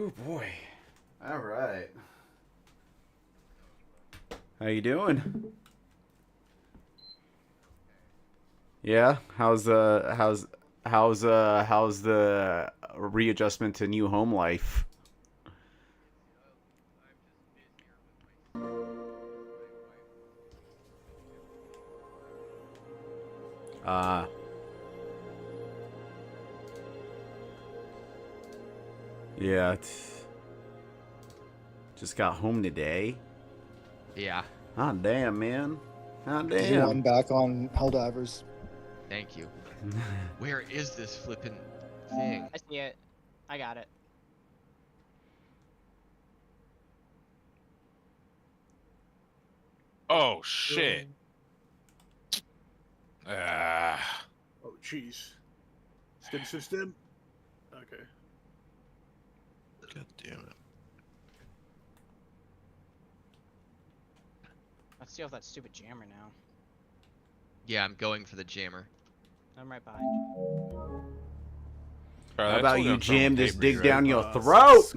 Oh boy. All right. How you doing? Yeah. How's the readjustment to new home life? Uh yeah. Just got home today. Yeah, Ah damn, man. Ah Everyone damn. back on Helldivers. thank you. Where is this flippin' thing? I see it. I got it. Oh shit. Oh, jeez. Stim. Okay. God damn it. Let's see off that stupid jammer now. Yeah, I'm going for the jammer. I'm right behind you. Charlie, How I about told you I'm touring jam with this Hatebreed, dig right? down your throat?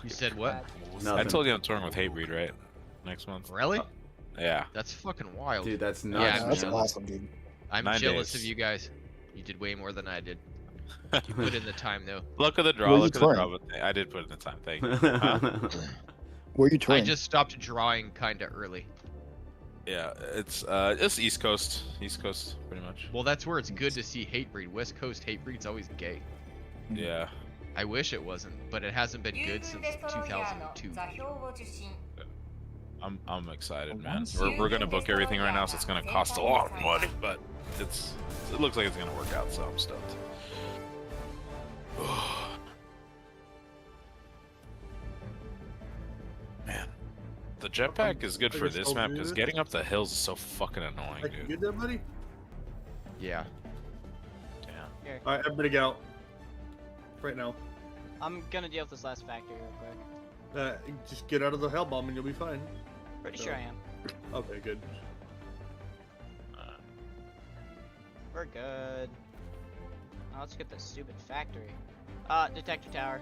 You said what? I Nothing. told you I'm touring with Hatebreed, right? Next month. Really? Yeah. That's fucking wild. Dude, that's Yeah, nuts. I'm That's man. awesome, dude. I'm 9 jealous days. of you guys. You did way more than I did. You put in the time though. Luck of the draw. Where you Look at the draw. touring? But I did put in the time. Thank you. Huh? Where are you I touring? just stopped drawing kinda early. Yeah, it's East Coast. East Coast, pretty much. Well, that's where it's good to see Hatebreed. West Coast Hatebreed's always gay. Yeah. I wish it wasn't, but it hasn't been good since 2002. I'm excited, man. We're gonna book everything right now, so it's gonna cost a lot of money, but it looks like it's gonna work out, so I'm stoked. Man, the jetpack is good for this map because getting up the hills is so fucking annoying, I can dude. get there, buddy? Yeah. Damn. Alright, everybody get out. Right now. I'm gonna deal with this last factory real quick. Just get out of the hell bomb and you'll be fine. Pretty sure I am. Okay, good. We're good. Now let's get this stupid factory. Detector tower.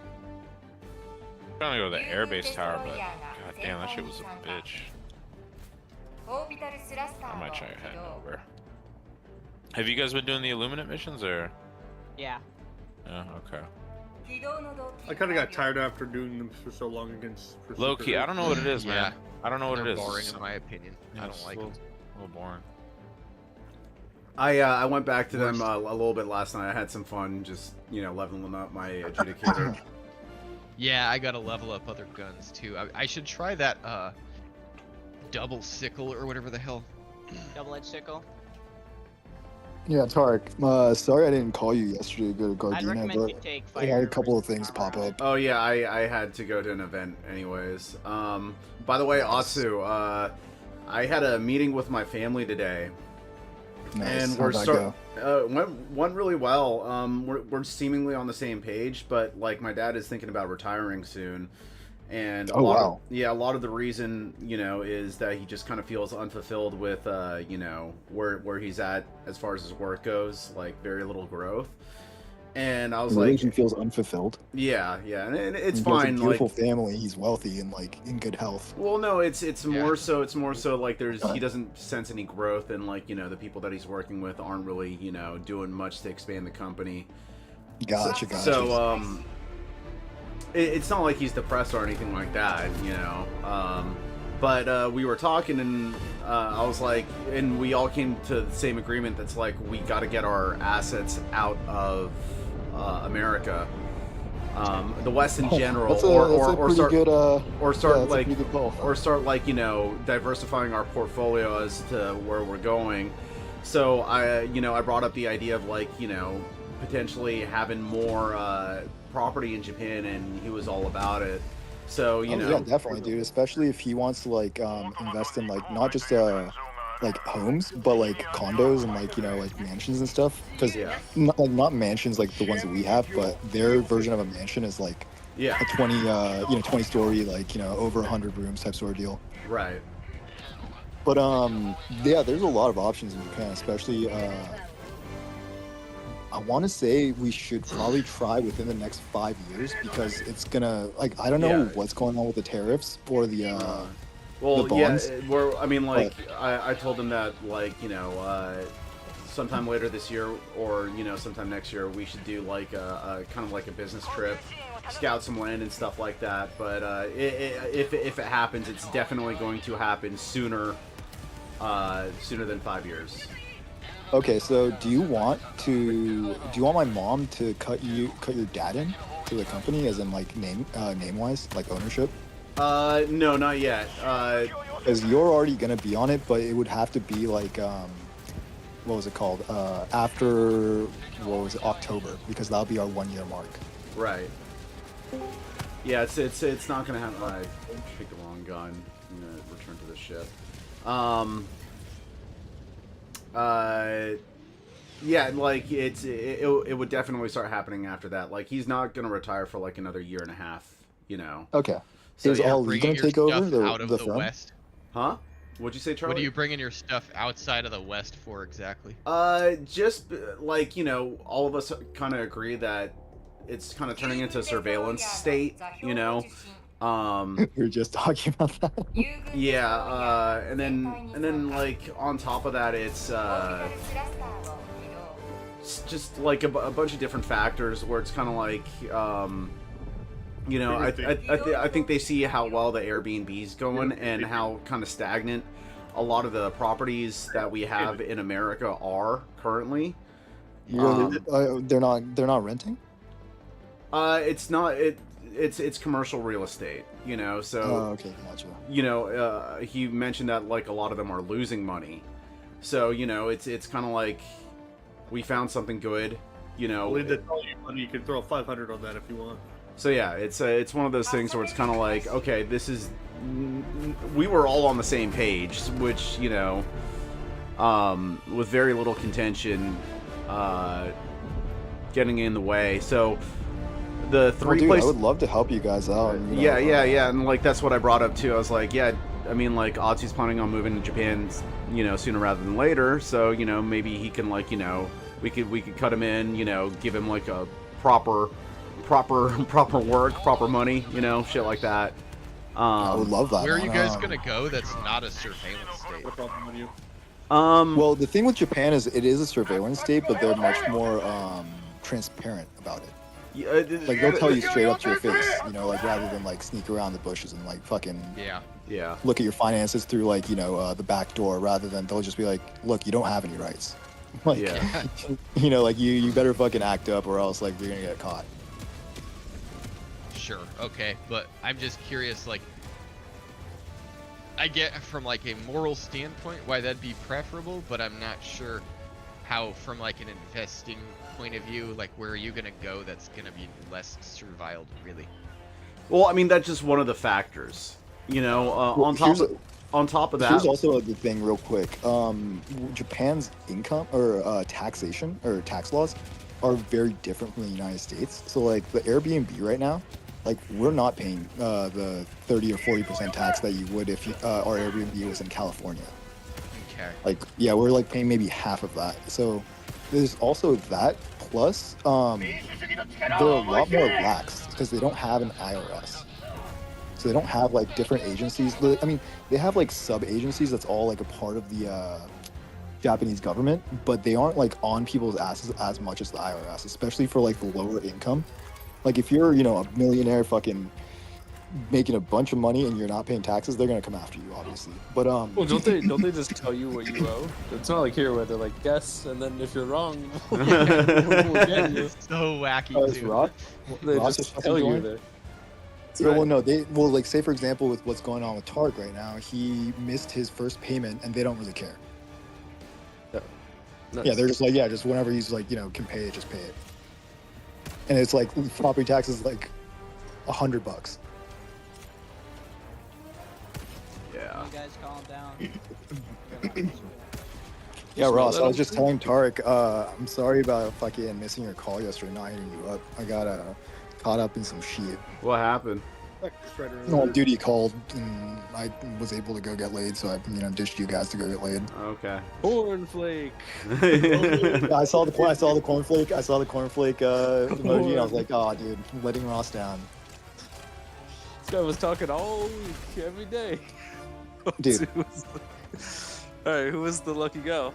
I'm trying to go to the airbase tower, but god damn, that shit was a bitch. I might try heading over. Have you guys been doing the Illuminate missions, or? Yeah. Yeah, okay. I kind of got tired after doing them for so long against. Low key, I don't know what it is, man. Yeah. I don't know what They're it is. boring in my opinion. I don't like them. A little boring. I went back to them a little bit last night. I had some fun, just leveling up my adjudicator. Yeah, I gotta level up other guns too. I should try that double sickle or whatever the hell. Double-edged sickle. Yeah, Tarek. Sorry I didn't call you yesterday to go to I'd Gardena, recommend you but take I fire. had a couple of versus things armor. pop up. Oh yeah, I had to go to an event anyways. By the way, Atsu, I had a meeting with my family today, Nice. and How'd that go? went really well. We're seemingly on the same page, but like my dad is thinking about retiring soon, and Oh, wow. a lot of the reason is that he just kind of feels unfulfilled with where he's at as far as his work goes, like very little growth. And I was Really? like, He feels unfulfilled. yeah, and it's He has fine. a beautiful Like, family. He's wealthy and like in good health. well, no, it's Yeah. more so like he doesn't sense any growth, and like the people that he's working with aren't really doing much to expand the company. Gotcha. So it's not like he's depressed or anything like that, but we were talking, and I was like, and we all came to the same agreement that's like we got to get our assets out of America, the West in general, that's a pretty start good, or start yeah, that's a like pretty good call. or start like diversifying our portfolio as to where we're going. So I brought up the idea of like potentially having more property in Japan, and he was all about it. So yeah, definitely, dude. Especially if he wants to like invest in like not just like homes, but like condos and like like mansions and stuff. Because not mansions like the ones that we have, but their version of a mansion is like a 20 story like over 100 rooms type sort of deal. Right. But yeah, there's a lot of options in Japan, especially I want to say we should probably try within the next 5 years because it's gonna like I don't know Yeah. what's going on with the tariffs or the Well, the yeah, bonds. I mean, like, I told him that, like, sometime later this year or, sometime next year, we should do, like, a kind of like a business trip, scout some land and stuff like that. But if it happens, it's definitely going to happen sooner than 5 years. Okay, so do you want my mom to cut your dad in to the company as in like name wise, like ownership? No, not yet. Because you're already gonna be on it, but it would have to be like what was it called? After what was it, October, because that'll be our 1 year mark. Right. Yeah, it's not gonna happen. I picked the wrong gun. I'm gonna return to the ship. Yeah, like it would definitely start happening after that. Like he's not gonna retire for like another year and a half. Okay. So Is yeah, all Bringing gonna your take over stuff out of the the firm? West. Huh? What'd you say, Charlie? What are you bringing your stuff outside of the West for exactly? Just like all of us kind of agree that it's kind of turning into a surveillance state. We were just talking about that. Yeah, and then like on top of that, it's just like a bunch of different factors where it's kind of like I think they see how well the Airbnb's going and how kind of stagnant a lot of the properties that we have in America are currently. Really? They're not renting? It's not it's commercial real estate, so Oh, okay, gotcha. he mentioned that like a lot of them are losing money. So, it's kind of like we found something good, Believe that all your money, you can throw 500 on that if you want. So yeah, it's one of those things where it's kind of like, okay, we were all on the same page, which, with very little contention getting in the way. So the three Dude, places, I would love to help you guys out. yeah, and like that's what I brought up too. I was like, yeah, I mean, like Otzi's planning on moving to Japan, sooner rather than later. So maybe he can like, we could cut him in, give him like a proper work, proper money, shit like that. I would love that. Where are you man. guys gonna go that's not a surveillance state? What problem with you? Well, the thing with Japan is it is a surveillance state, but they're much more transparent about it. Like they'll tell you straight up to your face, like rather than like sneak around the bushes and like fucking Yeah. look at your finances through like the back door, rather than they'll just be like, look, you don't have any rights. Like, Yeah. like you better fucking act up or else like you're gonna get caught. Sure. Okay, but I'm just curious, like, I get from like a moral standpoint why that'd be preferable, but I'm not sure how, from like an investing point of view, like where are you gonna go that's gonna be less surveilled, really? Well, I mean, that's just one of the factors, on top of that. Here's also the thing, real quick. Japan's income or taxation or tax laws are very different from the United States. So like the Airbnb right now, like we're not paying the 30 or 40% tax that you would if our Airbnb was in California. Okay. Like, yeah, we're like paying maybe half of that. So there's also that. Plus, they're a lot more lax because they don't have an IRS. So they don't have like different agencies. I mean, they have like sub-agencies that's all like a part of the Japanese government, but they aren't like on people's asses as much as the IRS, especially for like the lower income. Like if you're, a millionaire fucking making a bunch of money and you're not paying taxes, they're gonna come after you, obviously. But Well, don't they just tell you what you owe? It's not like here where they're like, guess, and then if you're wrong, we'll get you. So wacky, it's too. Rock. They Ross just is tell you joined? there. Yeah, well, no, like say for example with what's going on with Tark right now, he missed his first payment and they don't really care. Yeah, they're just like, yeah, just whenever he's like, can pay it, just pay it. And it's like property tax is like $100. Yeah. You guys calm down. Yeah, Ross, I was just telling Tarek, I'm sorry about fucking missing your call yesterday, not hitting you up. I got caught up in some shit. What happened? No, duty called, and I was able to go get laid, so I, ditched you guys to go get laid. Okay. Cornflake. Yeah, I saw the cornflake. I saw the cornflake emoji, and I was like, oh, dude, I'm letting Ross down. This guy was talking all week, every day. Dude. Alright, who was the lucky girl?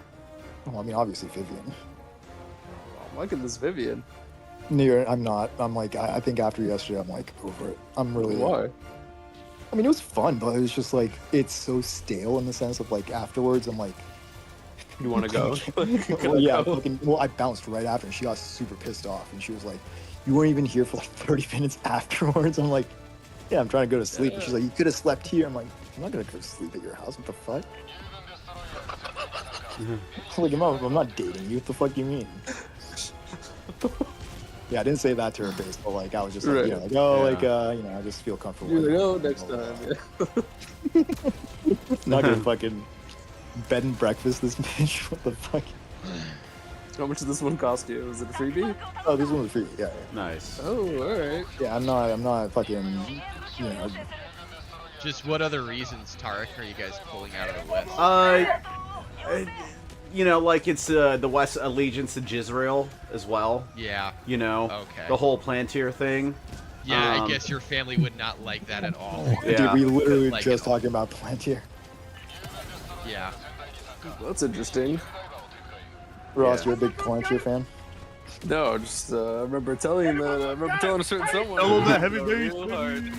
Well, I mean, obviously Vivian. I'm liking this Vivian. No, I'm not. I'm like, I think after yesterday, I'm like over it. I'm really. Why? I mean, it was fun, but it was just like it's so stale in the sense of like afterwards, I'm like. You want to go? Well, yeah, I bounced right after, and she got super pissed off, and she was like, "You weren't even here for like 30 minutes afterwards." I'm like, "Yeah, I'm trying to go to sleep." And she's like, "You could have slept here." I'm like, "I'm not gonna go to sleep at your house. What the fuck?" Like, I'm not dating you. What the fuck do you mean? Yeah, I didn't say that to her face, but like I was just like, I just feel comfortable. You're like, next time. Yeah. Not gonna fucking bed and breakfast this bitch. What the fuck? How much did this one cost you? Was it a freebie? Oh, this one was free. Yeah. Nice. Oh, alright. Yeah, I'm not fucking, Just what other reasons, Tarek, are you guys pulling out of the West? Like it's the West allegiance to Jizrael as well. Yeah. Okay. The whole Plantier thing. Yeah, I guess your family would not like that at all. Dude, Yeah. we literally Like just it all. talking about Plantier. Yeah. That's interesting. Ross, Yeah. you're a big Plantier fan? No, just I remember telling a certain someone. Oh, the heavy real bass. hard.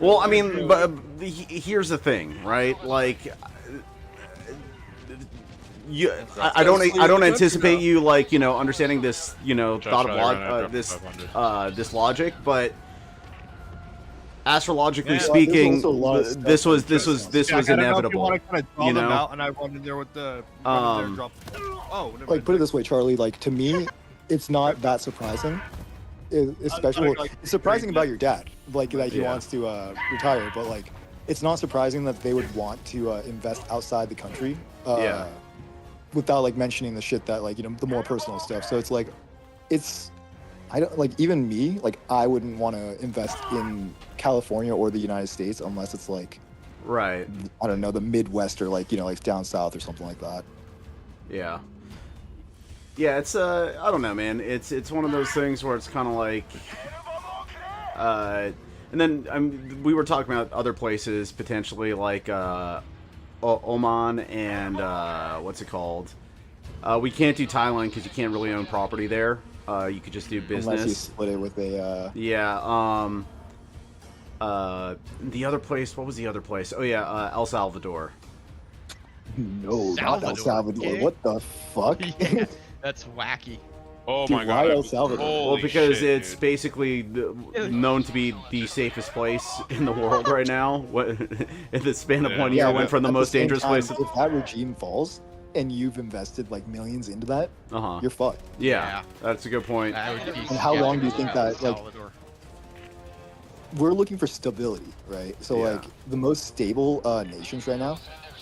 Well, I mean, but here's the thing, right? Like, I don't anticipate you like understanding this thought of this logic, but astrologically speaking, this was inevitable. I kind of draw them out, and I run in there with the drop. Oh, never Like, mind. put it this way, Charlie. Like, to me, it's not that surprising. Especially, it's surprising about your dad, like that he wants to retire. But like, it's not surprising that they would want to invest outside the country. Without like mentioning the shit that like the more personal stuff. So it's like, I don't like even me. Like, I wouldn't want to invest in California or the United States unless it's like, Right. I don't know, the Midwest or like like down south or something like that. Yeah. Yeah, it's I don't know, man. It's one of those things where it's kind of like, and then we were talking about other places potentially like Oman and what's it called? We can't do Thailand because you can't really own property there. You could just do business. Unless you split it with a. Yeah. The other place. What was the other place? Oh yeah, El Salvador. No, not El Salvador. Yeah. What the fuck? Yeah, that's wacky. Oh Dude, my why god. El Salvador? Holy Well, because shit, it's dude. basically known to be the safest place in the world right now. What in the span of 1 year, went from the at most same dangerous time, place. If that regime falls and you've invested like millions into that, Uh-huh. you're fucked. Yeah, that's a good point. I would be And how long do you think skeptical that, about like- El Salvador. We're looking for stability, right? So Yeah. like the most stable nations right now,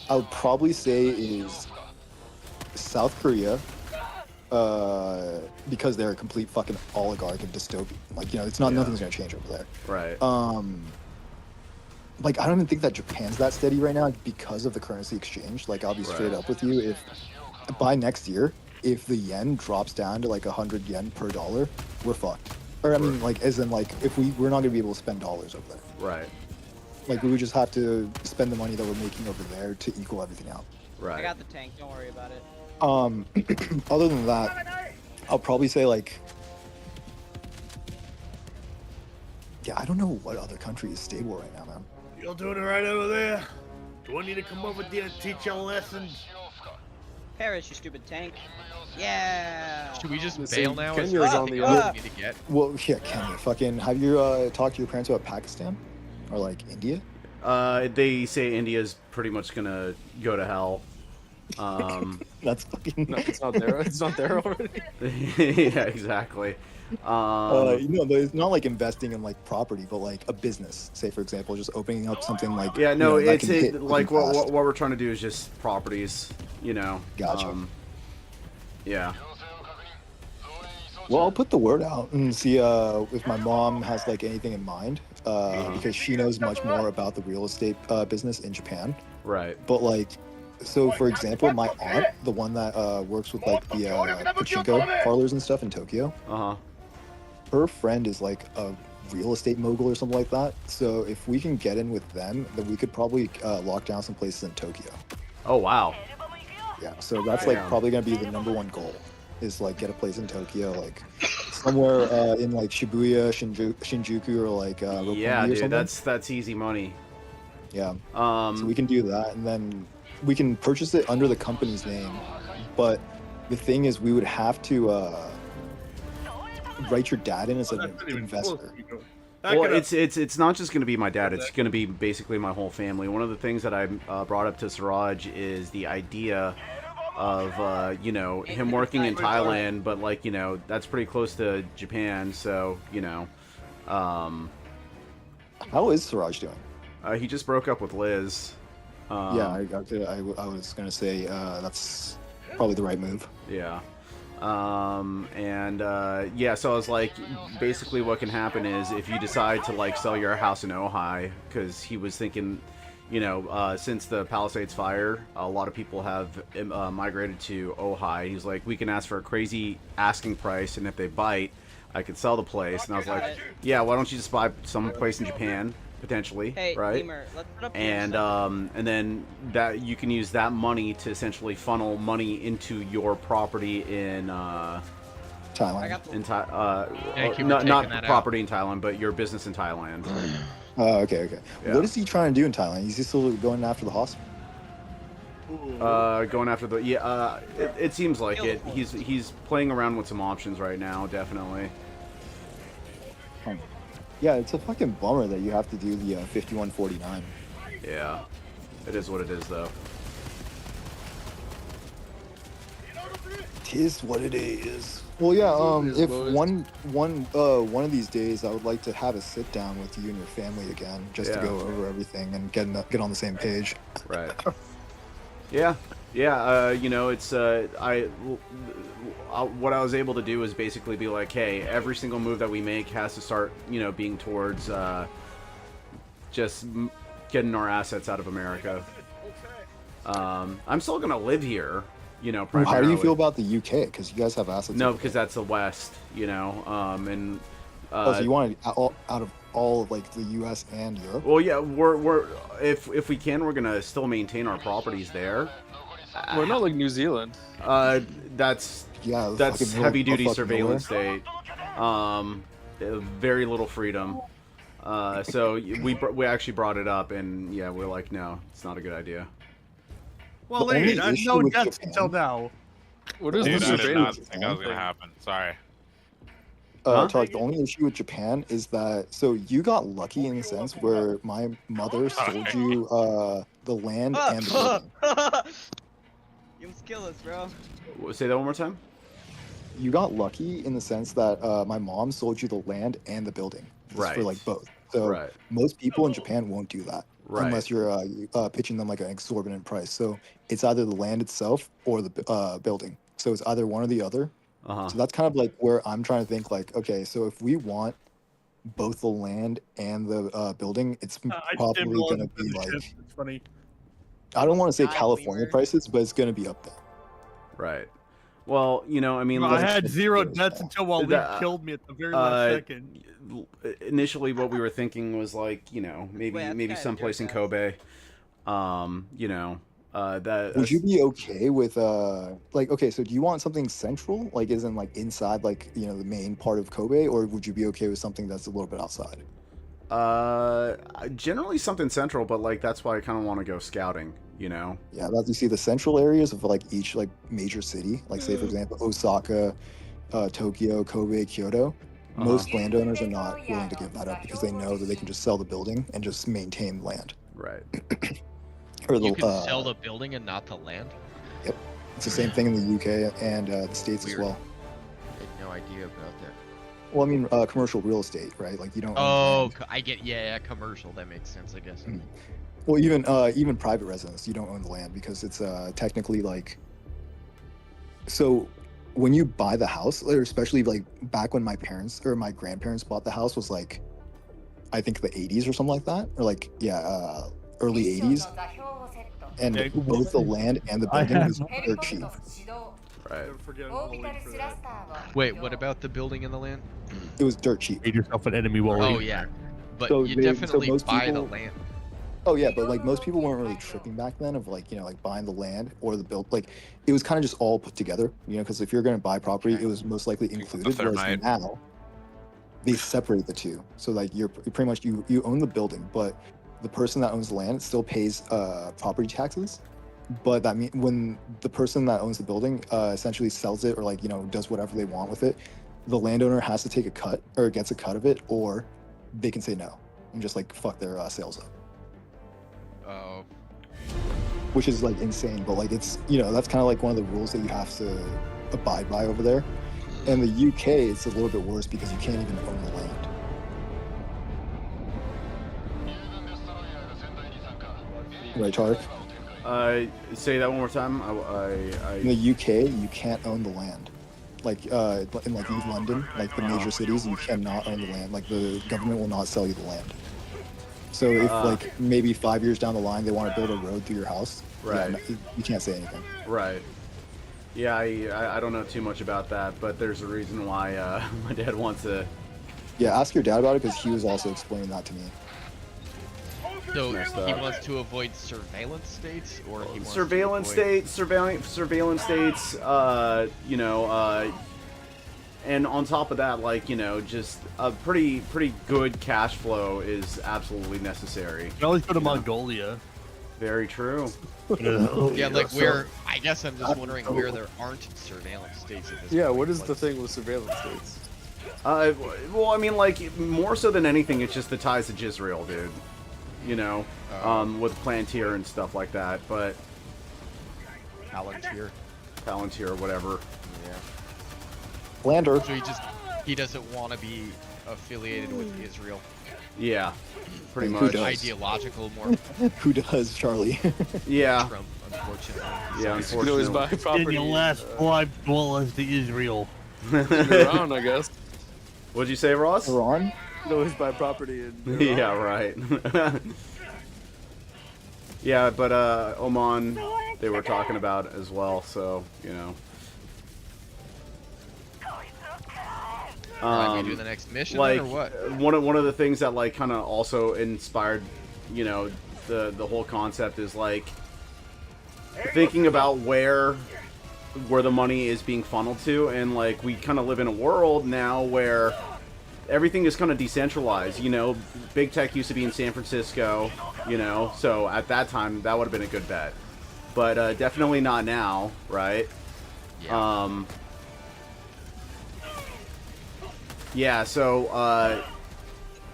I would probably say is South Korea, because they're a complete fucking oligarch and dystopian. Like it's not nothing's gonna change over there. Right. Like I don't even think that Japan's that steady right now because of the currency exchange. Like I'll be straight Right. up with you, if by next year, if the yen drops down to like 100 yen per dollar, we're fucked. Or I mean, like as in like if we're not gonna be able to spend dollars over there. Right. Like we would just have to spend the money that we're making over there to equal everything out. I Right. got the tank. Don't worry about it. Other than that, I'll probably say like, yeah, I don't know what other country is stable right now, man. You're doing it right over there. Do I need to come over there and teach you a lesson? Paris, you stupid tank. Yeah. Should we just Let's bail see, now? Kenya's Is there on anything the else other- we need to get? Well, yeah, Kenya, fucking, have you talked to your parents about Pakistan or like India? They say India's pretty much gonna go to hell. That's fucking. No, it's not there. It's not there already. Yeah, exactly. It's not like investing in like property, but like a business. Say, for example, just opening up something like. Yeah, no, that it's can hit like fucking what fast. we're trying to do is just properties, Gotcha. Yeah. Well, I'll put the word out and see if my mom has like anything in mind, because she knows much more about the real estate business in Japan. Right. But like, so for example, my aunt, the one that works with like the pachinko parlors and stuff in Tokyo, Uh-huh. her friend is like a real estate mogul or something like that. So if we can get in with them, then we could probably lock down some places in Tokyo. Oh, wow. Yeah, so that's like Damn. probably gonna be the #1 goal, is like get a place in Tokyo, like somewhere in like Shibuya, Shinjuku, or like Roppongi Yeah, or dude, something. that's easy money. Yeah. So we can do that, and then we can purchase it under the company's name. But the thing is, we would have to write your dad in as an investor. Well, it's not just going to be my dad. It's going to be basically my whole family. One of the things that I brought up to Siraj is the idea of you know, him working in Thailand, but like, you know, that's pretty close to Japan. So you know, How is Siraj doing? he just broke up with Liz. Yeah, I was gonna say that's probably the right move. Yeah. Yeah, so I was like, basically what can happen is if you decide to like sell your house in Ojai, because he was thinking, you know, since the Palisades fire, a lot of people have migrated to Ojai. He's like, we can ask for a crazy asking price, and if they bite, I could sell the place. And I was like, yeah, why don't you just buy some place in Japan, potentially, Hey, right? Beamer, let's put up And then that you can use that money to essentially funnel money into your property in Thailand. Thank you for not taking that property in Thailand, but your business in Thailand. Oh, okay. Yeah. What is he trying to do in Thailand? Is he still going after the hospital? Going after the it seems like it. He's playing around with some options right now, definitely. Yeah, it's a fucking bummer that you have to do the 5149. Yeah, it is what it is, though. It is what it is. Well, yeah. If one of these days, I would like to have a sit down with you and your family again, just to Yeah. go over everything and get on the same page. Right. Yeah. You know, it's what I was able to do is basically be like, hey, every single move that we make has to start, you know, being towards just getting our assets out of America. I'm still gonna live here, you know. Primarily. How do you feel about the UK? Because you guys have assets. No, over because there. that's the West, you know, and. Oh, so you want it out of all of like the U.S. and Europe? Well, yeah, we're if we can, we're gonna still maintain our properties there. We're not like New Zealand. That's Yeah, that's fucking heavy duty fucking surveillance nowhere. state. Very little freedom. So we actually brought it up, and yeah, we're like, no, it's not a good idea. Well, The only I've issue known with deaths Japan- until now. What is Dude, the I did not surveillance? think that was gonna happen. Sorry. Huh? Tarek, the only issue with Japan is that so you got lucky in the sense where my mother sold you the land and the building. You must kill us, bro. Say that one more time. You got lucky in the sense that my mom sold you the land and the building. Just Right. For like both. So Right. most people in Japan won't do that Right. unless you're pitching them like an exorbitant price. So it's either the land itself or the building. So it's either one or the other. Uh-huh. So that's kind of like where I'm trying to think like, okay, so if we want both the land and the building, it's I probably did going to belong be the like, ship. It's funny. I don't want to say God, California Lemur. prices, but it's going to be up there. Right. Well, you know, I mean, I like, had zero That- deaths until Waleed that- killed me at the very last uh, second. initially what we were thinking was like, you know, Wait, that's maybe kinda someplace in jerk Kobe. You know, that Would you be okay with like, okay, so do you want something central, like isn't like inside like, you know, the main part of Kobe, or would you be okay with something that's a little bit outside? generally something central, but like that's why I kind of want to go scouting, you know. Yeah, that you see the central areas of like each like major city, like say for example Osaka, Tokyo, Kobe, Kyoto. Most landowners are not willing to give that up because they know that they can just sell the building and just maintain land. Right. Or the, You can sell the building and not the land? it's the same thing in the UK and the States Weird. as well. I had no idea about that. Well, I mean, commercial real estate, right? Like you don't. own Oh, land. I get, yeah, commercial, that makes sense, I guess. Mm. Well, even private residence, you don't own the land because it's technically like. So, when you buy the house, or especially like back when my parents or my grandparents bought the house, was like I think the 80s or something like that, or like early 80s, and Okay. both the land and the I building have- was dirt cheap. Right. Don't forget I'll leave for that. Wait, what about the building and the land? It was dirt cheap. Made yourself an enemy wall. Oh yeah, but So you so definitely most buy people- the land. Oh yeah, but like most people weren't really tripping back then of like like buying the land or the build. Like it was kind of just all put together, because if you're going to buy property, it was most likely included. Whereas thermite. now they separate the two, so like you're pretty much you own the building, but the person that owns the land still pays property taxes. But that means when the person that owns the building essentially sells it or like does whatever they want with it, the landowner has to take a cut or gets a cut of it, or they can say no and just like fuck their sales up. Oh, Which is like insane, but like it's that's kind of like one of the rules that you have to abide by over there. In the UK, it's a little bit worse because you can't even own the land. Right, Tarek? Say that one more time. In the UK, you can't own the land. Like in like East London, like the major cities, you cannot own the land. Like the government will not sell you the land. So if like maybe 5 years down the line they want to build a road through your house, Right. you can't say anything. Right. Yeah, I don't know too much about that, but there's a reason why my dad wants to. Yeah, ask your dad about it because he was also explaining that to me. so Messed he up. wants to avoid surveillance states, or he wants Surveillance to avoid... states, surveillance states. And on top of that, like just a pretty good cash flow is absolutely necessary. You can always go to Mongolia. Very true. Yeah, like So- where? I guess I'm just wondering where there aren't surveillance states at this Yeah, point. what is like, the thing with surveillance states? Well, I mean, like more so than anything, it's just the ties to Jezreel, dude. With Plantier and stuff like that, but Palantir? Palantir or whatever. Yeah. Lander. So he doesn't want to be affiliated with Israel. Yeah, pretty Who much. does? Ideological, more Who does, Charlie? Yeah, Trump, unfortunately. yeah. You can always Unfortunately. buy In property. your last 5 dollars to Israel. Iran, I guess. What'd you say, Ross? Iran? You can always buy property in Iran. Yeah, right. Yeah, but Oman, they were talking about as well, so Alright, we do the next mission like then, or what? one of the things that like kind of also inspired the whole concept is like thinking about where the money is being funneled to, and like we kind of live in a world now where everything is kind of decentralized. Big tech used to be in San Francisco, so at that time that would have been a good bet, but definitely not now, right? Yeah. Yeah, so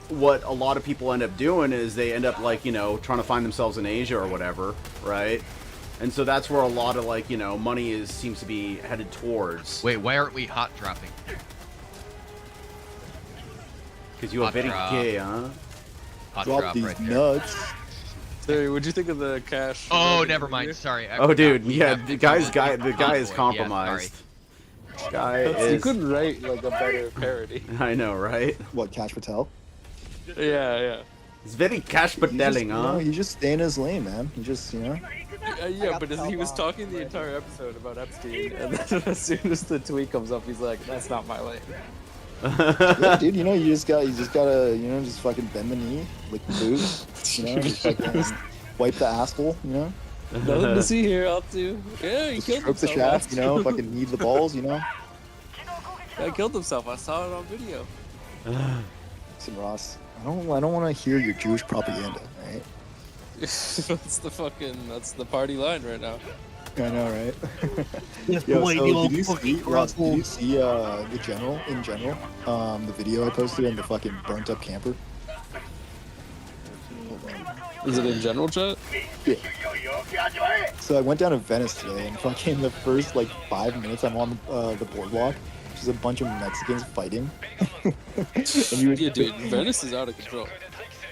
what a lot of people end up doing is they end up like trying to find themselves in Asia or whatever, right? And so that's where a lot of like money seems to be headed towards. Wait, why aren't we hot dropping? Because you are Hot very drop. gay, huh? Hot Drop drop these right there. nuts. Terry, what'd you think of the cash? Oh, never mind. Sorry. I Oh, forgot. dude, We yeah, have to the do guy is Convoy. Yeah, compromised. Guy You is. couldn't write like a better parody. I know, right? What, Cash Patel? Yeah. It's very cash bedeling, huh? You just stay in his lane, man. You just, Yeah, but he was talking the entire episode about Epstein, and then as soon as the tweet comes up, he's like, "That's not my lane." Yeah, dude, you just gotta, just fucking bend the knee, lick the boots, just fucking wipe the asshole, Nothing to see here, up to. Yeah, he killed stroke the himself. shaft, fucking knead the balls, Yeah, he killed himself. I saw it on video. Listen, Ross, I don't want to hear your Jewish propaganda, right? That's the party line right now. I know, right? Yes, Yo, boy, so you did you old see, fucking Ross, did ruffle. you see the general, the video I posted on the fucking burnt up camper? Is it in general chat? Yeah. So I went down to Venice today, and fucking the first like 5 minutes I'm on the boardwalk, just a bunch of Mexicans fighting. And you would, Yeah, dude, Venice is out of control.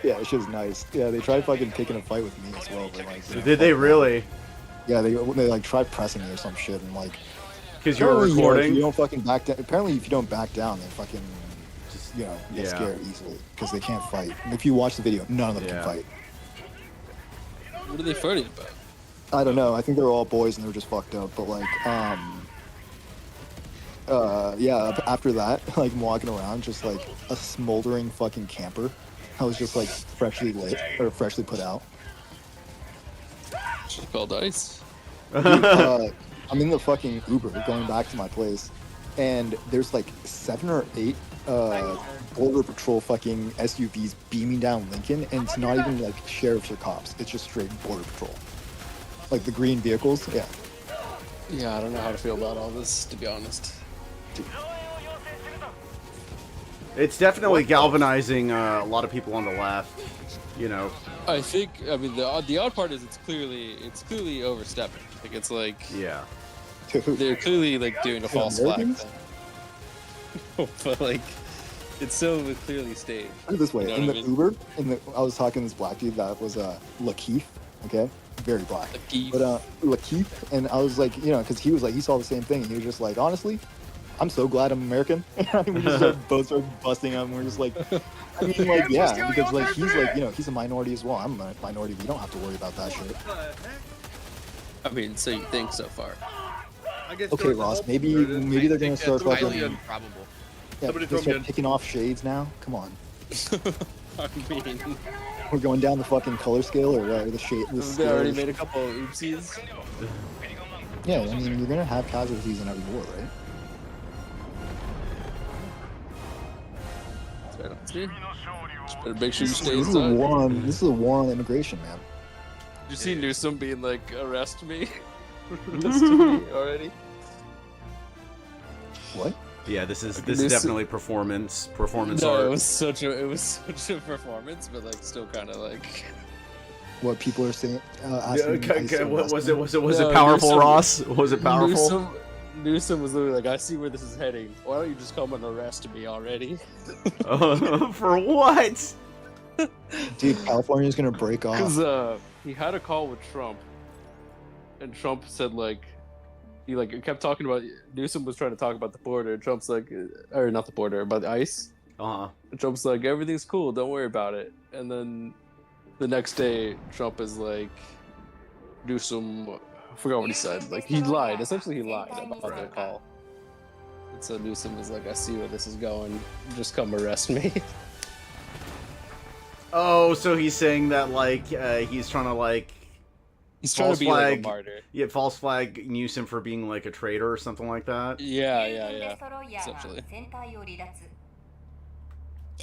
Yeah, it was nice. Yeah, they tried fucking picking a fight with me as well, but like. Did they really? Yeah, they like tried pressing me or some shit, and like, Because you were Apparently, recording. if you don't fucking back down. Apparently, if you don't back down, they fucking just get Yeah. scared easily because they can't fight. And if you watch the video, none of them can fight. What are they fighting about? I don't know. I think they're all boys and they're just fucked up. But like, yeah. After that, like I'm walking around, just like a smoldering fucking camper. I was just like freshly lit or freshly put out. Should called ice. Dude, I'm in the fucking Uber going back to my place, and there's like 7 or 8 border patrol fucking SUVs beaming down Lincoln, and it's not even like sheriffs or cops. It's just straight border patrol. Like the green vehicles, yeah. Yeah, I don't know how to feel about all this, to be honest. It's definitely galvanizing a lot of people on the left. You know. I think. I mean, the odd part is it's clearly overstepping. Like it's like Yeah. they're clearly like doing a false flag Americans? thing. But like, it's so clearly staged. Put it this way, You know in what the I mean? Uber, I was talking to this black dude that was Lakeith, okay, very black. Lakeith. But Lakeith, and I was like, because he was like, he saw the same thing, and he was just like, honestly, I'm so glad I'm American. And we just both started busting him. We're just like, I mean, like, yeah, because like he's like, he's a minority as well. I'm a minority. We don't have to worry about that shit. I mean, so you think so far? Okay, Ross, maybe they're gonna start It's highly fucking. improbable. Yeah, Somebody they throw me start in. picking off shades now. Come on, I mean, we're going down the fucking color scale or the shade. The they scale already of- made a couple of oopsies. Yeah, I mean, you're gonna have casualties in every war, right? Just better make sure you stay This is a inside. war on. This is a war on immigration, man. Did you see Newsom being like, arrest me? Arrest me already? What? Yeah, this is This- definitely performance No, art. it was such a performance, but like still kind of like. What people are saying? Yeah, Asking ICE to was arrest it them? No, powerful, Newsom- Ross? Was it powerful? Newsom was literally like, I see where this is heading. Why don't you just come and arrest me already? For what? Dude, California's gonna break off. Because he had a call with Trump, and Trump said like, he like kept talking about Newsom was trying to talk about the border. And Trump's like, or not the border, about the ICE. Uh-huh. And Trump's like, everything's cool, don't worry about it. And then the next day, Trump is like, Newsom, I forgot what he said. Like he lied. Essentially, he lied about the call. And so Newsom was like, I see where this is going. Just come arrest me. Oh, so he's saying that like he's trying to like He's trying false to be like a flag, martyr. false flag Newsom for being like a traitor or something like that. Yeah. Essentially.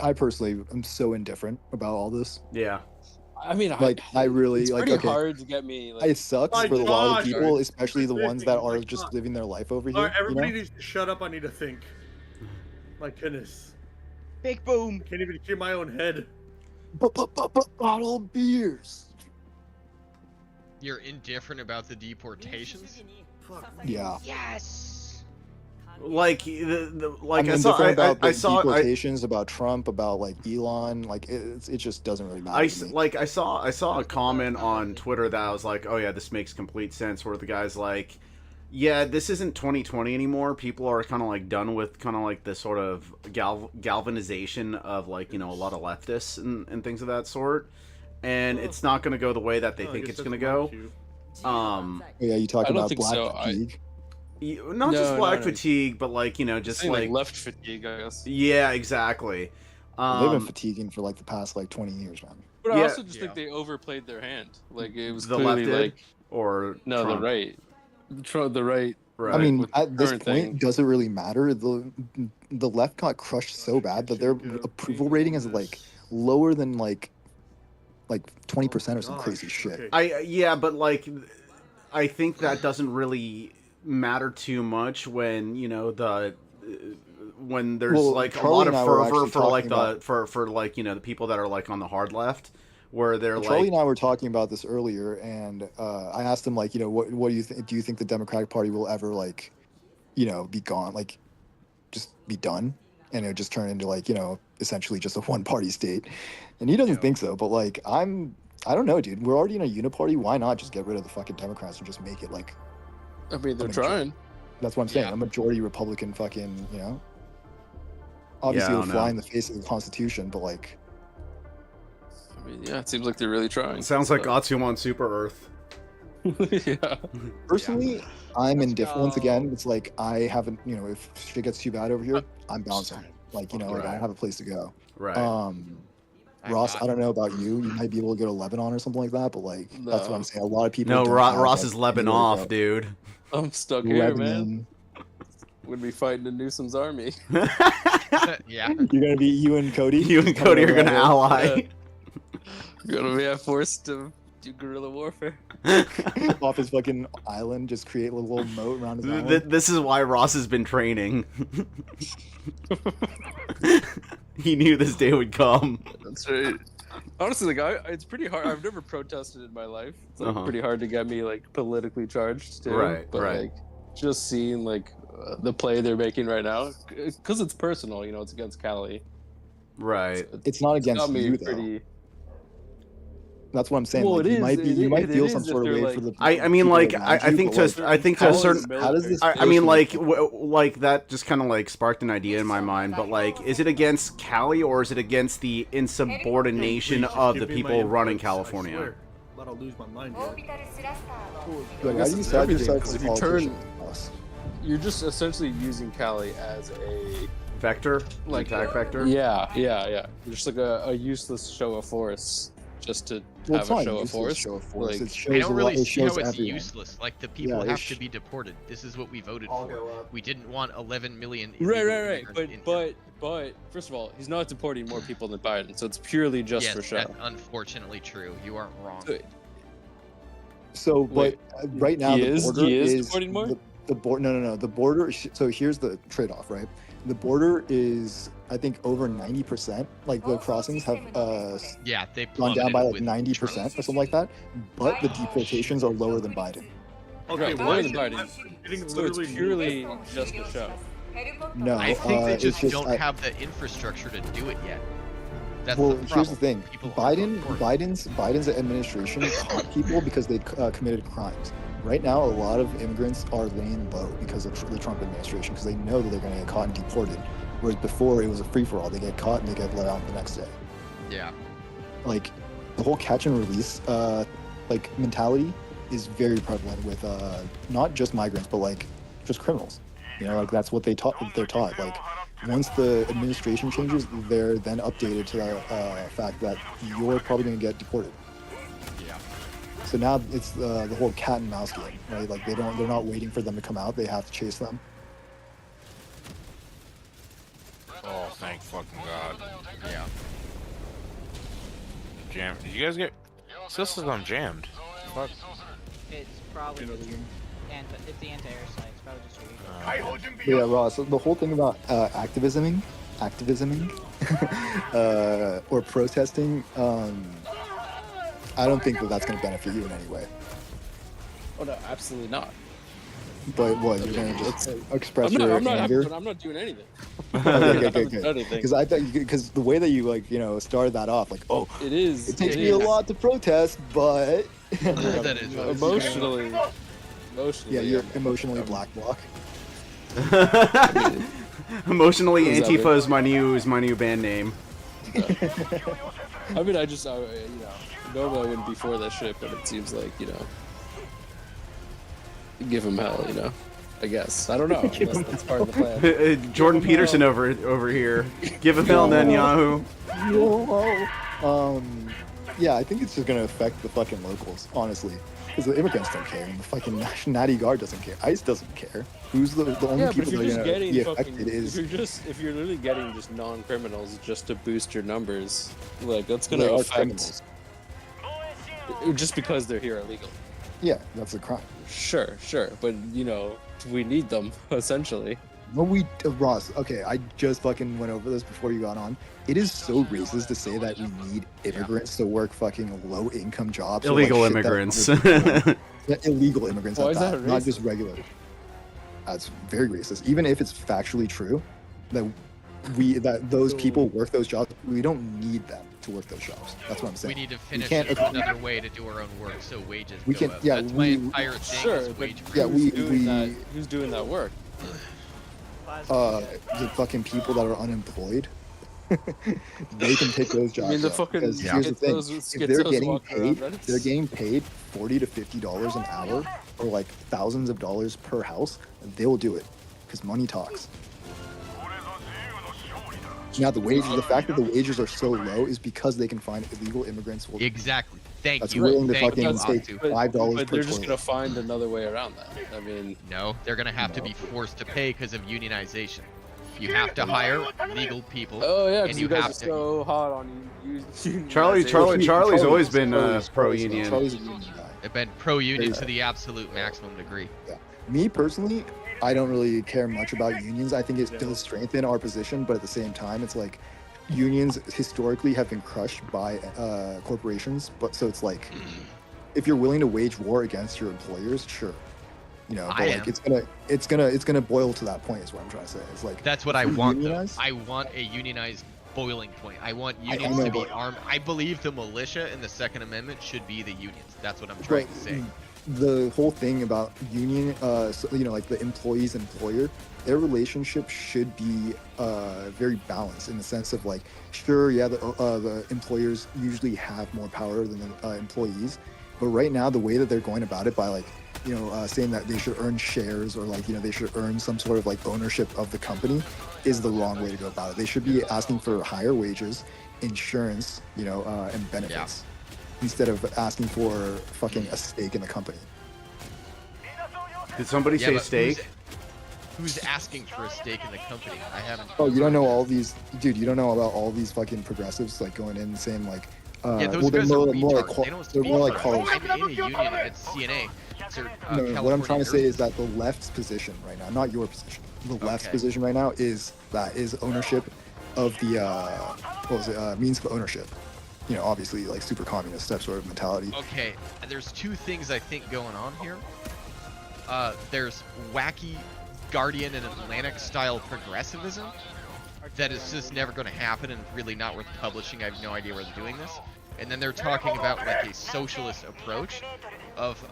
I personally am so indifferent about all this. Yeah. I mean, Like, I really it's like. pretty Okay, hard to get me. Like, it sucks My for a lot of gosh, people, dude. especially the ones that are just living their life over here. Alright, everybody you know? needs to shut up. I need to think. My goodness. Big boom. Can't even hear my own head. Bottle of beers. You're indifferent about the deportations? Yeah. Yes. Like like I'm I saw indifferent about I the saw deportations, about Trump, about like Elon. Like it just doesn't really matter. to me. I saw a comment on Twitter that I was like, oh yeah, this makes complete sense. Where the guy's like, yeah, this isn't 2020 anymore. People are kind of like done with kind of like the sort of galvanization of like a lot of leftists and things of that sort, and it's not going to go the way that they think it's going to go. Yeah, you talking I don't about think black so. fatigue? Not just No, black no. fatigue, but like just saying, like left fatigue, I guess. yeah, exactly. They've been fatiguing for like the past like 20 years, man. But I Yeah. also just think they overplayed their hand. Like it was The clearly left did? like Or no, Trump? the right. The right. Right. I mean, with at this current point, thing. does it really matter? The left got crushed so bad that their approval rating is like lower than like 20% or some crazy shit. Yeah, but like, I think that doesn't really matter too much when when there's Well, like Charlie a lot of and I were fervor actually for like talking for like the people that are like on the hard left, where they're Charlie like, and I were talking about this earlier, and I asked him like, what do you think? Do you think the Democratic Party will ever like, be gone, like, just be done, and it would just turn into like, essentially just a one-party state? And he doesn't think so, but like, I don't know, dude. We're already in a uniparty. Why not just get rid of the fucking Democrats and just make it like? I mean, they're I mean, trying. That's what I'm saying. Yeah. A majority Republican fucking, you know. Obviously, Yeah, I it'll don't fly know. in the face of the Constitution, but like, I mean, yeah, it seems like they're really trying. It sounds like so- Atsu on Super Earth. yeah. personally, I'm Let's indifferent. Once again, go. it's like I haven't, you know, if shit gets too bad over here, I'm bouncing. Like, you know, like I Right. don't have a place to go. Right. I'm Ross, not- I don't know about you. You might be able to go to Lebanon or something like that, but like that's what No. I'm saying. A lot of people. No, don't have, Ross like, is lebbing anywhere to off, go. dude. I'm stuck here, man. Lebanon. Would be fighting in Newsom's army. yeah. You're gonna be you and Cody. You and Cody are gonna ally. You're gonna be forced to do guerrilla warfare. off his fucking island, just create a little moat around his island. This is why Ross has been training. He knew this day would come. That's right. Honestly, like it's pretty hard. I've never protested in my life. It's like Uh-huh. pretty hard to get me like politically charged too. Right, but right. like just seeing like the play they're making right now, because it's personal. You know, it's against Cali. Right. It's not against got me you though. pretty. That's what I'm saying. Well, like, it you is. might be, It you is- might it feel is some if sort of they're, way like- for the. I mean, people like, around I you, think but, to like, I think to a Cali's certain. military. how does this? I mean, like, personally- like that just kind of like sparked an idea in my mind. But like, is it against Cali or is it against the insubordination of the people running California? But I'll lose my mind. Yet. Like, I how guess do you it's side everything, yourself 'cause as if a you turn- politician? Us? You're just essentially using Cali as a Vector, Like- attack vector. yeah. Just like a useless show of force, just to Well, it's have not a show of useless force. show of force. Like, It shows I don't a really lot. It see how shows it's everyone. useless. Like the people Yeah, it have sh- to be deported. This is what we voted I'll for. go up. We didn't want 11 million. Right. illegal But immigrants in here. but first of all, he's not deporting more people than Biden, so it's purely just yes, for show. that's unfortunately true. You aren't wrong. So- So, but Wait, right now he the is- border he is deporting more? The border. No. The border. So here's the trade-off, right? The border is, I think, over 90%. Like the crossings have Yeah, they gone down plummeted by like with 90% Trump. or something like that. But the deportations are lower than Biden. Okay, Right, why more is than it Biden. getting So it's literally purely just a show. No, I think they it's just, just, don't I- have the infrastructure to do it yet. That's Well, the problem. here's the thing: People aren't Biden's administration caught people because they committed crimes. Right now, a lot of immigrants are laying low because of the Trump administration because they know that they're going to get caught and deported. Whereas before, it was a free for all. They get caught and they get let out the next day. Yeah. Like the whole catch and release like mentality is very prevalent with not just migrants but like just criminals. You know, like that's what they're taught. Like once the administration changes, they're then updated to the fact that you're probably going to get deported. Yeah. So now it's the whole cat and mouse game, right? Like they're not waiting for them to come out. They have to chase them. Oh, thank fucking God. Yeah. Jam. Did you guys get? System jammed. Fuck. It's probably just it's the anti-air site. It's probably just your But yeah, Ross. So the whole thing about activisming, or protesting, I don't think that that's going to benefit you in any way. Oh no, absolutely not. But what, you're going to just express I'm your not, anger? I'm not doing anything. Okay. I haven't done anything. Because I thought because the way that you started that off, like, oh, It is. it takes it me a is. lot to protest, but That is what Emotionally. yeah, you're emotionally black bloc. Emotionally, What does that Antifa is my new band name. I mean, normally I wouldn't be for that shit, but it seems like, give him hell, I guess. I don't know. Unless that's part of the plan. Jordan Peterson over here. Give him hell, Netanyahu. Yeah, I think it's just gonna affect the fucking locals, honestly, because the immigrants don't care, and the fucking Natty Guard doesn't care. ICE doesn't care. Who's the only Yeah, but if people you're that are just gonna getting be fucking, affected is if you're literally getting just non-criminals just to boost your numbers, like that's they gonna are affect criminals. just because they're here illegally. Yeah, that's a crime. Sure, but we need them essentially. No, Ross. Okay, I just fucking went over this before you got on. It is so racist to say that we need immigrants to work fucking low-income jobs. or, like, Illegal shit that immigrants. Yeah, illegal immigrants Why at is that, that not racist? just regular. That's very racist. Even if it's factually true, that those people work those jobs. We don't need them to work those jobs. That's what I'm saying. We need to finish can't- another way to do our own work so wages We go can- up. yeah, That's my we- entire thing Sure, is but wage Yeah, growth. who's doing that work? The fucking people that are unemployed, they can pick those jobs. I mean, the up, fucking because here's the thing: if they're getting paid, they're getting paid $40 to $50 an hour, or like thousands of dollars per house. They will do it because money talks. Now the fact that the wages are so low is because they can find illegal immigrants. Exactly. Thank That's you. willing to Thank you, fucking stay Octu. $5 But per they're just toilet. gonna find another way around that. I mean, No, they're gonna have to be forced to pay because of unionization. You have to hire legal people. oh yeah, And because you you guys have are to- so hot on you. Charlie's always been pro-union. Charlie's a union guy. They've been pro-union to the absolute maximum degree. Me personally, I don't really care much about unions. I think it does strengthen our position, but at the same time, it's like unions historically have been crushed by corporations. But so it's like, if you're willing to wage war against your employers, sure, you know. But I like, am. it's gonna boil to that point. Is what I'm trying to say. It's like That's what I if you want. Though. unionize- I want a unionized boiling point. I want I unions know, to be but- armed. I believe the militia in the Second Amendment should be the unions. That's what I'm trying to say. The whole thing about union, so, you know, like the employees employer, their relationship should be very balanced in the sense of like, sure, yeah, the employers usually have more power than the employees, but right now the way that they're going about it by like, you know, saying that they should earn shares or like, you know, they should earn some sort of like ownership of the company is the wrong way to go about it. They should be asking for higher wages, insurance, you know, and benefits. Instead of asking for fucking a stake in the company. Did somebody Yeah, say but steak? Who's asking for a stake in the company? I haven't. Oh, you don't know all these, dude. You don't know about all these fucking progressives like going in and saying like, Yeah, those well, they're guys are more like retards. They don't they're speak more like for college. us. I'm in a union at CNA. No, what I'm California trying to say is nurses. that the left's position right now, not your position, the left's Okay. position right now is ownership of the means of ownership. You know, obviously like super communist type sort of mentality. Okay, there's two things I think going on here. There's wacky Guardian and Atlantic style progressivism that is just never going to happen and really not worth publishing. I have no idea where they're doing this. And then they're talking about like a socialist approach of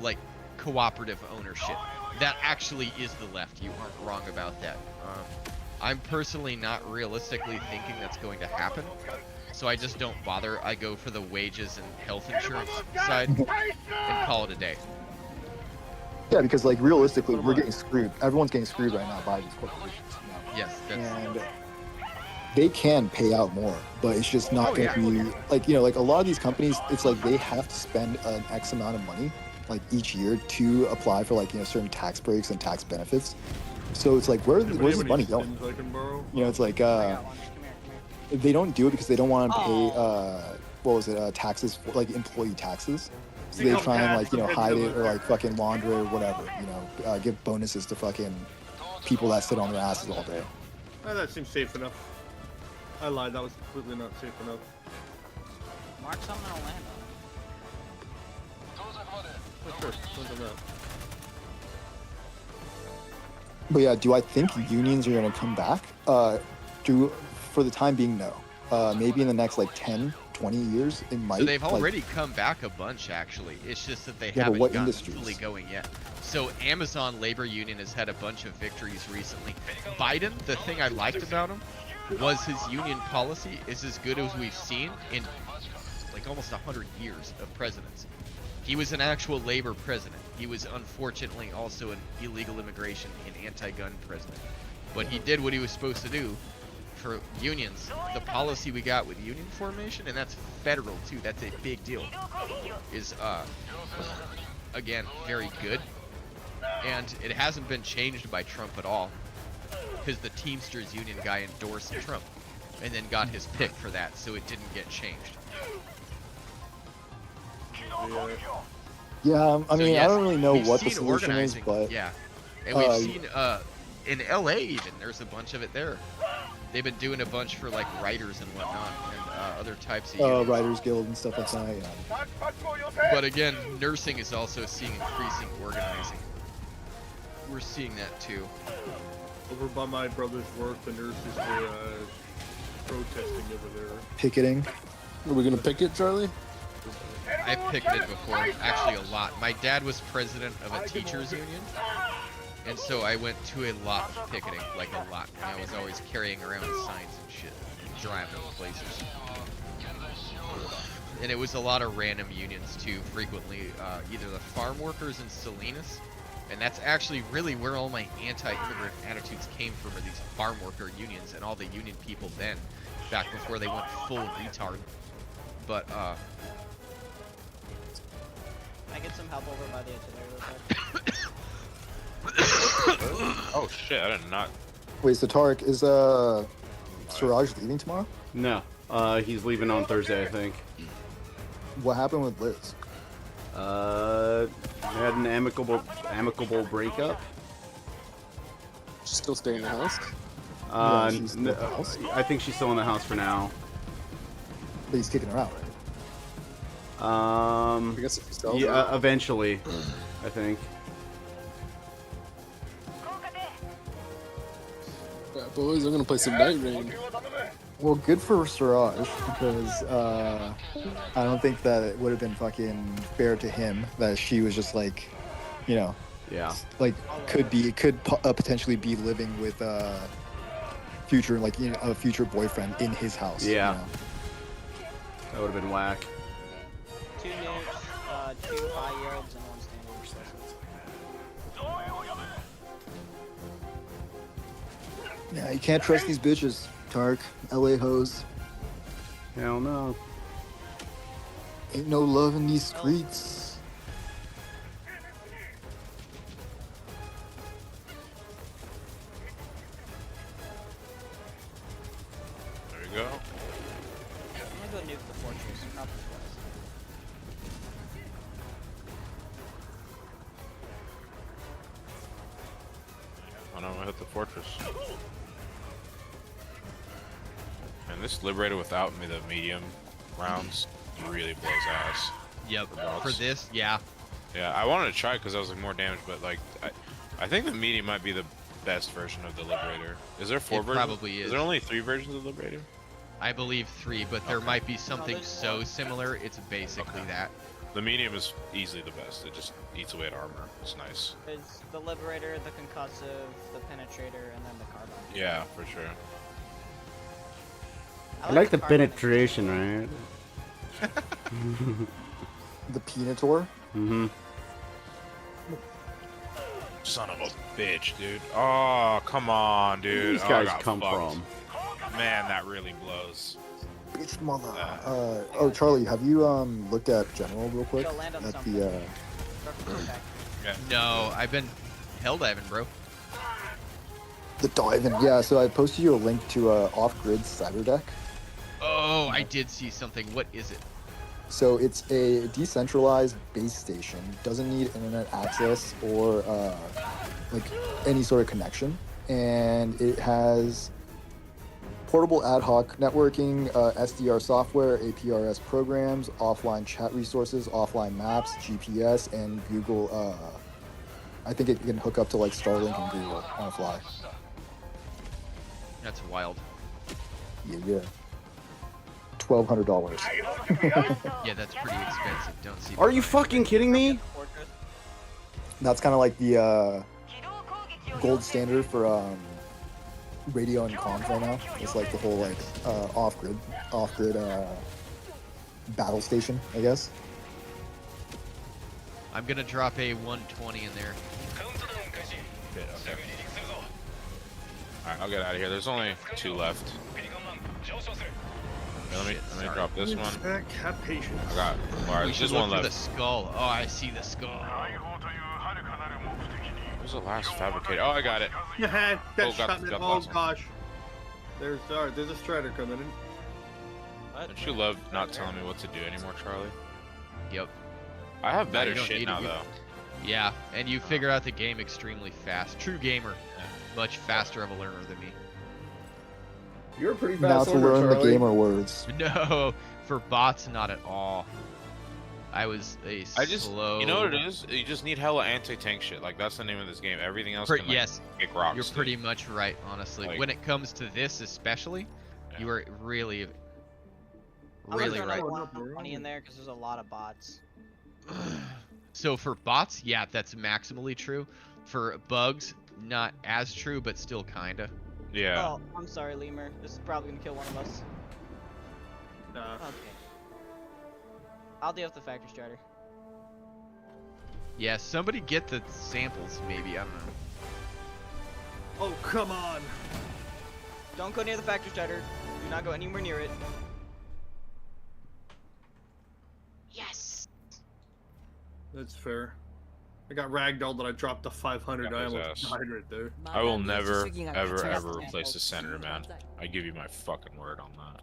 like cooperative ownership. That actually is the left. You aren't wrong about that. I'm personally not realistically thinking that's going to happen. So I just don't bother. I go for the wages and health insurance side and call it a day. Yeah, because like realistically, we're getting screwed. Everyone's getting screwed right now by these corporations. You know? Yes, that's And they can pay out more, but it's just not going to yeah. be like, you know, like a lot of these companies, it's like they have to spend an X amount of money like each year to apply for like, you know, certain tax breaks and tax benefits. So it's like, where's this money going? You know, it's like they don't do it because they don't want to pay taxes for, like employee taxes. So they try and like, you know, hide it or like fucking launder or whatever, you know, give bonuses to fucking people that sit on their asses all day. Oh, that seems safe enough. I lied, that was completely not safe enough. Mark something in Orlando. Sure, something else. But yeah, do I think unions are going to come back? For the time being, no. Maybe in the next like 10, 20 years, it might. So they've like, already come back a bunch, actually. It's just that they Yeah, but haven't what gotten industries? fully going yet. So Amazon Labor Union has had a bunch of victories recently. Biden, the thing I liked about him was his union policy is as good as we've seen in like almost 100 years of presidency. He was an actual labor president. He was unfortunately also an illegal immigration and anti-gun president. But he did what he was supposed to do for unions. The policy we got with union formation, and that's federal too, that's a big deal, is again very good. And it hasn't been changed by Trump at all, because the Teamsters union guy endorsed Trump and then got his pick for that, so it didn't get changed. Yeah, I So mean, yes, I don't really know we've what the seen solution is, organizing, but yeah, and we've uh, seen in LA even there's a bunch of it there. They've been doing a bunch for like writers and whatnot and other types of unions. Writers Guild and stuff like that. Yeah. But again, nursing is also seeing increasing organizing. We're seeing that too. Over by my brother's work, the nurses were protesting over there. Picketing. Are we gonna pick it, Charlie? I've picketed before, actually a lot. My dad was president of a teachers union, and so I went to a lot of picketing, like a lot. And I was always carrying around signs and shit, driving them places. And it was a lot of random unions too, frequently either the farm workers in Salinas, and that's actually really where all my anti-immigrant attitudes came from, are these farm worker unions and all the union people then, back before they went full retard. But Can I get some help over by the artillery real quick? Oh shit! I did not. Wait, so Tarek, is Siraj leaving tomorrow? No, he's leaving on Thursday, I think. What happened with Liz? They had an amicable breakup. She's still staying in the house. Yeah, she's in the house. I think she's still in the house for now. But he's kicking her out, right? I guess if he sells Yeah, her. eventually, I think. Yeah, boys, I'm gonna play some Night Rain. Well, good for Siraj, because I don't think that it would have been fucking fair to him that she was just like, you know, Yeah. like could potentially be living with future, like, you know, a future boyfriend in his house. Yeah. You know? That would have been whack. 2 nukes, 2 high yields, and 1 standard. Yeah, you can't trust these bitches, Tark. LA hoes. Hell no. Ain't no love in these streets. There you go. I'm gonna go nuke the fortress. Not the fortress. I'm gonna hit the fortress. And this Liberator without me, the medium rounds, really blows ass. yep, Box. for this, yeah. Yeah, I wanted to try it because I was like more damage, but like I think the medium might be the best version of the Liberator. Is there 4 It versions? probably is. Is there only 3 versions of the Liberator? I believe 3, but there might be something there's so 4. similar, it's basically that. The medium is easily the best. It just eats away at armor. It's nice. There's the Liberator, the Concussive, the Penetrator, and then the Carbine. Yeah, for sure. I like the Carbine. penetration, right? The Penator. Mm-hmm. Son of a bitch, dude. Oh, come on, dude. These Oh, I guys got come fucked. from. Man, that really blows. Bitch mother. Oh, Charlie, have you looked at General real quick? Go land on At something. the Okay. No, I've been helldiving, bro. the diving. Yeah, so I posted you a link to off-grid cyber deck. Oh, I did see something. What is it? So it's a decentralized base station. Doesn't need internet access or like any sort of connection, and it has portable ad hoc networking, SDR software, APRS programs, offline chat resources, offline maps, GPS, and Google. I think it can hook up to like Starlink and Google on the fly. That's wild. Yeah. $1,200. Yeah, that's pretty expensive. Don't see. Are you fucking kidding me? Fortress. That's kind of like the gold standard for radio and comms right now. It's like the whole like off-grid battle station, I guess. I'm gonna drop a 120 in there. Shit, okay. Alright, I'll get out of here. There's only 2 left. Let me drop this one. Have patience. I got. Alright, We there's should just look one for the left. skull. Oh, I see the skull. Where's the last fabricator? Oh, I got it. Yeah, that Oh, got shot the me. Oh last one. gosh. There's a Strider coming in. What? Don't you love not telling me what to do anymore, Charlie? Yep. I have No, better you don't shit need now, it. though. Yeah, and you figure out the game extremely fast. True gamer. Much faster of a learner than me. You're a pretty Now fast to learner, learn the Charlie. gamer words. No, for bots, not at all. I was a I just, slow. you know what it is? You just need hella anti-tank shit. Like that's the name of this game. Everything else can like, Yes, kick rocks. you're dude. pretty much right, honestly. Like- when it comes to this, especially, you are really, I'm gonna really throw right. another 120 in there because there's a lot of bots. So for bots, yeah, that's maximally true. For bugs, not as true, but still kinda. Yeah. Oh, I'm sorry, Lemur. This is probably gonna kill one of us. Okay. I'll deal with the factory starter. Yeah, somebody get the samples, maybe. I don't know. Oh, come on. Don't go near the factory starter. Do not go anywhere near it. Yes. That's fair. I got ragdolled that I dropped the 500. Got I his almost ass. died right there. I will never, ever replace the senator, man. I give you my fucking word on that.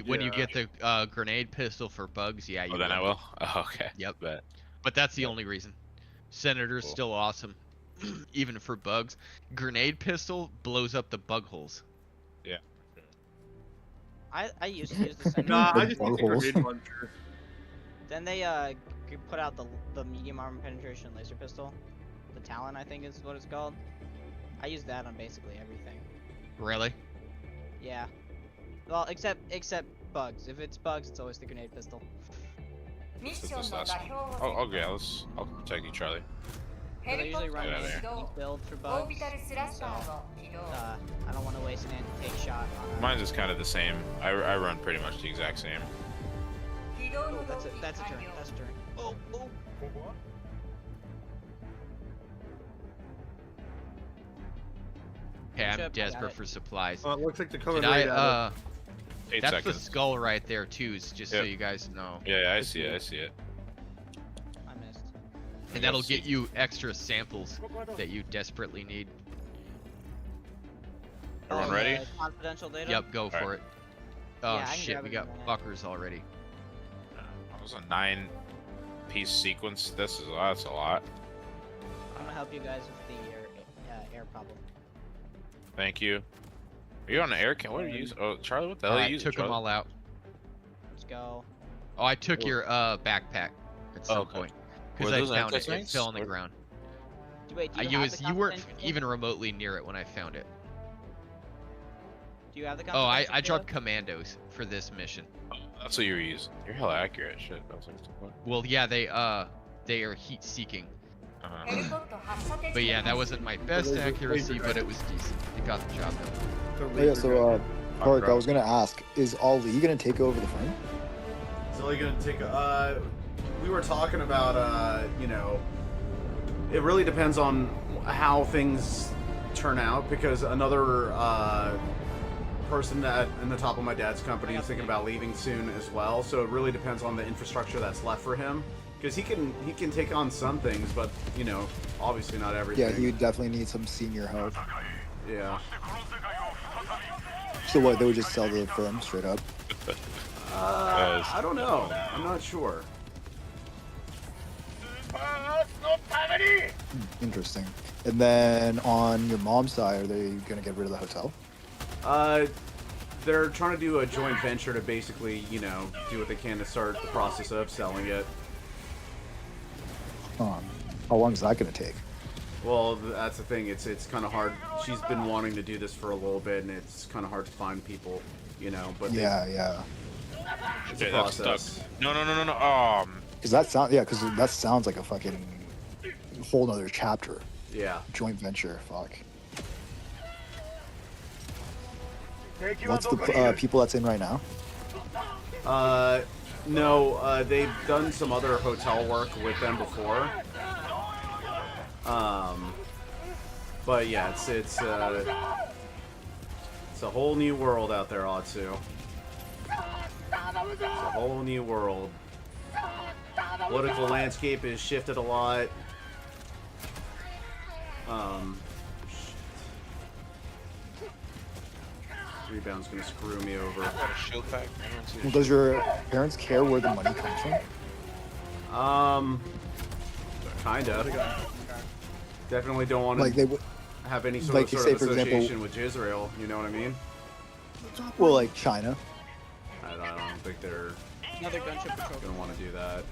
When you Yeah. get the grenade pistol for bugs, yeah, you Oh, then I will. Oh, okay. Yep. Bet. But that's the only reason. Senator's Cool. still awesome, even for bugs. Grenade pistol blows up the bug holes. Yeah. I used to use the center. Nah, I The just need the buttholes. grenade launcher. Then they put out the medium armor penetration laser pistol. The Talon, I think is what it's called. I use that on basically everything. Really? Yeah. Well, except bugs. If it's bugs, it's always the grenade pistol. Let's hit this last one. Oh, okay. I'll protect you, Charlie. 'Cause I usually run Get out a of deep build for bugs. So, I don't want to waste an anti-tank shot on a... Mine's is kind of the same. I run pretty much the exact same. Oh, that's a turn. That's a turn. Oh, oh. Okay, I'm Chip, I got desperate it. for supplies. Oh, it looks like the cover Did I, right at 8 that's seconds. the skull right there too, just so Yep. you guys know. Yeah, I see it. I see it. I missed. And that'll get you extra samples that you desperately need. Everyone Oh, ready? the confidential data? Yep, go for Alright. it. Oh Yeah, I can shit, grab we it in got a minute. fuckers already. That was a 9-piece sequence. That's a lot. I'm gonna help you guys with the air problem. Thank you. Are you on the air? What are you using? Oh, Charlie, what the hell are I you using? took them Charlie? all out. Let's go. Oh, I took your backpack at some okay. point. Were Because I those found it. It anti-tanks, fell on the or- ground. Wait, do you You have the weren't confidential even remotely near it when I found it. Do you have the Oh, I confidential dropped data? commandos for this mission. Oh, that's what you were using. You're hella accurate. Shit. That was like, what? Well, yeah, they are heat seeking. But yeah, that wasn't my best laser- accuracy, laser but it was decent. It got the job done. the Oh, yeah, so, Park, I bro. was gonna ask, is Ali gonna take over the frame? Is Illy gonna take we were talking about, you know, it really depends on how things turn out, because another person that in the top of my dad's company is thinking about leaving soon as well, so it really depends on the infrastructure that's left for him, because he can take on some things, but, you know, obviously not everything. Yeah, he would definitely need some senior help. Yeah. So what, they would just sell the firm straight up? I don't know. I'm not sure. Interesting. And then on your mom's side, are they gonna get rid of the hotel? They're trying to do a joint venture to basically, you know, do what they can to start the process of selling it. How long is that gonna take? Well, that's the thing. It's kind of hard. She's been wanting to do this for a little bit, and it's kind of hard to find people, you know. But Yeah. it's a Okay, that's process. stuck. No. Because that sounds like a fucking whole nother chapter. Yeah. Joint venture. Fuck. What's the people that's in right now? No. They've done some other hotel work with them before. But yeah, it's a whole new world out there, Otsu. It's a whole new world. Political landscape has shifted a lot. Rebound's gonna screw me over. Shield pack. I don't see a Well, does your parents care where the money comes from? Kinda. Definitely don't want to Like they would, have any sort like, of say, for example- association with Jisrael. You know what I mean? well, like China. I don't think they're Another gunship patrol. gonna want to do that.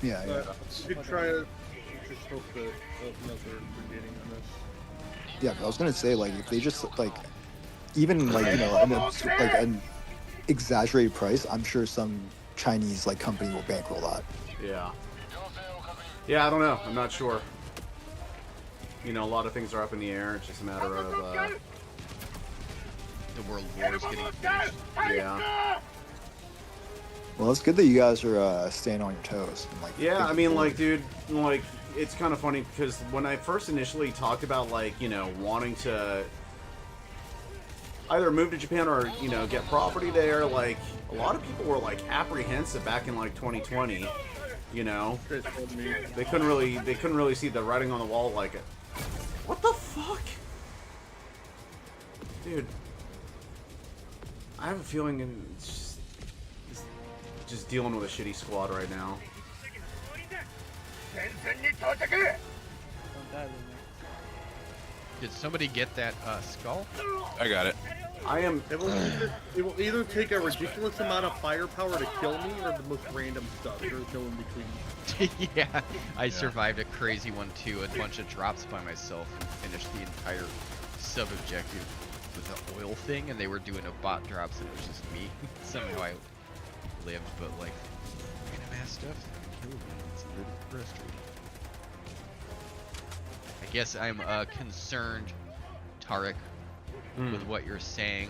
Yeah, yeah. You could try to just hope that another forgetting on this. Yeah, I was gonna say like if they just like even like like an exaggerated price, I'm sure some Chinese like company will bankroll that. Yeah. Yeah, I don't know. I'm not sure. You know, a lot of things are up in the air. It's just a matter of The world war is getting finished. yeah. Well, it's good that you guys are staying on your toes. And, like, Yeah, I thinking mean, forward. like, dude, like, it's kind of funny because when I first initially talked about, like, you know, wanting to either move to Japan or, you know, get property there, like, a lot of people were, like, apprehensive back in, like, 2020, you know? They couldn't really see the writing on the wall, like, what the fuck? Dude. I have a feeling it's just dealing with a shitty squad right now. Don't die, Lunar. Did somebody get that skull? I got it. I am. It will either take a ridiculous amount of firepower to kill me or the most random stuff. There's no in between. Yeah, I survived a crazy one too. A bunch of drops by myself and finished the entire sub-objective with the oil thing, and they were doing a bot drops and it was just me. Somehow I lived, but like random ass stuff killed me. It's a little frustrating. I guess I'm concerned, Tarek, with what you're saying.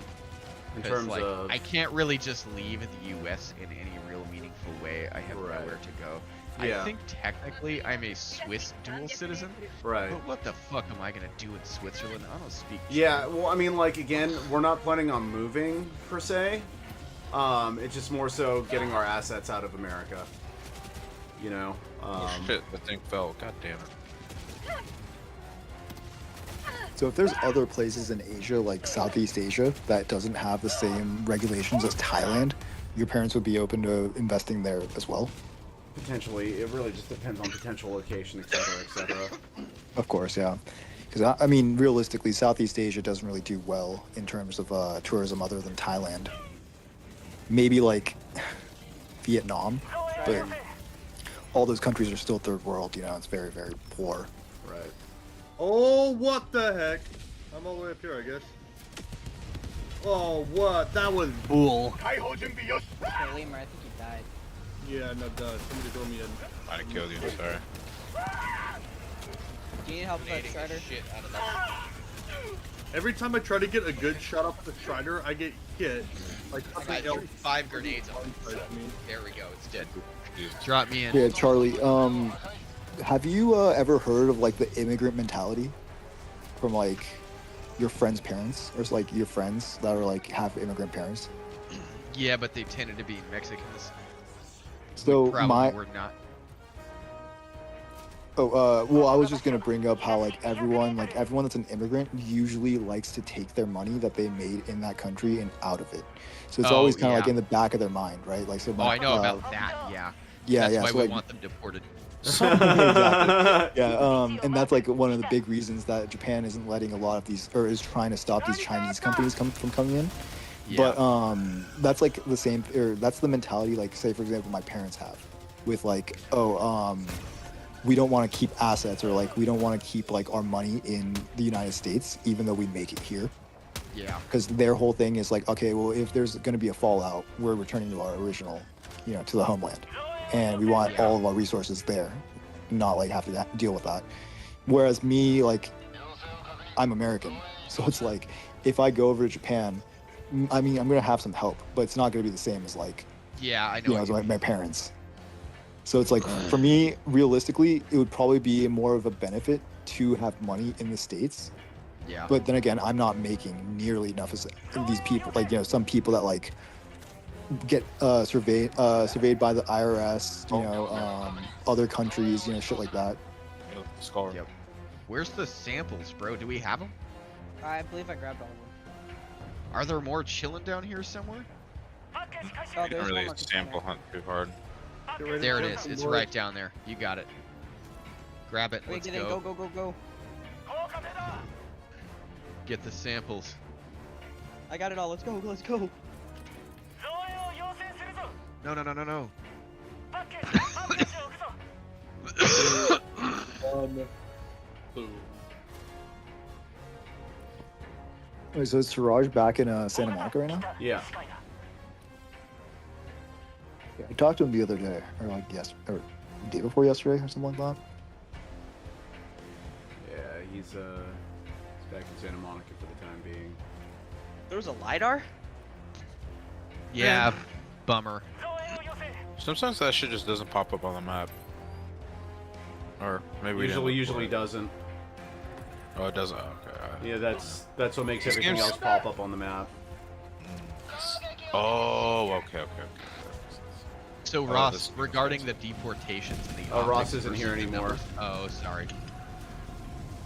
In Because terms like of I can't really just leave the U.S. in any real meaningful way. I have Right. nowhere to go. Yeah. I think technically I'm a Swiss dual citizen, right. but what the fuck am I gonna do in Switzerland? I don't speak. Yeah, well, I mean, like, again, we're not planning on moving, per se. It's just more so getting our assets out of America. You know? Shit, the thing fell. God damn it. So if there's other places in Asia, like Southeast Asia, that doesn't have the same regulations as Thailand, your parents would be open to investing there as well? Potentially. It really just depends on potential location, etc., etc. Of course, yeah. Because, I mean, realistically, Southeast Asia doesn't really do well in terms of tourism other than Thailand. Maybe, like, Vietnam, but all those countries are still third world, you know, it's very, very poor. Right. Oh, what the heck? I'm all the way up here, I guess. Oh, what? That was Bull. Okay, Lemur, I think you died. yeah, no, duh. Somebody throw me in. Might have killed you. Sorry. Do you need help with that Strider? Shit out of that. Every time I try to get a good shot off the Strider, I get hit. Like I something else. threw 5 grenades on it. So me. there we go. It's dead. Drop me in. Yeah, Charlie, have you ever heard of, like, the immigrant mentality from, like, your friends' parents? Or it's, like, your friends that are, like, have immigrant parents? Yeah, but they tended to be Mexicans. So, Probably we're not. Well, I was just gonna bring up how like everyone that's an immigrant usually likes to take their money that they made in that country and out of it. So it's Oh, always kind of like yeah. in the back of their mind, right? Like, so Oh, I know about that. Yeah. Yeah, That's yeah. why so, we like, want them deported. exactly. Yeah, and that's like one of the big reasons that Japan isn't letting a lot of these, or is trying to stop these Chinese companies from coming in. Yeah. But that's like the same, or that's the mentality. Like, say for example, my parents have, with like, we don't want to keep assets, or like we don't want to keep like our money in the United States, even though we make it here. Yeah. Because their whole thing is like, okay, well, if there's going to be a fallout, we're returning to our original, you know, to the homeland, and we want all of our resources there, not like have to deal with that. Whereas me, like, I'm American, so it's like if I go over to Japan, I mean, I'm gonna have some help, but it's not gonna be the same as like, Yeah, I know. you know, what as you my parents. So it's like, for me, realistically, it would probably be more of a benefit to have money in the States. Yeah. But then again, I'm not making nearly enough as these people, like, you know, some people that like get surveyed by the IRS, you know, other countries, you know, shit like that. Scar. Yep. Where's the samples, bro? Do we have them? I believe I grabbed all of them. Are there more chilling down here somewhere? Oh, Can't there's really one more sample container. hunt too hard. Get ready There it for is. some It's more. right down there. You got it. Grab it. Wait, Let's get in. go. Go. Get the samples. I got it all. Let's go. No. Boom. Wait, so is Siraj back in Santa Monica right now? Yeah. Yeah, I talked to him the other day, or like or day before yesterday, or something like that. Yeah, he's back in Santa Monica for the time being. There was a LiDAR? Yeah, bummer. Sometimes that shit just doesn't pop up on the map. Or maybe we didn't Usually look for it. doesn't. Oh, it doesn't. Okay. Yeah, that's what makes This everything game's- else pop up on the map. Oh, okay. So Oh, Ross, this- regarding the deportations and the Oh, Ross optics isn't here versus the anymore. numbers- Oh, sorry.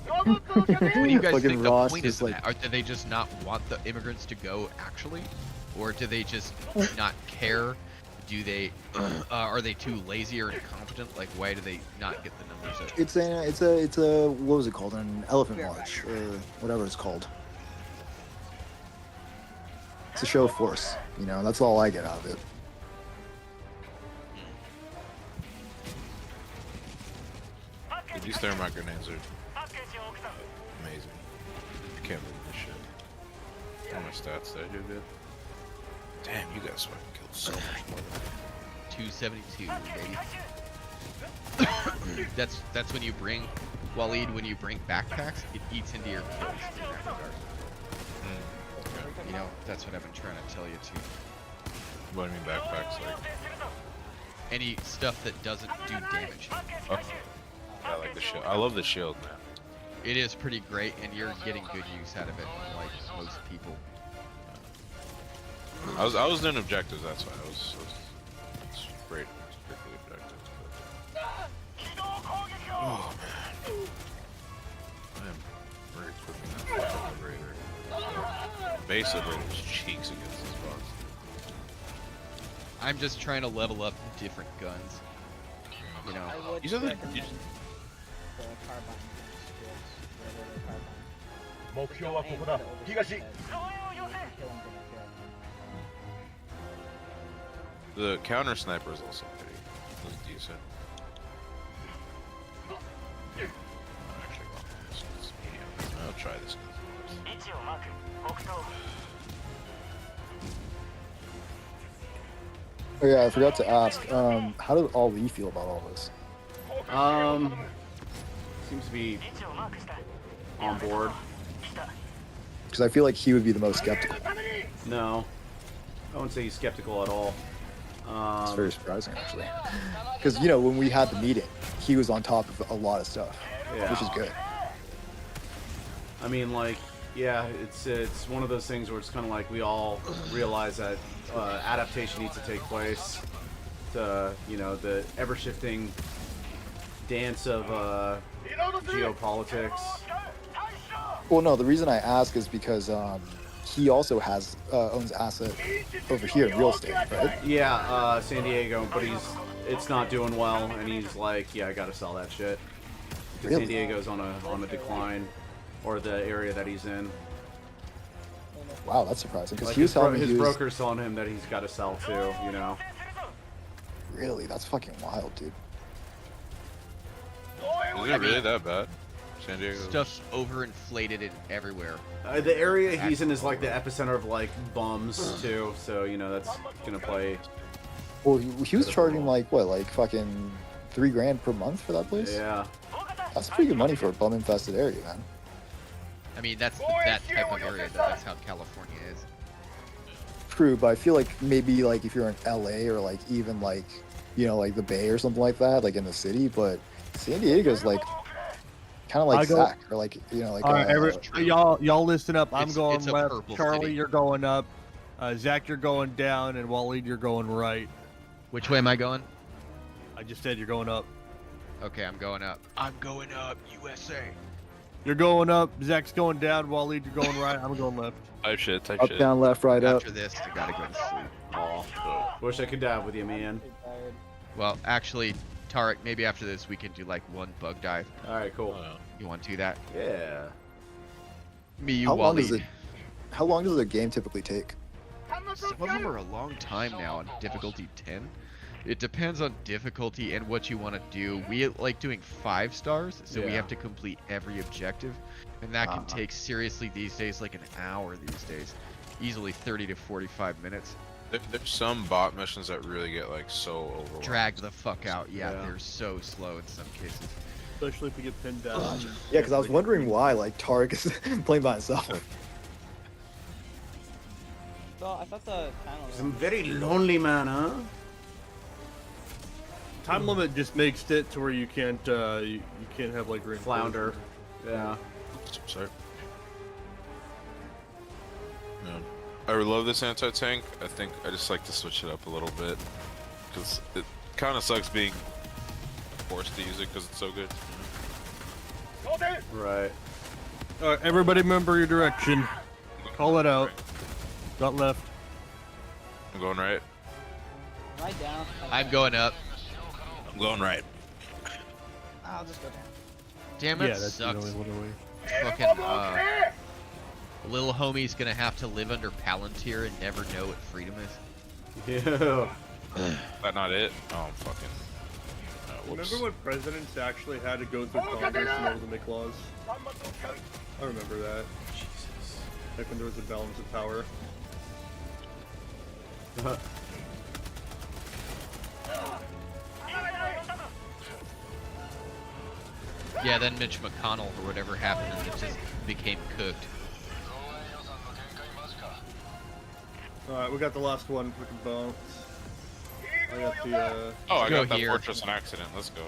What do you guys Fucking think the Ross point is is of like- that? Or do they just not want the immigrants to go actually, or do they just not care? Do they are they too lazy or incompetent? Like, why do they not get the numbers up? It's a what was it called? An elephant march, or whatever it's called. It's a show of force. You know, that's all I get out of it. Dude, these thermite grenades are amazing. I can't believe this shit. How much stats did I do good? Damn, you guys fucking killed so much more than me. 272, baby. that's when you bring Waleed. When you bring backpacks, it eats into your kills in that regard. You know, that's what I've been trying to tell you too. What do you mean backpacks? Like, Any stuff that doesn't do damage. oh, I like the shield. I love the shield, man. It is pretty great, and you're getting good use out of it, unlike most people. I was doing objectives. That's why I was great. Strictly objectives. But... Oh man, I am re-equipping that fucking liberator. Base liberator's cheeks against this boss. I'm just trying to level up different guns. You know, I would These are the. recommend You, the carbine skills, whether they're carbine. 目標はここだ。東。 Kill him, gonna kill him. the counter sniper is also pretty. Was decent. Actually, well, it's medium. I'll try this gun first. Oh yeah, I forgot to ask. How did Ali feel about all this? Seems to be on board. Because I feel like he would be the most skeptical. No, I wouldn't say he's skeptical at all. It's very surprising, actually. Because you know, when we had the meeting, he was on top of a lot of stuff, Yeah. which is good. I mean, like, yeah, it's one of those things where it's kind of like we all realize that adaptation needs to take place. To, you know, the ever-shifting dance of geopolitics. Well, no, the reason I ask is because he also has owns asset over here in real estate, right? Yeah, San Diego, but it's not doing well, and he's like, yeah, I gotta sell that shit. 'Cause Really? San Diego's on a decline, or the area that he's in. Wow, that's surprising. Because Like he was telling me his he was broker's telling him that he's got to sell too. You know. really. That's fucking wild, dude. Is it really that bad? San Diego. stuff's overinflated and everywhere. The area he's in is like the epicenter of like bums too. So you know that's gonna play. Well, he was charging like what, like fucking $3 grand per month for that place. Yeah. That's pretty good money for a bum-infested area, man. I mean, that's that type of area. That's how California is. True, but I feel like maybe like if you're in LA or like even like, you know, like the Bay or something like that, like in the city, but San Diego's like kind of like I go- Zach or like, you know, like All right, true. y'all listen up. I'm It's- going it's a left. purple Charlie, city. you're going up. Zach, you're going down, and Waleed, you're going right. Which way am I going? I just said you're going up. Okay, I'm going up. I'm going up, USA. You're going up. Zach's going down. Waleed, you're going right. I'm going left. Type shit. Type up, shit. down, left, right, up. After this, I gotta go to sleep. Oh, wish I could dive with you, man. Well, actually, Tarek, maybe after this we can do like one bug dive. All right, cool. You want to do that? Yeah. Me, you, How long does Waleed. it? How long does a game typically take? Some of them are a long time now on difficulty 10. It depends on difficulty and what you want to do. We like doing 5 stars, so we Yeah. have to complete every objective, and that can take seriously these days like an hour these days, easily 30 to 45 minutes. There's some bot missions that really get like so overwhelmed. Dragged the fuck out. Yeah, Yeah. they're so slow in some cases. Especially if we get pinned down. Yeah, because I was wondering why like Tarek is playing by himself. Well, I thought the time limit. I'm very lonely, man, huh? Time limit just makes it to where you can't you can't have like reinforcements. Flounder. Yeah. Sorry. Yeah. I love this anti-tank. I think I just like to switch it up a little bit because it kind of sucks being forced to use it because it's so good. Right. All right, everybody remember your direction. Call it out. Got left. I'm going right. Right down. I'm going up. I'm going right. I'll just go down. Damn it, Yeah, that's sucks. the only way. Fucking little homie's gonna have to live under Palantir and never know what freedom is. Yeah. That not it? Oh, I'm fucking. Whoops. Remember when presidents actually had to go through Congress in order to make laws? I remember that. Jesus. Like when there was a balance of power. Yeah, then Mitch McConnell or whatever happened and it just became cooked. Alright, we got the last one. We can bounce. I got the Oh, I go got that here. fortress in accident. Let's go.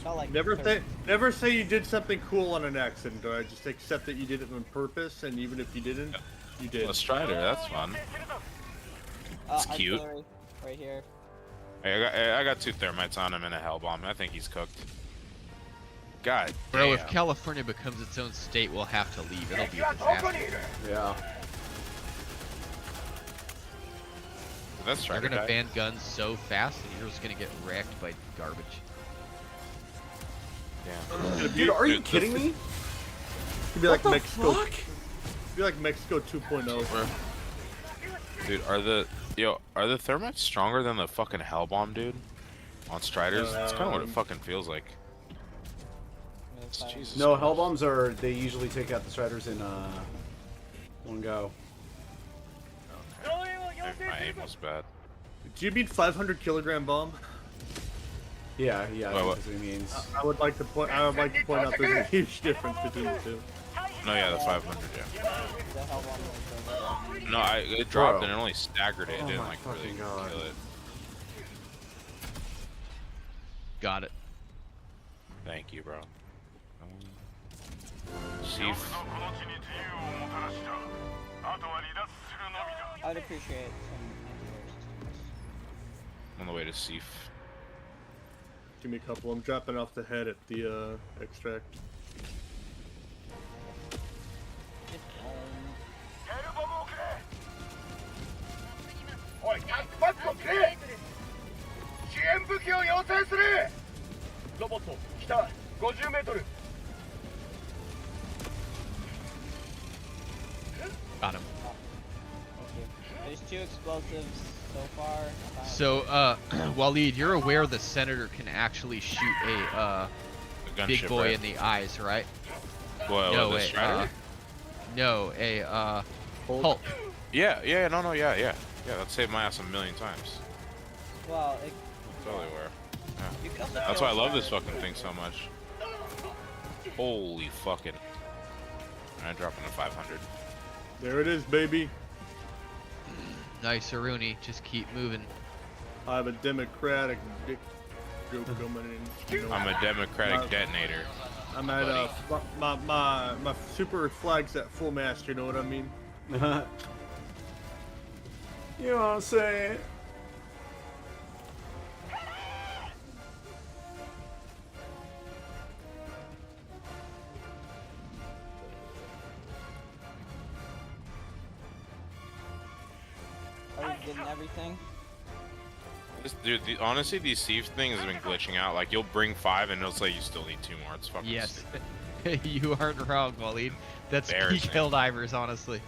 Felt like never say you did something cool on an accident, alright? Just accept that you did it on purpose, and even if you didn't, you did. A Strider, that's fun. It's cute. artillery right here. Hey, I got 2 thermites on him and a hell bomb. I think he's cooked. God Bro, damn. if California becomes its own state, we'll have to leave. It'll be a disaster. Yeah. That's They're Strider gonna guy. ban guns so fast and you're just gonna get wrecked by garbage. Yeah. Dude, are you kidding me? It'd be like What the Mexico. fuck? It'd be like Mexico 2.0. Dude, are the thermites stronger than the fucking hell bomb, dude? On Striders? That's kind of what it fucking feels like. Jesus No, Christ. Hellbombs are, they usually take out the Striders in one go. My aim was bad. Do you mean 500 kilogram bomb? Yeah, Wait, that's what? what he means. I would like to point out there's a huge difference between the two. No, yeah, the 500, yeah. The hell bomb was No, it dropped Bro. and it only staggered it. It Oh didn't my like really fucking God. kill it. Got it. Thank you, bro. Chief. I'd appreciate some anti-air systems. On the way to Seif. Give me a couple. I'm dropping off the head at the extract. Got him. Thank you. There's 2 explosives so far. So, Waleed, you're aware the senator can actually shoot a The big gunship, boy right? in the eyes, right? Well, no, the a Strider? Hulk. Yeah, no, yeah. Yeah, that saved my ass a million times. Well, Totally aware. you can also That's kill why I love a this Strider. fucking thing so much. Holy fucking. I'm dropping to 500. There it is, baby. Nice, Aruni. Just keep moving. I have a democratic dick joke coming in. You know, I'm a democratic my- detonator. I'm at my super flag's at full mast. You know what I mean? You know what I'm saying? Are you getting everything? Dude, honestly, these Seif things have been glitching out. Like, you'll bring 5 and it'll say you still need 2 more. It's fucking Yes. stupid. You aren't wrong, Waleed. That's peak Embarrassing. Helldivers, honestly.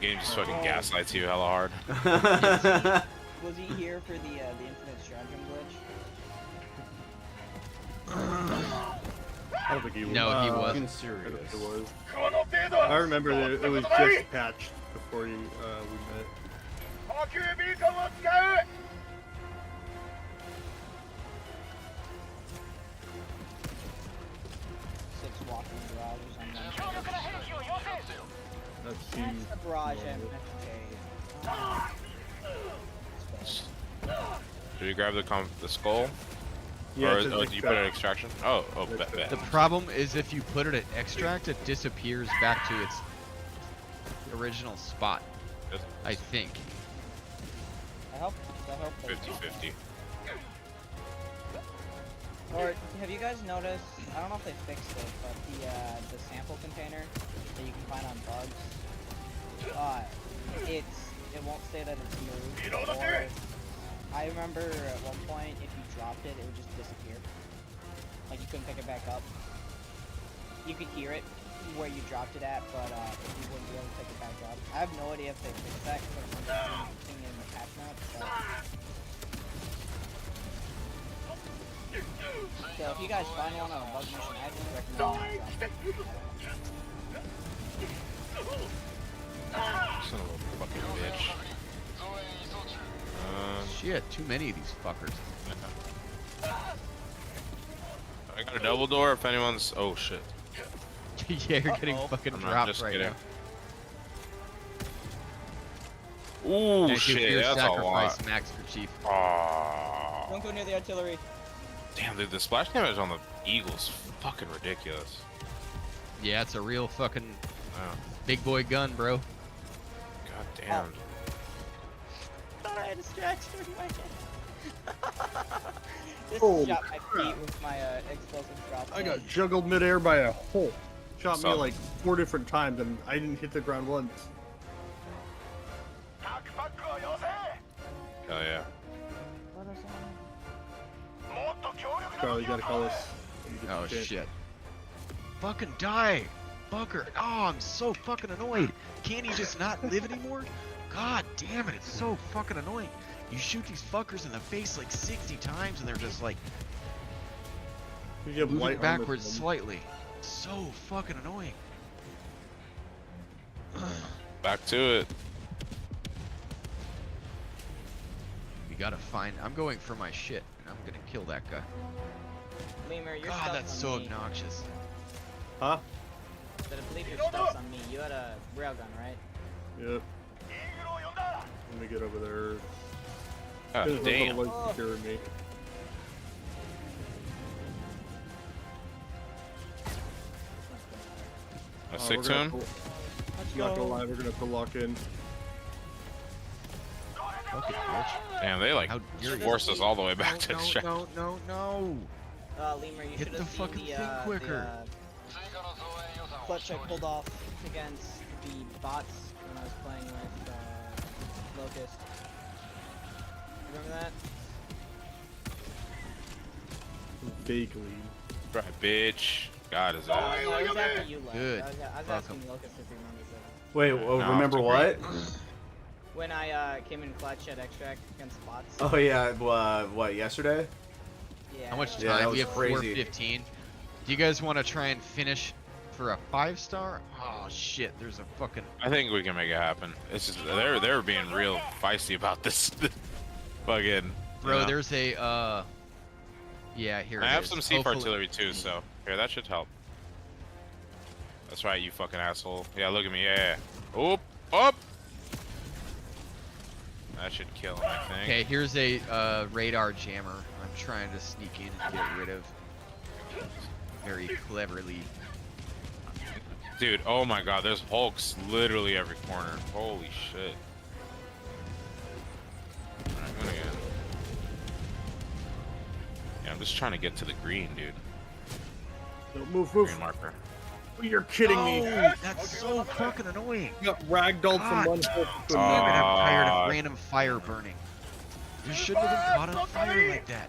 Game just fucking gaslights you hella hard. Was he here for the infinite stratagem glitch? I don't think he was. No, he Fucking wasn't. I don't serious. think it was. I remember that it was just patched before we met. Six walking garages on one. That That's seems. the barrage at Did you grab the skull? Yeah, Or it's did you put it in extraction? Oh, bet. The problem is if you put it at extract, it disappears back to its original spot. I think. I hope. 50-50. Or have you guys noticed? I don't know if they fixed it, but the sample container that you can find on bugs, it won't say that it's moved. Or I remember at one point if you dropped it, it would just disappear. Like you couldn't pick it back up. You could hear it where you dropped it at, but you wouldn't be able to pick it back up. I have no idea if they fixed that because I remember seeing it in the patch notes. So if you guys find one on a bug mission, I just recommend you drop it. Son of a fucking bitch. Shit, too many of these fuckers. I got a double door if anyone's. Oh shit. Yeah, you're getting fucking I'm not dropped just right kidding. now. Ooh Thank you for shit, your that's a sacrifice, lot. Max for Chief. Aww. Don't go near the artillery. Damn, dude, the splash damage on the Eagle's fucking ridiculous. Yeah, it's a real fucking Oh, big boy gun, bro. god damn. Thought I had a distraction in my head. This Holy shot my crap. feet with my explosive drop. I got juggled midair by a hole. Shot me Solid. like 4 different times, and I didn't hit the ground once. Hell yeah. Charlie, you gotta call us. when you get Oh the chance. shit. Fucking die! Fucker! Oh, I'm so fucking annoyed. Can't he just not live anymore? God damn it, it's so fucking annoying. You shoot these fuckers in the face like 60 times and they're just like You have moving light armor backwards then. slightly. So fucking annoying. Back to it. We gotta find. I'm going for my shit. And I'm gonna kill that guy. Lemur, your God, stuff's that's on so me. obnoxious. Huh? But I believe your stuff's on me. You had a railgun, right? Yep. Let me get over there. God There's no damn. other way to secure me. A sick we're gonna tune? have to- I'm not gonna lie, we're gonna have to lock in. Fucking bitch. Damn, they like How dare you. forced us all the way back No, to no, extract. no. Lemur, you Hit should the have seen fucking thing quicker. Clutch I pulled off against the bots when I was playing with Locust. Remember that? Vaguely. Right, bitch. God is No, that. it was after you left. Good. I was Fuck asking 'em. Locust if he remembers that. Wait, No, remember it's what? When I came in clutch at extract against bots. Oh yeah, what, yesterday? Yeah. How much time? Yeah, that We was have crazy. 4:15. Do you guys want to try and finish for a 5-star? Oh shit, there's a fucking. I think we can make it happen. It's just they're being real feisty about this. Fucking. Bro, you know. there's a yeah, here I it have is. some Seaf Hopefully- artillery too, so here that should help. That's right, you fucking asshole. Yeah, look at me. Yeah. Oop, up. That should kill him, I think. Okay, here's a radar jammer. I'm trying to sneak in and get rid of very cleverly. Dude, oh my god, there's Hulks literally every corner. Holy shit. Alright, I'm gonna get. Yeah, I'm just trying to get to the green, dude. Don't move, Green move. marker. You're kidding me. Oh, that's so fucking annoying. You got ragdolled God. from one hole to Damn another. it, I'm tired of random fire burning. You shouldn't have been caught on fire like that.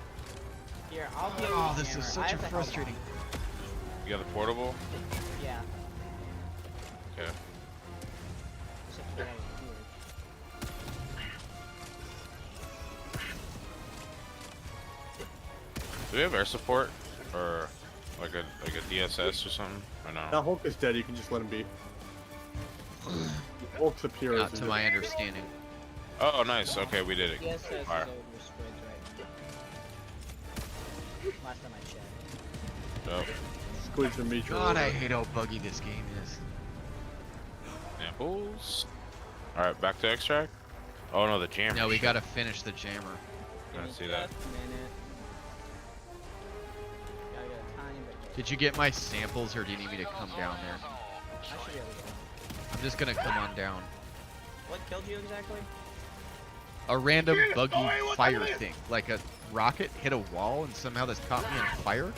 Here, I'll be. Oh, this is such a frustrating. You got the portable? Yeah. Okay. just have to get out of here. Do we have air support or like a DSS or something? Or no? Now Hulk is dead. You can just let him be. Hulk's up here. Not to my understanding. Oh, nice. Okay, we did it. Yes, says Fire. over spreads right now. Last time I checked. Dope. Squeeze the meat. God, I hate how buggy this game is. Samples. All right, back to extract. Oh no, the jammer. No, we gotta finish the jammer. Gonna see that. Just a minute. Gotta get a tiny bit. Did you get my samples, or do you need me to come down there? I should be able to. I'm just gonna come on down. What killed you exactly? A random buggy fire thing, like a rocket hit a wall and somehow this caught me on fire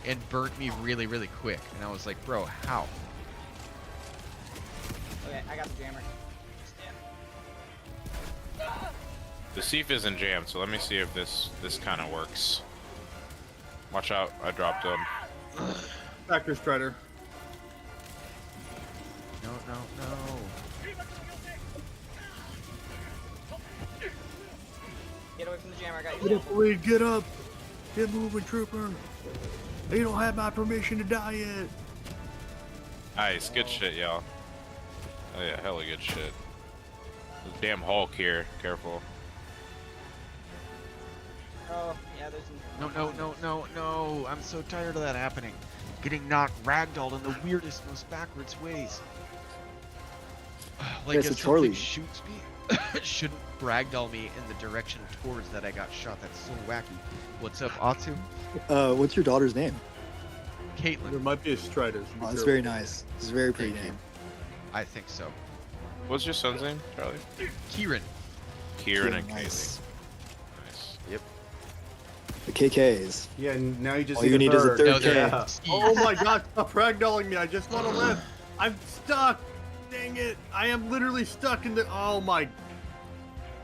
and burnt me really, really quick. And I was like, bro, how? Okay, I got the jammer. The Seif isn't jammed, so let me see if this kind of works. Watch out! I dropped him. Factor Strider. No, no, no. Get away from the jammer, I got Get you. up, Wade, get up. Get moving, trooper. You don't have my permission to die yet. Nice, good shit, y'all. Oh yeah, hella good shit. There's a damn Hulk here. Careful. Oh, yeah, there's No, no, no, no, no. I'm so tired of that happening. Getting knocked ragdolled in the weirdest, most backwards ways. Like Yeah, if so something Charlie- shoots me, it shouldn't ragdoll me in the direction towards that I got shot. That's so wacky. What's up, Atu? What's your daughter's name? There Caitlin. might be a Strider. So be Oh, that's careful. very nice. It's a very pretty Thank you. name. I think so. What's your son's name, Charlie? Kieran. Kieran and Nice. Kaylee. Nice. The KKs. Yeah, and now you just All you need is a third. third No, K. they're Yeah. Oh my God! Stop ragdolling me! I just want to live. I'm stuck. Dang it! I am literally stuck in the. Oh my!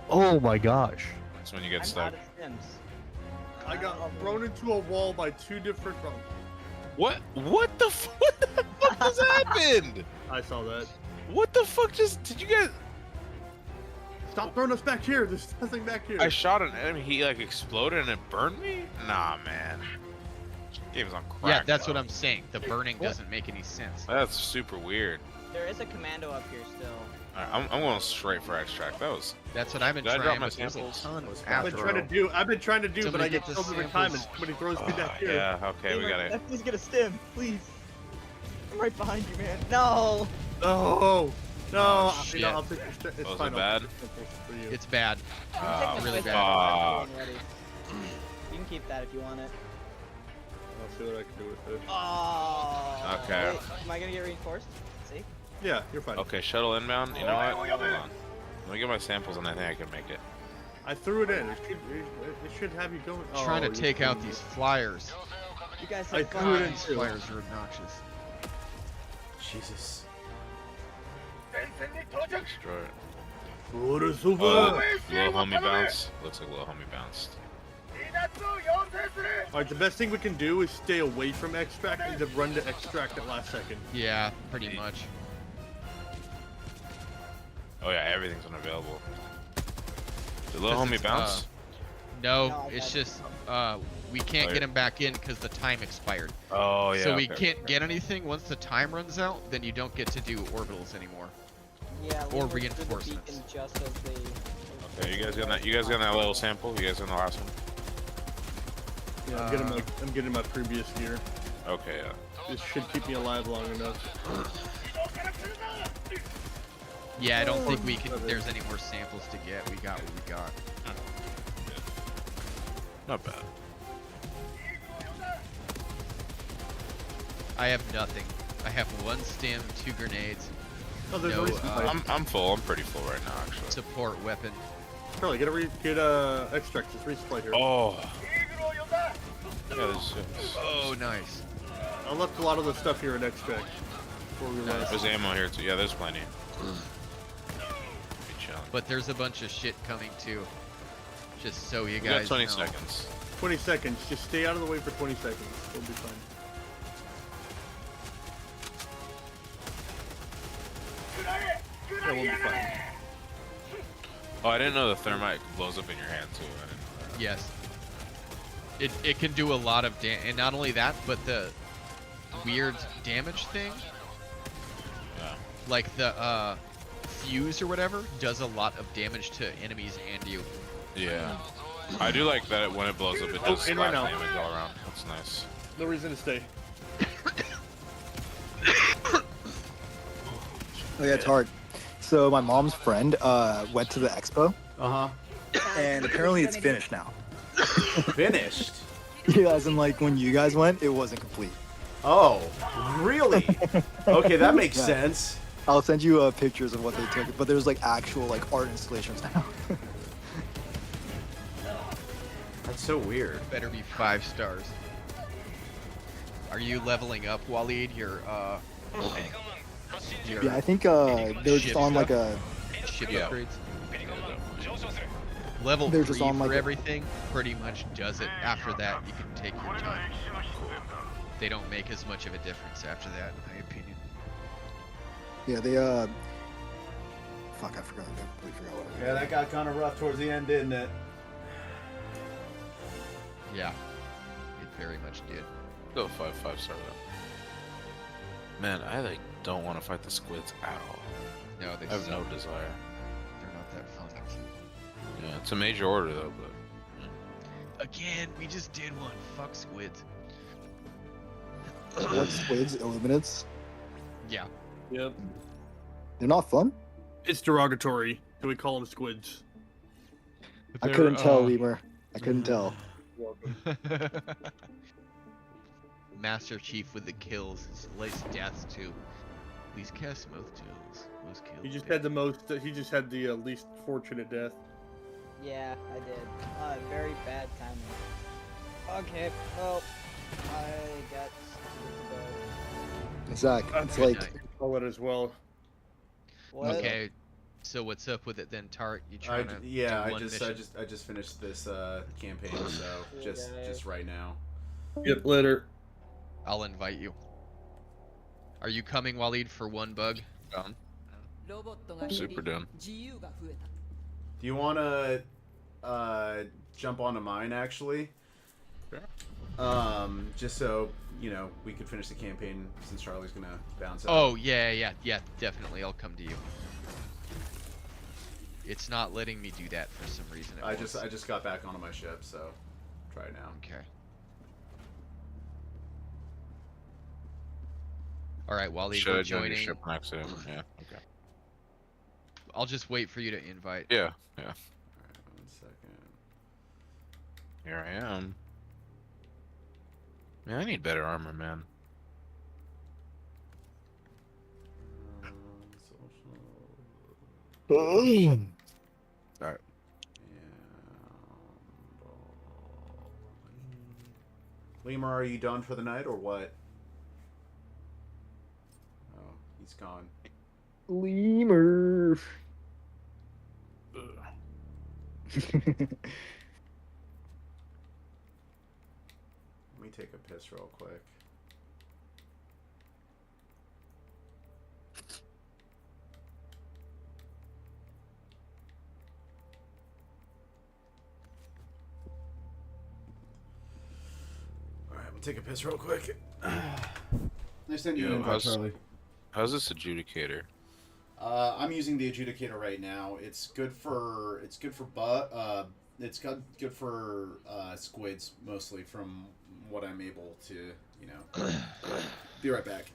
Oh my gosh. That's when you get I'm stuck. out of Sims. I got thrown into a wall by two different. Oh, What? What the fuck just happened? I saw that. What the fuck just did you guys? Stop throwing us back here. There's nothing back here. I shot an enemy. He like exploded and it burned me. Nah, man. Game's on crack. Yeah, that's what dog. I'm saying. The burning doesn't make any sense. That's super weird. There is a commando up here still. Alright, I'm going straight for extract. That was. That's what I've been Did I drop trying, my but there's a samples? ton Was I've been trying to do. I've been trying to do, but Somebody I get get the killed every time, and samples. somebody throws me back here. Yeah. Okay, we Gamer, got it. Please get a stim, please. I'm right behind you, man. No. No, no. Oh, you know, shit. I'll take your st- it's Was it fine. I'll bad? take your samples for you. It's bad. Oh, really fuck. bad. You can keep that if you want it. I'll see what I can do with it. Oh. Okay. Wait, am I gonna get reinforced? See? Yeah, you're fine. Okay, shuttle inbound. You know what? Hold on. Let me get my samples and I think I can make it. I threw it in. It should have you going. Trying to you take out couldn't. these flyers. You guys I have threw fun. it in These too. flyers are obnoxious. Jesus. Destroy it. What is over? Little homie bounce. Looks like little homie bounced. Alright, the best thing we can do is stay away from extract and then run to extract at last second. Yeah, pretty much. Oh yeah, everything's unavailable. Did little 'Cause homie it's, bounce? No, No, it's I- just we can't Oh, get yeah. him back in because the time expired. Oh yeah. So we okay. can't get anything once the time runs out. Then you don't get to do orbitals anymore. Yeah, Or we went through the reinforcements. beacon just as they. Okay, you guys got that? You guys got that little sample? You guys got the last one? Yeah, I'm getting my previous gear. Okay, yeah. This should keep me alive long enough. Yeah, I don't think we can. There's any more samples to get. We got what we got. Not bad. I have nothing. I have one stim, 2 grenades, Oh, there's No, already some I'm full. I'm pretty full right now, actually. support weapon. Charlie, get extract. There's resupply here. Oh. Yeah, there's Oh, nice. I left a lot of the stuff here in extract. Before we left. there's ammo here too. Yeah, there's plenty. Be chilling. But there's a bunch of shit coming too. Just so you We got guys 20 know. seconds. 20 seconds. Just stay out of the way for 20 seconds. We'll be fine. Yeah, will be fine. Oh, I didn't know the thermite blows up in your hand too. I didn't know that. Yes. It can do a lot of damage, and not only that, but the weird damage thing, Yeah. like the fuse or whatever, does a lot of damage to enemies and you. Yeah. I do like that when it blows up, it does in right splash now. damage all around. That's nice. No reason to stay. Oh yeah, it's hard. So my mom's friend went to the expo, Uh and apparently it's finished now. huh. Finished. Yeah, as in like when you guys went, it wasn't complete. Oh, really? Okay, that makes Yeah. sense. I'll send you pictures of what they took, but there's like actual like art installations now. That's so weird. Better be 5 stars. Are you leveling up, Waleed? Your Yeah, I think they're just on like a. ship Yeah. upgrades. Level They're 3 just on, for like, a- everything pretty much does it. After that, you can take your time. They don't make as much of a difference after that, in my opinion. Yeah, they Fuck, I forgot. I completely forgot what. Yeah, that got kind of rough towards the end, didn't it? Yeah, it very much did. Go 5-5-star though. Man, I like don't want to fight the squids at all. No, they I have suck. no desire. They're not that fun. Yeah, it's a major order though, but Again, we just did one. Fuck squids. What squids, illuminates? Yeah. Yep. They're not fun. It's derogatory. Can we call them squids? I couldn't tell, Lemur. I couldn't tell. Master Chief with the kills. Lace deaths too. These cast most kills. Most kills. He just had the most. He just had the least fortunate death. Yeah, I did. Very bad timing. Okay, well, I got to go. Zach, it's Good like night. Call it as well. What? Okay, so what's up with it then, Tart? You I, trying to yeah, do I one just finished this campaign, so just right now. Yep. Later. I'll invite you. Are you coming, Waleed, for one bug? done. Super done. Do you want to jump onto mine actually? Sure. Just so you know, we could finish the campaign since Charlie's gonna bounce out. Oh yeah, definitely. I'll come to you. It's not letting me do that for some reason. I just got back onto my ship, so try it now. Okay. All right, Waleed, Should we're I join your joining. ship next to him? Yeah. Okay. I'll just wait for you to invite. Yeah. Yeah. Alright, 1 second. Here I am. Man, I need better armor, man. Social. Alright. Lemur, are you done for the night or what? Oh, he's gone. Lemur. Let me take a piss real quick. Alright, we'll take a piss real quick. Nice to you Yo, in, Charlie. How's this adjudicator? I'm using the adjudicator right now. It's good for good for squids mostly, from what I'm able to, you know. Be right back.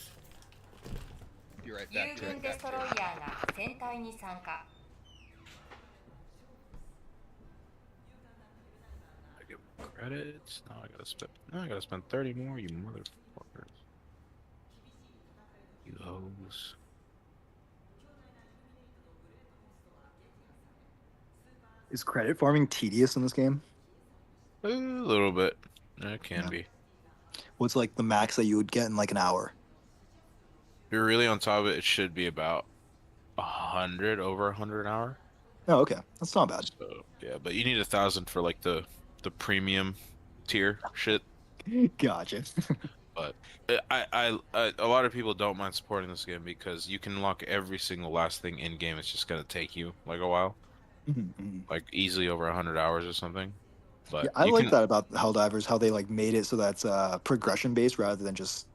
Be right back to 友軍 it. デストロイヤーが戦隊に参加 I give credits. Now I gotta spend 30 more, you motherfuckers. You hoes. Is credit farming tedious in this game? A little bit. It can Yeah. be. What's like the max that you would get in like an hour? If you're really on top of it, it should be about 100, over 100 an hour. Oh, okay, that's not bad. So yeah, but you need 1,000 for like the premium tier shit. Gotcha. But a lot of people don't mind supporting this game because you can unlock every single last thing in game. It's just gonna take you like a while, like easily over 100 hours or something. But Yeah, I you like can that about Helldivers, how they like made it so that's progression based rather than just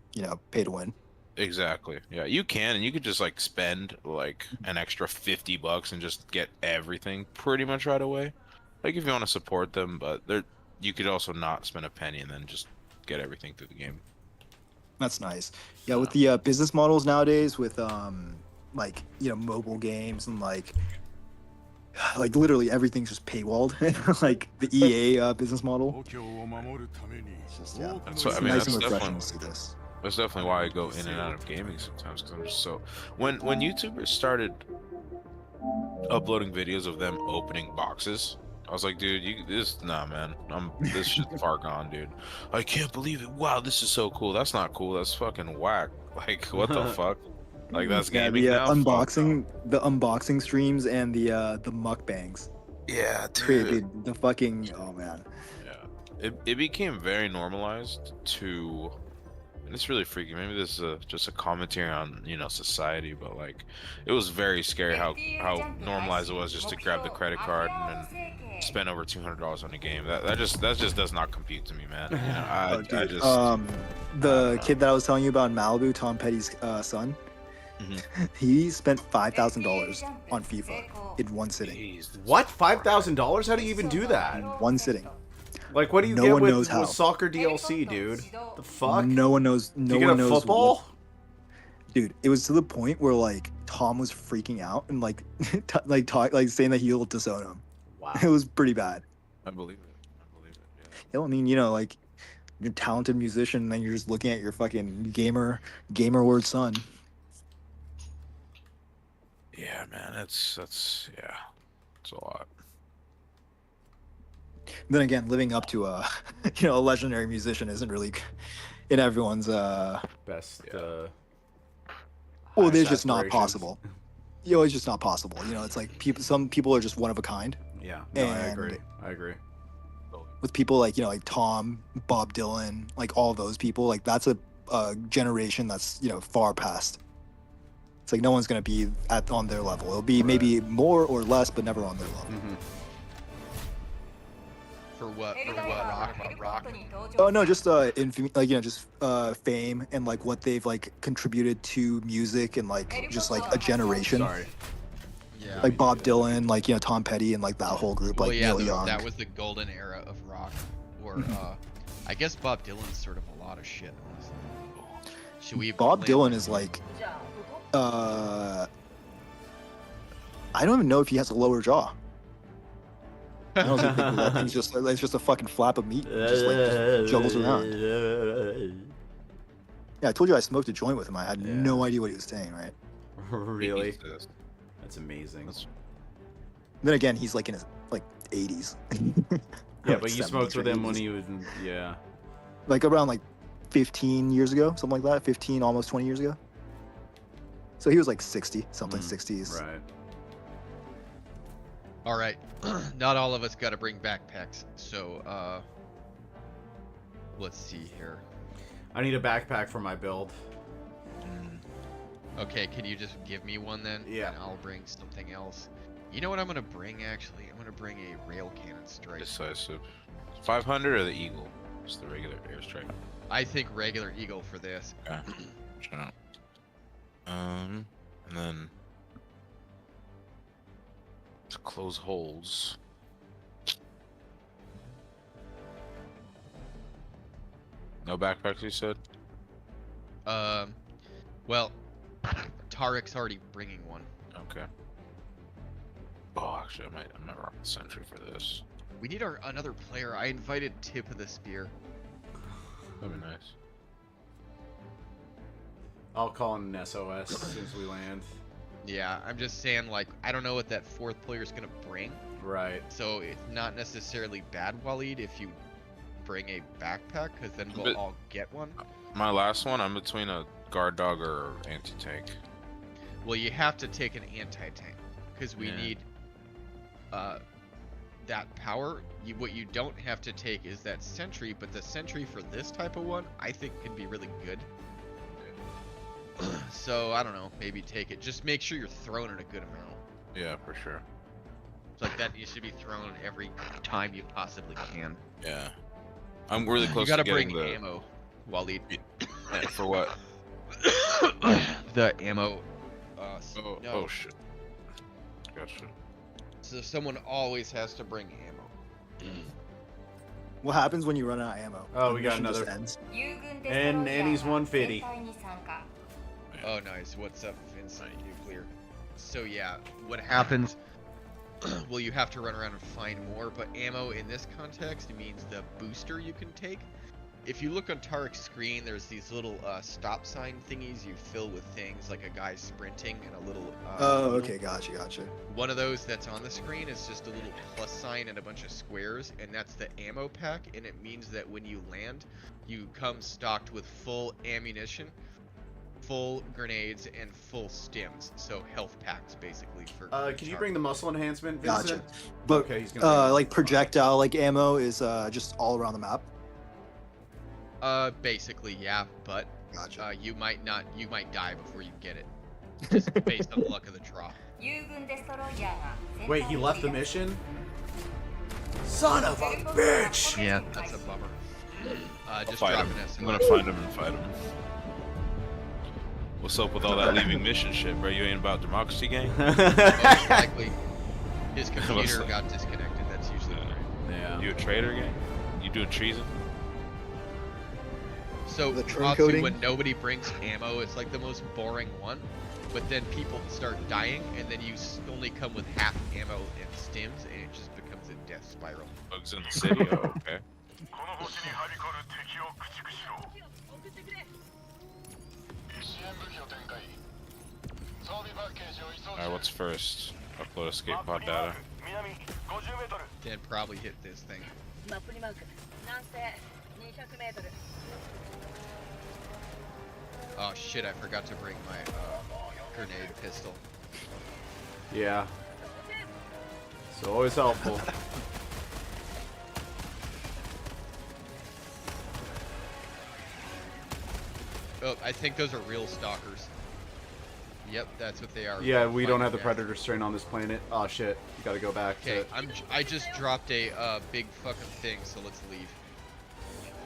pay to win. exactly, yeah, you can, and you could just like spend like an extra $50 and just get everything pretty much right away. Like if you want to support them, but you could also not spend a penny and then just get everything through the game. That's nice. Yeah, with the business models nowadays, with like mobile games and like literally everything's just paywalled, like the EA business model. It's just That's what I it's mean. nice That's and refreshing definitely to see this. that's definitely why I go in and out of gaming sometimes because I'm just so when YouTubers started uploading videos of them opening boxes. I was like, dude, nah, man. This shit's far gone, dude. I can't believe it. Wow, this is so cool. That's not cool. That's fucking whack. Like, what the fuck? Like, that's Yeah, gaming now? Fuck no. the unboxing streams and the mukbangs. Yeah, Dude, dude. the fucking oh man. Yeah. It became very normalized to, and it's really freaky. Maybe this is just a commentary on, society, but like, it was very scary how normalized it was just to grab the credit card and then spend over $200 on a game. That just does not compute to me, man. Oh, dude. I just The kid that I was telling you about in Malibu, Tom Petty's son, he spent $5,000 on FIFA in one sitting. Jeez, What? $5,000? How do you even do that? One sitting. Like, what do you No get one with, knows how. with soccer DLC, dude? The fuck? No one knows. Do No you get one a knows. football? Dude, it was to the point where like Tom was freaking out and like saying that he'll disown him. Wow. It was pretty bad. I believe it. I believe it. You know, I mean, like you're a talented musician, and then you're just looking at your fucking gamer word son. Yeah, man. That's yeah. It's a lot. Then again, living up to a a legendary musician isn't really in everyone's Best. well, highest it's just not aspirations. possible. It's just not possible. It's like some people are just one of a kind. Yeah, no, I And- agree. I agree. With people like like Tom, Bob Dylan, like all those people, like that's a generation that's far past. It's like no one's gonna be on their level. It'll be maybe more or less, but never on their level. For what? For what? Rock. Oh no, just just fame and like what they've like contributed to music and like just like a generation. Sorry. Yeah. Like Bob Dylan, like Tom Petty and like that whole group, Well, like yeah, Neil Young. that was the golden era of rock. Or I guess Bob Dylan's sort of a lot of shit. Honestly. Should we? Bob blame Dylan him? is like, I don't even know if he has a lower jaw. I don't think that thing's just it's just a fucking flap of meat. It just juggles around. Yeah, I told you I smoked a joint with him. I had no idea what he was saying, right? Really? That's amazing. Then again, he's like in his like 80s. Yeah, but you 70s smoked or with him when 80s. he was yeah. Like around like 15 years ago, something like that. 15, almost 20 years ago. So he was like 60, something 60s. Right. All right, not all of us got to bring backpacks, so let's see here. I need a backpack for my build. Okay, can you just give me one then? Yeah. And I'll bring something else. You know what I'm gonna bring actually? I'm gonna bring a rail cannon strike. Decisive. 500 or the Eagle? Just the regular airstrike. I think regular Eagle for this. Okay. Shut up. And then to close holes. No backpacks, you said? Well, Tarek's already bringing one. Okay. Oh, actually, I might rock the sentry for this. We need another player. I invited Tip of the Spear. That'd be nice. I'll call in an SOS as soon as we land. Yeah, I'm just saying, like, I don't know what that fourth player's gonna bring. Right. So it's not necessarily bad, Waleed, if you bring a backpack, because then we'll all get one. My last one, I'm between a guard dog or anti-tank. Well, you have to take an anti-tank, because we need that power. What you don't have to take is that sentry, but the sentry for this type of one, I think can be really good. So I don't know, maybe take it. Just make sure you're throwing it a good amount. Yeah, for sure. It's like that you should be thrown every time you possibly can. Yeah. I'm really close You gotta to getting bring the ammo, Waleed. for what? The ammo. Oh, No. oh shit. Gotcha. So someone always has to bring ammo. What happens when you run out of ammo? Oh, The we got mission just another. ends? And Annie's 150. Oh, nice. What's up, Vincent Nuclear? So yeah, what happens? Well, you have to run around and find more, but ammo in this context means the booster you can take. If you look on Tarek's screen, there's these little stop sign thingies you fill with things, like a guy sprinting and a little... Oh, okay, gotcha. One of those that's on the screen is just a little plus sign and a bunch of squares, and that's the ammo pack, and it means that when you land, you come stocked with full ammunition, full grenades, and full stims. So health packs, basically, for... Can you bring the muscle enhancement, Vincent? Gotcha. But Okay, he's gonna like projectile like ammo is just all around the map. Basically, yeah, but Gotcha. you might die before you get it, just based on the luck of the draw. Wait, he left the mission? Son of a bitch! Yeah, that's a bummer. Just Fight drop him. an I'm SMG. gonna find him and fight him. What's up with all that leaving mission shit, bro? You ain't about democracy, gang? Most likely, his computer like- got disconnected. That's usually right. Yeah. You a traitor, gang? You doing treason? So The trend obviously, coding? when nobody brings ammo, it's like the most boring one. But then people start dying, and then you only come with half ammo and stims, and it just becomes a death spiral. Bugs in the city, oh, okay. Alright, what's first? Upload escape pod data. Then probably hit this thing. Oh shit! I forgot to bring my grenade pistol. Yeah. So always helpful. Oh, I think those are real stalkers. Yep, that's what they are. Yeah, we don't have the Fighting predator strain on this planet. Oh shit. Gotta go back Okay, to... I just dropped a big fucking thing, so let's leave.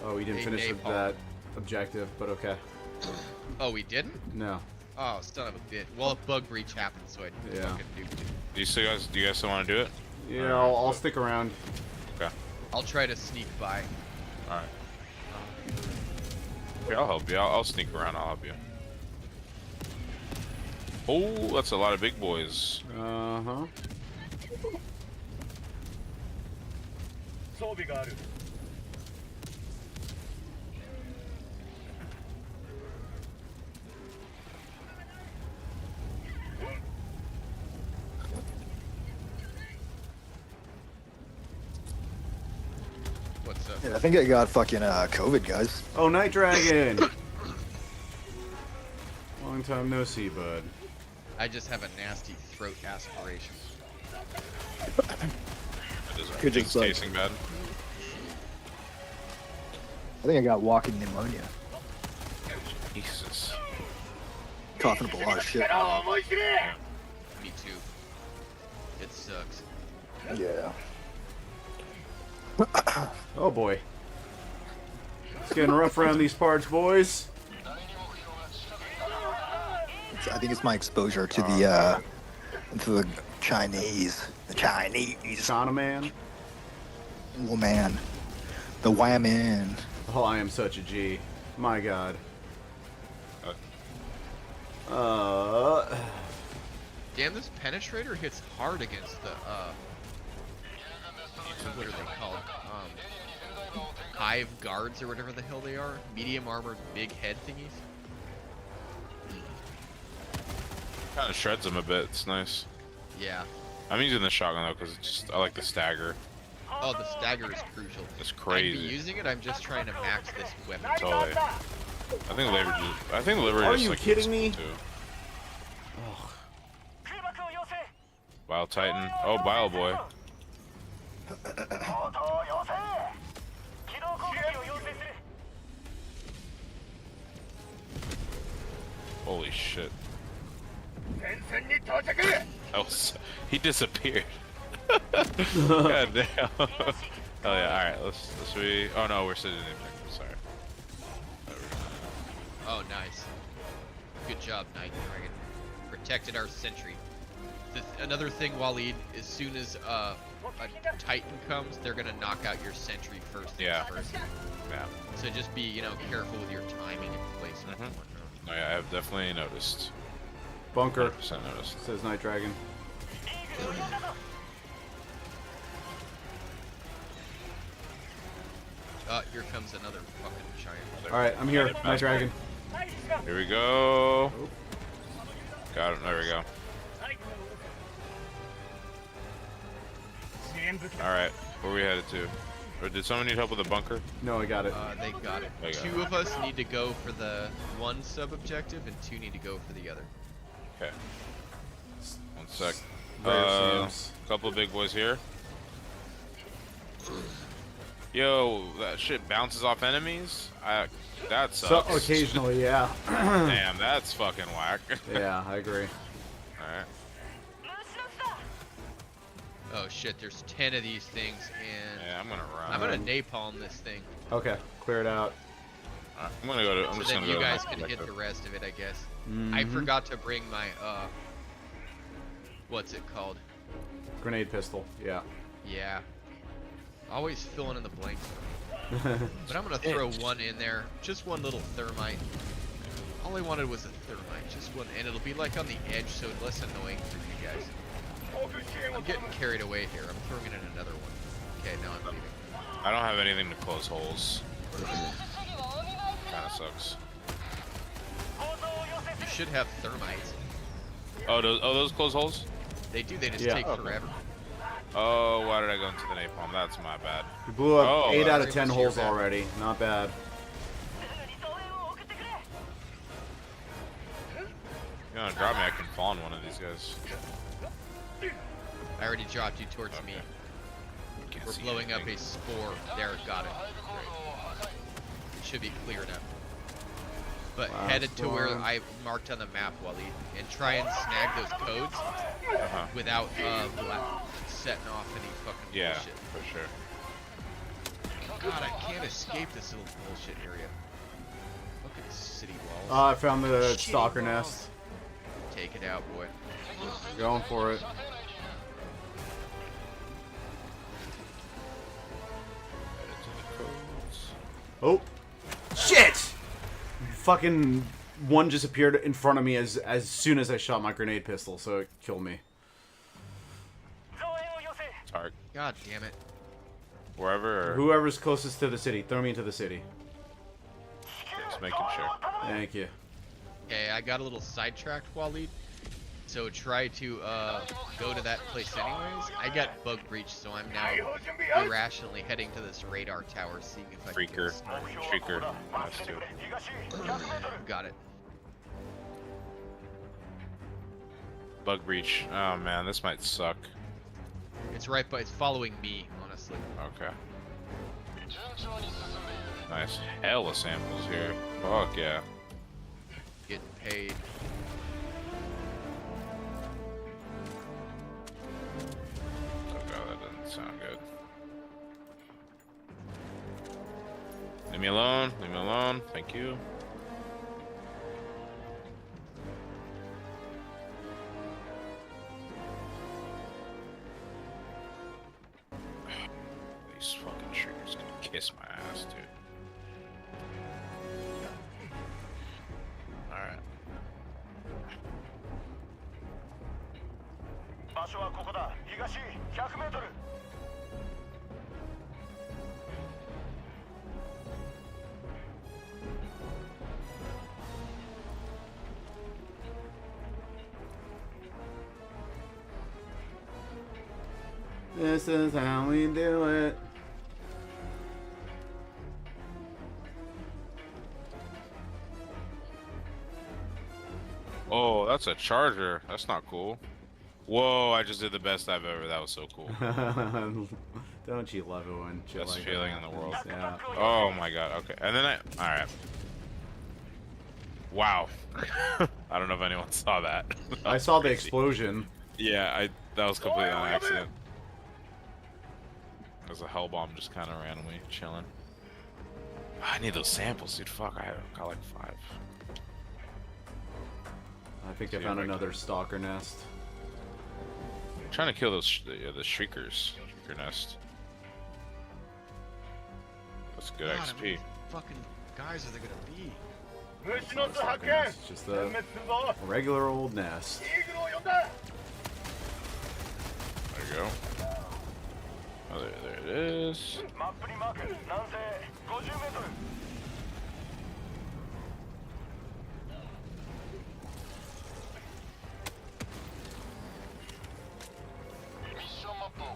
Oh, we didn't a finish with napalm. that objective, but okay. Oh, we didn't? No. Oh, son of a bitch. Well, a bug breach happened, so I Yeah. fucking duped it. Do you guys still want to do it? Yeah, I'll stick around. Okay. I'll try to sneak by. Alright. Okay, I'll help you. I'll sneak around. I'll help you. Oh, that's a lot of big boys. Uh-huh. What's up? Yeah, I think I got fucking COVID, guys. Oh, Night Dragon! Long time no see, bud. I just have a nasty throat aspiration. Could Is just, like- tasting bad? I think I got walking pneumonia. Jesus. Coughing up a lot of shit. Me too. It sucks. Yeah. Oh boy. It's getting rough around these parts, boys. I think it's my exposure to the Chinese. The Chinese. China man. Oh man. The Whammon. Oh, I am such a G. My god. Damn, this penetrator hits hard against the what are they called? Hive guards or whatever the hell they are. Medium armored big head thingies. Kind of shreds them a bit. It's nice. Yeah. I'm using the shotgun though because I like the stagger. Oh, the stagger is crucial. It's I'd be crazy. using it, I'm just trying to max this weapon. Totally. I think the liver Are just you like kidding me? Too. Bile Titan. Oh, Bile Boy. Holy shit. Oh, he disappeared. God damn. Oh yeah, alright, let's oh no, we're sitting in objective, sorry. Oh, nice. Good job, Night Dragon. Protected our sentry. Another thing, Waleed, as soon as a Titan comes, they're gonna knock out your sentry first. Yeah. First. Yeah. So just be, careful with your timing and placement and whatnot. Oh yeah, I've definitely noticed. Bunker, 100% noticed. says Night Dragon. Here comes another fucking giant. Alright, I'm here, Night Dragon. Here we go. Got it, there we go. Alright, where are we headed to? Or did someone need help with a bunker? No, I got it. They got it. They got Two of us need to go for the one sub-objective, and two need to go for the other. Okay. One sec. There seems. Couple of big boys here. Yo, that shit bounces off enemies? That So sucks. occasionally, yeah. Damn, that's fucking whack. Yeah, I agree. Alright. Oh shit, there's 10 of these things, and Yeah, I'm gonna run. I'm gonna napalm this thing. Okay, clear it out. Alright, I'm gonna go to. I'm So just then gonna you go. guys to can hit objective. the rest of it, I guess. I Mhm. forgot to bring my, what's it called? Grenade pistol, yeah. Yeah. Always filling in the blanks for me. But I'm gonna throw one in there. Just one little thermite. All I wanted was a thermite. Just one. And it'll be like on the edge, so it's less annoying for you guys. I'm getting carried away here. I'm throwing in another one. Okay, now I'm leaving. I don't have anything to close holes. Kinda sucks. You should have thermites. Oh, those close holes? They do, they just Yeah. take Okay. forever. Oh, why did I go into the napalm? That's my bad. You blew up Oh, 8 out of that's 10 your holes bad. already. Not bad. You know, drop me, I can fall on one of these guys. I already dropped you towards me. Can't We're see blowing up anything. a spore. There, got it. Great. It should be cleared up. But Wow, headed to where spore. I marked on the map, Waleed, and try and snag those codes Uh-huh. without setting off any fucking Yeah, bullshit. for sure. God, I can't escape this little bullshit area. Look at the city walls. I found the stalker nest. Take it out, boy. Going for it. Headed to the codes. Oh. Shit! Fucking one just appeared in front of me as soon as I shot my grenade pistol, so it killed me. Target. God damn it. Wherever. Or Whoever's closest to the city, throw me into the city. just making sure. Thank you. Okay, I got a little sidetracked, Waleed. So try to go to that place anyways. I got bug breach, so I'm now irrationally heading to this radar tower, seeing if I can get a Freaker. sniper. Shrieker. That's two. Got it. Bug breach. Oh man, this might suck. It's right, but it's following me, honestly. Okay. Nice. Hella samples here. Fuck yeah. Getting paid. Oh god, that doesn't sound good. Leave me alone. Leave me alone. Thank you. These fucking triggers can kiss my ass, dude. Alright. This is how we do it. Oh, that's a charger. That's not cool. Whoa, I just did the best I've ever. That was so cool. Don't you love it when shit Best like feeling that in the world. happens? Yeah. Oh my god. Okay. And then all right. Wow. I don't know if anyone saw that. I saw the explosion. Yeah, that was completely on accident. There's a hell bomb just kind of randomly chilling. I need those samples, dude. Fuck, I got like 5. I think I found another stalker nest. I'm trying to kill those the shriekers. Shrieker nest. That's good God, how many XP. fucking guys are there gonna be? It's not a stalker nest, it's just a regular old nest. There you go. Oh, there it is.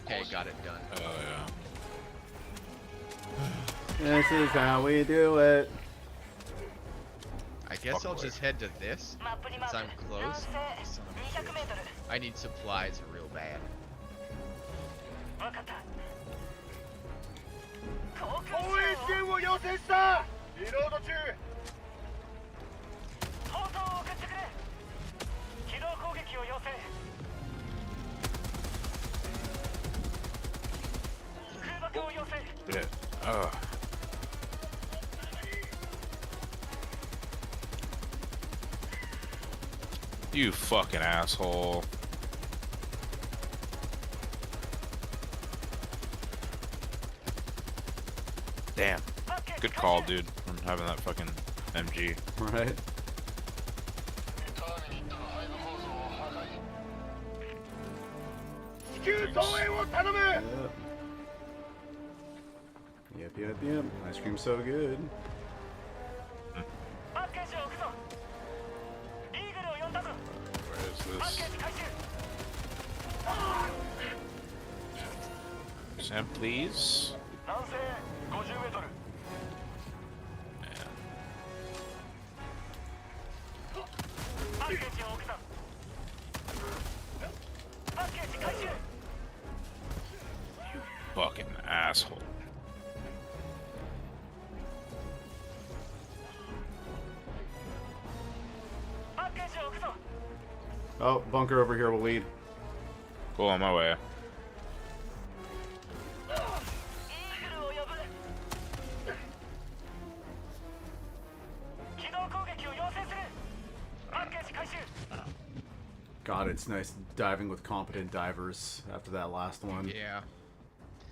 Okay, got it done. Oh yeah. This is how we do it. I guess I'll just head to this since I'm close. Son of a bitch. I need supplies real bad. Yeah. Oh. You fucking asshole. Damn. Good call, dude, from having that fucking MG. Right? Yep. Ice cream's so good. Where is this? Sam, please. You fucking asshole. Oh, bunker over here will lead. Cool, on my way. God, it's nice diving with competent divers after that last one. Yeah.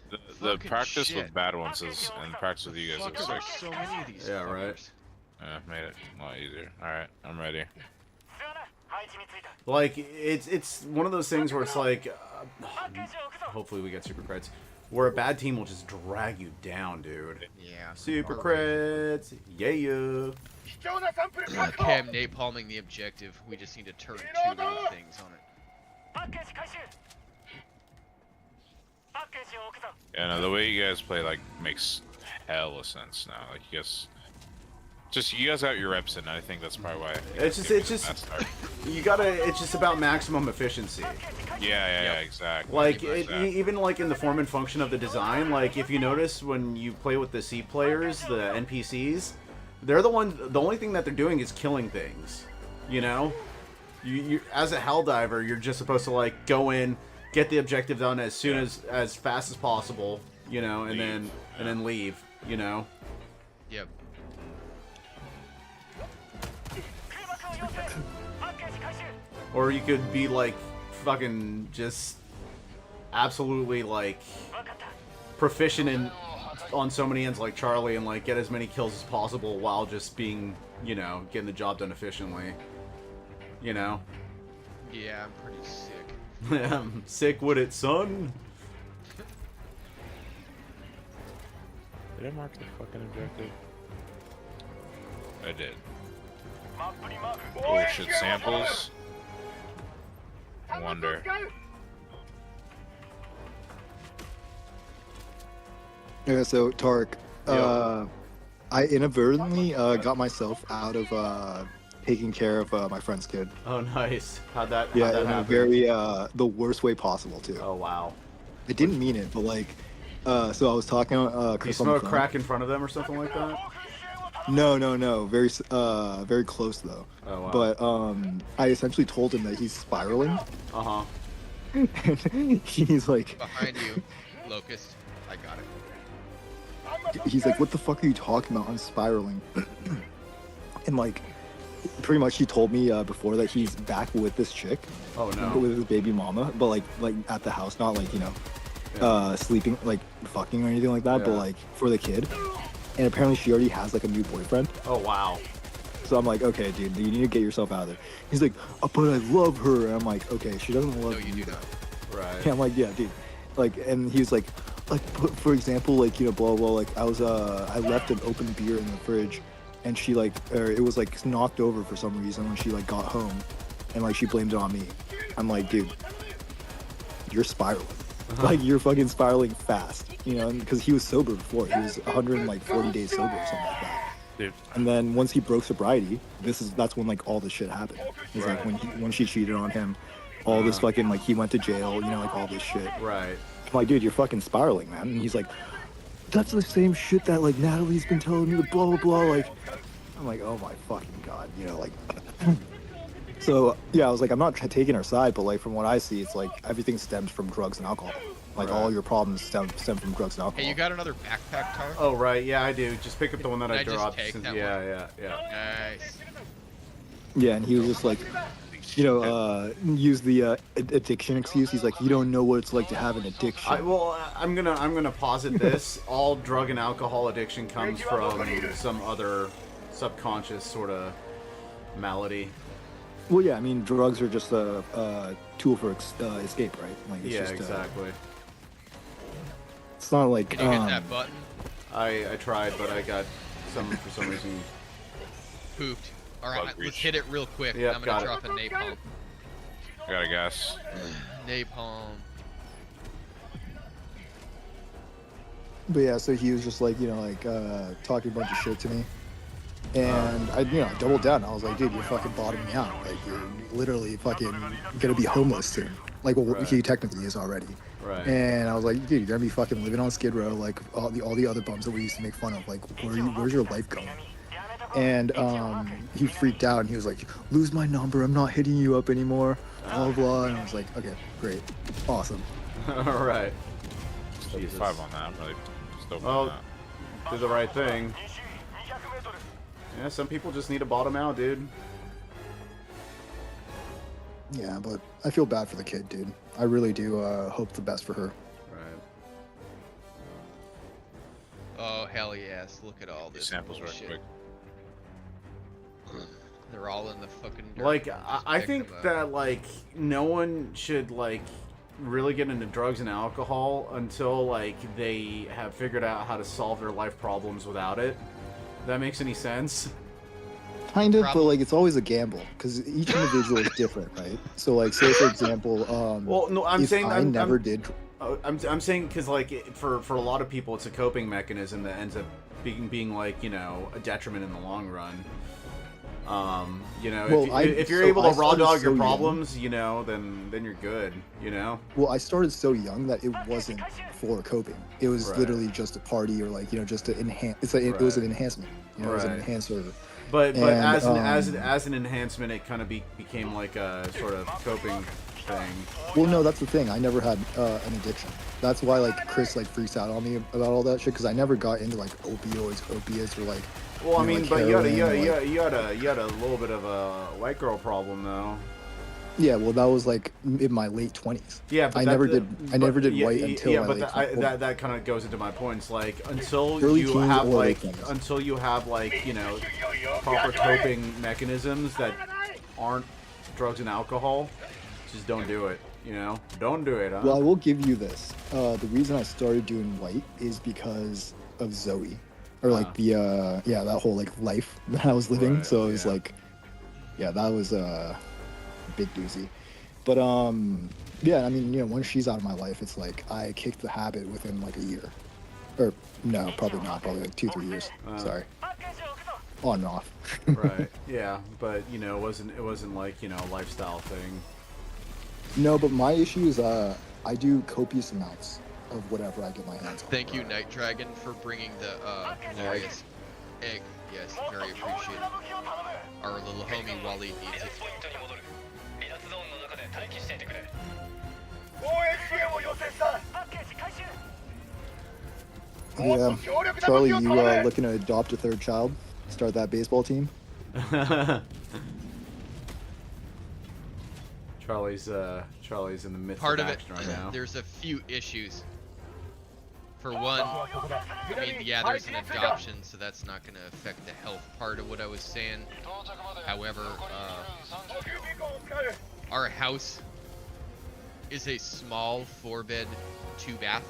The Fucking practice shit. with bad ones is, and practice with you guys Fuck, is there's like, so many of these. Yeah, right. fuckers. made it a lot easier. Alright, I'm ready. Like, it's one of those things where it's like, hopefully we get super creds, where a bad team will just drag you down, dude. Yeah. Super creds, yeah. Okay, I'm napalming the objective. We just need to turn 2 little things on it. Yeah, no, the way you guys play, like, makes hella sense now. Like, you guys got your reps in, and I think that's probably why. It's just, it's just about maximum efficiency. Yeah, exactly. Like, Exactly. even like in the form and function of the design, like, if you notice when you play with the C players, the NPCs, they're the only thing that they're doing is killing things, you know? You as a Helldiver, you're just supposed to, like, go in, get the objective done as soon as fast as possible, you know, and then leave, you know? Yep. Or you could be, like, fucking just absolutely, like, proficient on so many ends like Charlie and, like, get as many kills as possible while just being, you know, getting the job done efficiently. You know? Yeah, I'm pretty sick. I'm sick with it, son. Did I mark the fucking objective? I did. Oh shit, samples? I wonder. Yeah, so Tark, Yo. I inadvertently got myself out of taking care of my friend's kid. Oh, nice. How'd that Yeah, how'd that in a happen? very the worst way possible too. Oh, wow. I didn't mean it, but like So I was talking Do you Chris on the smoke phone. crack in front of them or something like that? No. Very close though. Oh, wow. But I essentially told him that he's spiraling. Uh-huh. And he's like, Behind you, Locust. I got it. he's like, what the fuck are you talking about? I'm spiraling. And like, pretty much he told me before that he's back with this chick. Oh, no. With his baby mama, but like at the house, not like, you know, sleeping, like fucking or anything like that, but Yeah. like for the kid. And apparently she already has like a new boyfriend. Oh, wow. So I'm like, okay, dude, you need to get yourself out of there. He's like, oh, but I love her. And I'm like, okay, she doesn't love No, you do not. Right. And I'm like, yeah, dude. Like, and he was like, for example, like, you know, blah, blah, like, I left an open beer in the fridge, and she, like, or it was, like, knocked over for some reason when she, like, got home, and, like, she blamed it on me. I'm like, dude, you're spiraling. Like, you're fucking spiraling fast, you know, because he was sober before. He was 140 days sober or something like that. Dude. And then once he broke sobriety, that's when, like, all this shit happened. It's like, when she cheated on him, all this fucking, like, he went to jail, you know, like, all this shit. Right. I'm like, dude, you're fucking spiraling, man. And he's like, that's the same shit that, like, Natalie's been telling me, blah, blah, blah. Like, I'm like, oh my fucking God, you know, like. So, yeah, I was like, I'm not taking her side, but, like, from what I see, it's like everything stems from drugs and alcohol. Like, all your problems stem from drugs and alcohol. Hey, you got another backpack, Tar? Oh, right. Yeah, I do. Just pick up the one that Can I I just dropped. take that Yeah. Nice. Yeah, and he was just like, you know, use the addiction excuse. He's like, you don't know what it's like to have an addiction. I'm gonna posit this. All drug and alcohol addiction comes from some other subconscious sort of malady. Well, yeah, I mean, drugs are just a tool for escape, right? Like, it's Yeah, just, exactly. It's not like. Can you hit that button? I tried, but I got for some reason. Pooped. Alright, Bug let's reach. hit it real quick. Yep, I'm got gonna it. drop a napalm. I got a gas. Napalm. But yeah, so he was just like, you know, like talking a bunch of shit to me, and I, you know, doubled down. I was like, dude, you're fucking bottoming out. Like, you're literally fucking gonna be homeless soon. Like, well, Right. he technically is already. Right. And I was like, dude, you're gonna be fucking living on Skid Row, like all the other bums that we used to make fun of. Like, where's your life going? And he freaked out and he was like, lose my number. I'm not hitting you up anymore. Blah blah. And I was like, okay, great, awesome. All right. Jesus. 5 on that. I'm really stoked Well, on that. do the right thing. Yeah, some people just need to bottom out, dude. Yeah, but I feel bad for the kid, dude. I really do hope the best for her. Right. Oh, hell yes. Look at all this Samples right bullshit. quick. They're all in the fucking dirt. Like, Just I pick think them up. that, like, no one should, like, really get into drugs and alcohol until, like, they have figured out how to solve their life problems without it. If that makes any sense? Kind of, Prob- but like it's always a gamble because each individual is different, right? So like, say for example, Well, no, I'm if saying I never did. I'm saying because, like, for a lot of people, it's a coping mechanism that ends up being like, you know, a detriment in the long run. You know, Well, if you're so able to I raw started dog so your young. problems, you know, then you're good. You know. Well, I started so young that it wasn't for coping. It was Right. literally just a party or like, you know, just to enhance. It was an Right. enhancement. You know, it was an Right. enhancer. But And, as an enhancement, it kind of became like a sort of coping thing. Well, no, that's the thing. I never had an addiction. That's why like Chris like freaks out on me about all that shit because I never got into like opiates or like. Well, I you know, mean, like but heroin or, you had a little bit of a white girl problem though. Yeah, well, that was like in my late 20s. Yeah, but I never did white until my but late that kind of goes into my points. Like until Early you teens have or like late 20s. until you have like, you know, proper coping mechanisms that aren't drugs and alcohol, just don't do it. You know, don't do it. Huh? Well, I will give you this. The reason I started doing white is because of Zoe, or like the that whole like life that I was living. Right, So it was yeah. like, yeah, that was a big doozy. But yeah, I mean, you know, once she's out of my life, it's like I kicked the habit within like a year, or no, probably not, probably like 2-3 years. Sorry, on and off. Right. Yeah, but you know, it wasn't like, you know, a lifestyle thing. No, but my issue is I do copious amounts. of whatever I get my hands on. Thank you, Night Dragon, for bringing the glorious egg. Yes, very appreciated. Our little homie Wally needs it. Yeah, Charlie, you looking to adopt a third child? Start that baseball team? Charlie's in the midst Part of of it, action right now. there's a few issues. For one, I mean, yeah, there's an adoption, so that's not going to affect the health part of what I was saying. However, our house is a small 4-bed, 2-bath.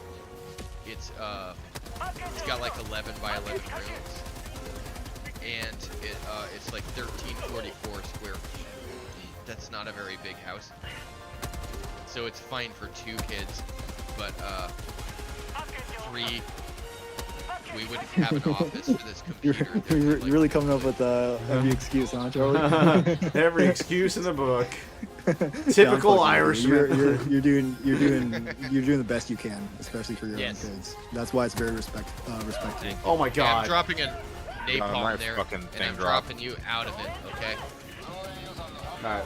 It's got like 11 by 11 rooms, and it's like 1344 square feet. That's not a very big house, so it's fine for 2 kids, but 3, we wouldn't have an office for this computer. You're really coming up with every excuse, huh, Charlie? Every excuse in the book. Typical Irishman. You're doing the best you can, especially for your own kids. That's why it's very respectful. Oh my Okay, I'm god. dropping a napalm my there, fucking and thing I'm dropped. dropping you out of it, okay? Alright.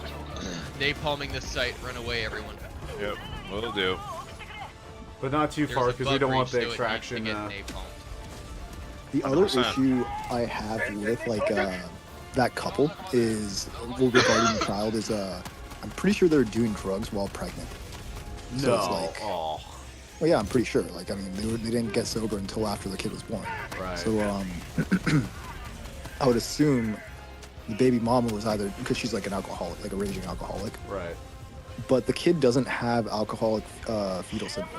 Napalming the site, run away, everyone. Yep, will do. But not too There's far a because we bug don't want breach, the so it needs extraction. to get napalmed. The other 100%. issue I have with like that couple is regarding the child is I'm pretty sure they're doing drugs while pregnant. So No. it's like, Oh. well, yeah, I'm pretty sure. Like, I mean, they didn't get sober until after the kid was born. Right. So I would assume the baby mama was either because she's like an alcoholic, like a raging alcoholic, Right. but the kid doesn't have alcoholic fetal syndrome,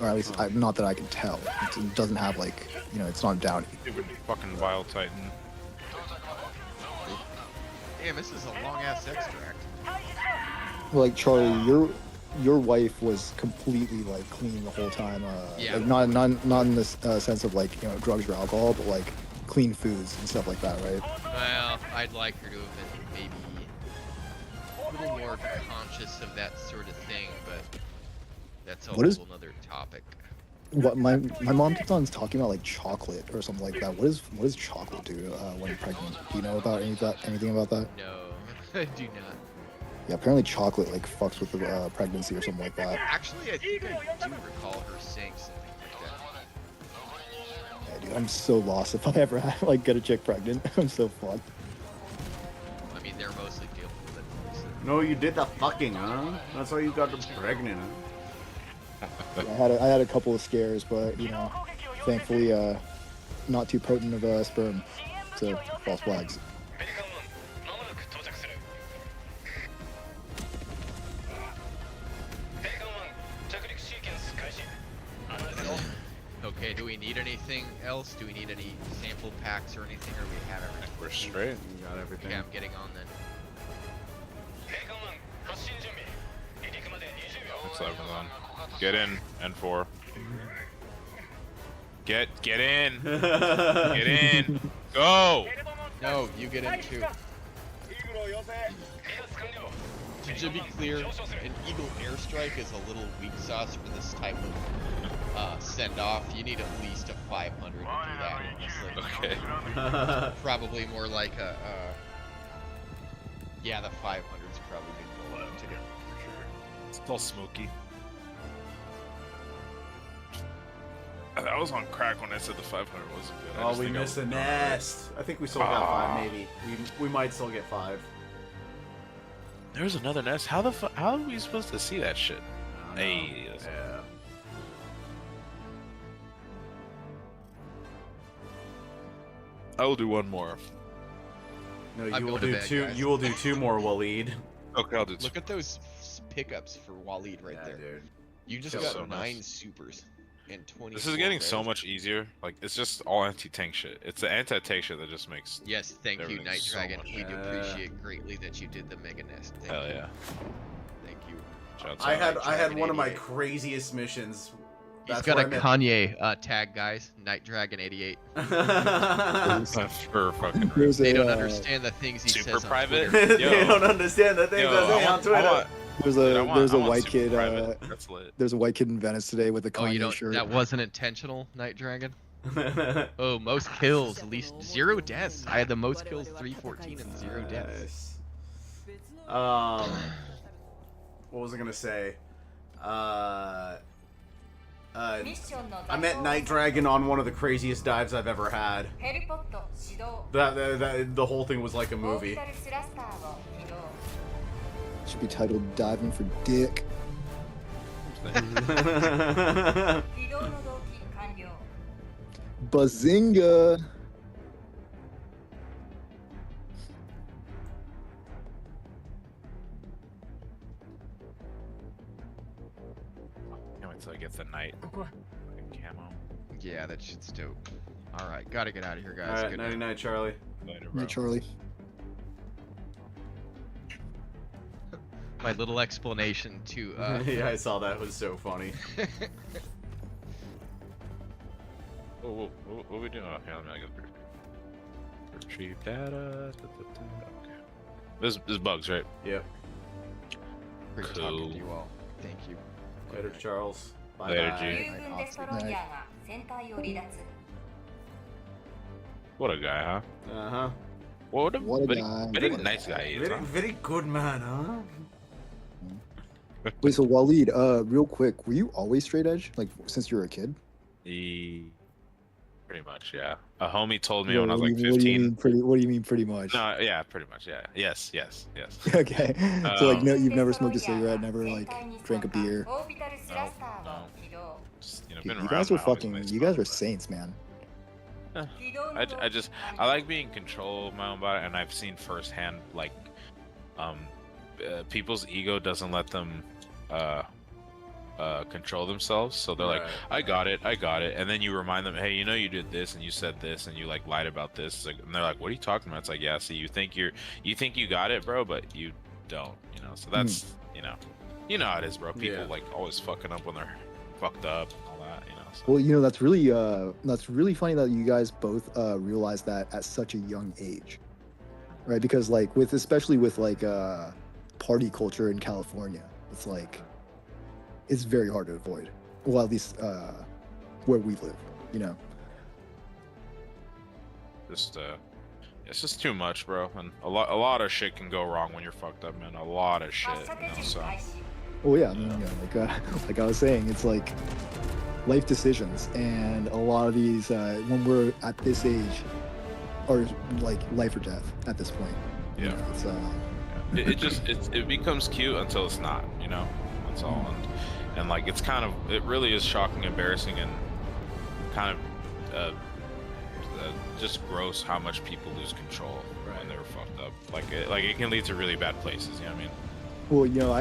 or at least not that I can tell. It doesn't have like, you know, it's not Downy. Stupid fucking Vile Titan. Damn, this is a long-ass extract. Well, like Charlie, your wife was completely like clean the whole time. Yeah. Like not in this sense of like, you know, drugs or alcohol, but like clean foods and stuff like that, right? Well, I'd like her to have been maybe a little more conscious of that sort of thing, but that's a What is- whole nother topic. What my mom keeps on talking about like chocolate or something like that. What does chocolate do when pregnant? Do you know about anything about that? No, I do not. Yeah, apparently chocolate like fucks with the pregnancy or something like that. Actually, I think I do recall her saying something like that. Yeah, dude, I'm so lost if I ever like get a chick pregnant. I'm so fucked. I mean, they're mostly dealing with it. So. No, you did the fucking, huh? That's how you got pregnant, huh? I had a couple of scares, but you know, thankfully not too potent of a sperm. So false flags. Okay, do we need anything else? Do we need any sample packs or anything, or we have everything? We're straight. You got everything. Okay, I'm getting on then. Looks like we're on. Get in, N4. Get in! Get in! Go! No, you get in too. To be clear, an Eagle airstrike is a little weak sauce for this type of send-off. You need at least a 500 to do that. Honestly. Okay. Probably more like a. Yeah, the 500's probably good going to it. It's all smoky. That was on crack when I said the 500 wasn't good. I Oh, just we think I missed was a done with nest. I think we still got 5, maybe. We might still get 5. it. There's another nest. How are we supposed to see that shit? Hey. Yeah. I will do one more. No, I'm you will going to do bed, 2. guys. You will do 2 more, Waleed. Okay, I'll do two. Look at those pickups for Waleed right there. dude. You just Feels got so 9 nice. supers and 20. This is getting so much easier. Like, it's just all anti-tank shit. It's the anti-tank shit that just makes... Yes, thank you, Everything's Night so Dragon. much We do better. appreciate greatly that you did the Mega Nest. Thank Hell you. yeah. Thank you. Shouts I out. had one of my 88. craziest missions. He's That's got where a I met- Kanye tag, guys. Night Dragon 88. For fucking There's They a, don't understand the things he Super says on private? Twitter. They don't understand the things I say on Twitter. There's Dude, I a want- there's I a want white super kid. private. That's lit. There's a white kid in Venice today with a Oh, you Kanye don't. shirt. That wasn't intentional, Night Dragon. Oh, most kills, at least 0 deaths. I had the most kills, 314 and 0 deaths. Nice. What was I gonna say? I met Night Dragon on one of the craziest dives I've ever had. ヘリポット始動 The whole thing was like a オービ movie. タルスラスターを起動 Should be titled "Diving for Dick." 起動の動機完了 Bazinga! Can't wait till I get the night fucking camo. Yeah, that shit's dope. Alright, gotta get out of here, guys. Alright, Good nighty night. night, Charlie. Later, bro. Yeah, Charlie. My little explanation to, Yeah, I saw that. It was so funny. What are we doing? Okay, let me get retrieve data. Okay. This is bugs, right? Yep. Great Cool. talking to you all. Thank you. Later, Charles. Bye Later, bye. G. 友軍デストロイヤーが船体を離脱 What a guy, huh? Uh huh. What a, What a very, guy. very What a nice guy. guy. he is, Very, huh? very good man, huh? Wait, so Waleed, real quick, were you always straight edge, like since you were a kid? Pretty much, yeah. A homie told me Yo, when I was what like do you- what do you 15. mean pretty? What do you mean pretty much? No, yeah, pretty much, yeah. Yes. Okay. So like, no, you've never デストロ smoked a イヤー cigarette, が never 船 like 体に drank a 参加 beer. オービタルスラスターを起動 Just, Dude, been you around. guys are man, always fucking. nice You guys are stuff, saints, man. 起動の I 動機 just 完 I 了 like being in control of my own body, and I've seen firsthand like people's ego doesn't let them control themselves, so they're like, I got it, and then you remind them, hey, you know you did this and you said this and you like lied about this. It's like, and they're like, what are you talking about? It's like, yeah, see, you think you got it, bro, but you don't, you know. So that's you know how it is, bro. People Yeah. like always fucking up when they're fucked up and all that, you know. So. Well, you know that's really funny that you guys both realized that at such a young age, right? Because like especially with like party culture in California, it's like it's very hard to avoid. Well, at least where we live, you know. Just it's just too much, bro, and a lot of shit can go wrong when you're fucked up, man. A lot of shit, 発射 you 手 know. 順 So 開始 Oh yeah, no, like I was saying, it's like life decisions, and a lot of these when we're at this age are like life or death at this point. You Yeah. know, it's, it becomes cute until it's not, you know. That's all, and like it really is shocking, embarrassing, and kind of just gross how much people lose control when they're fucked up. Like it can lead to really bad places. You know what I mean? Well, you know,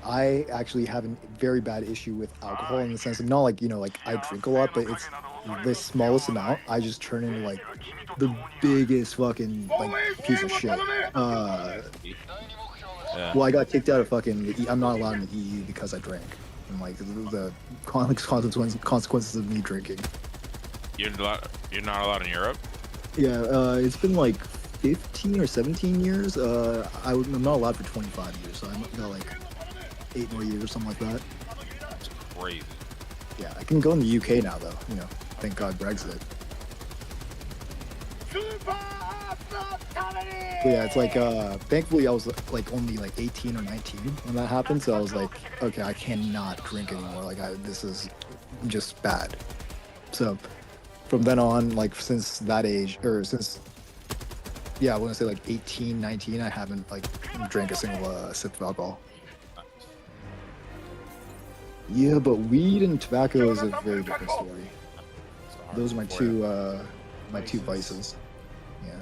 I actually have a very bad issue with alcohol in the sense of not like, you know, like I drink a lot, but it's the smallest amount. I just turn into like the biggest fucking like piece of shit. Yeah. Well, I got kicked out of fucking. I'm not allowed in the EU because I drank. And like the consequences of me drinking. You're not allowed in Europe. Yeah, it's been like 15 or 17 years. I'm not allowed for 25 years, so I got like 8 more years or something like that. It's crazy. Yeah, I can go in the UK now though. You know, thank God Brexit. But yeah, it's like thankfully I was like only like 18 or 19 when that happened, so I was like, okay, I cannot drink anymore. Like this is just bad. So from then on, like since that age, or since I want to say like 18, 19, I haven't like drank a single sip of alcohol. Yeah, but weed and tobacco is a very different story. Those are my two vices. Yeah.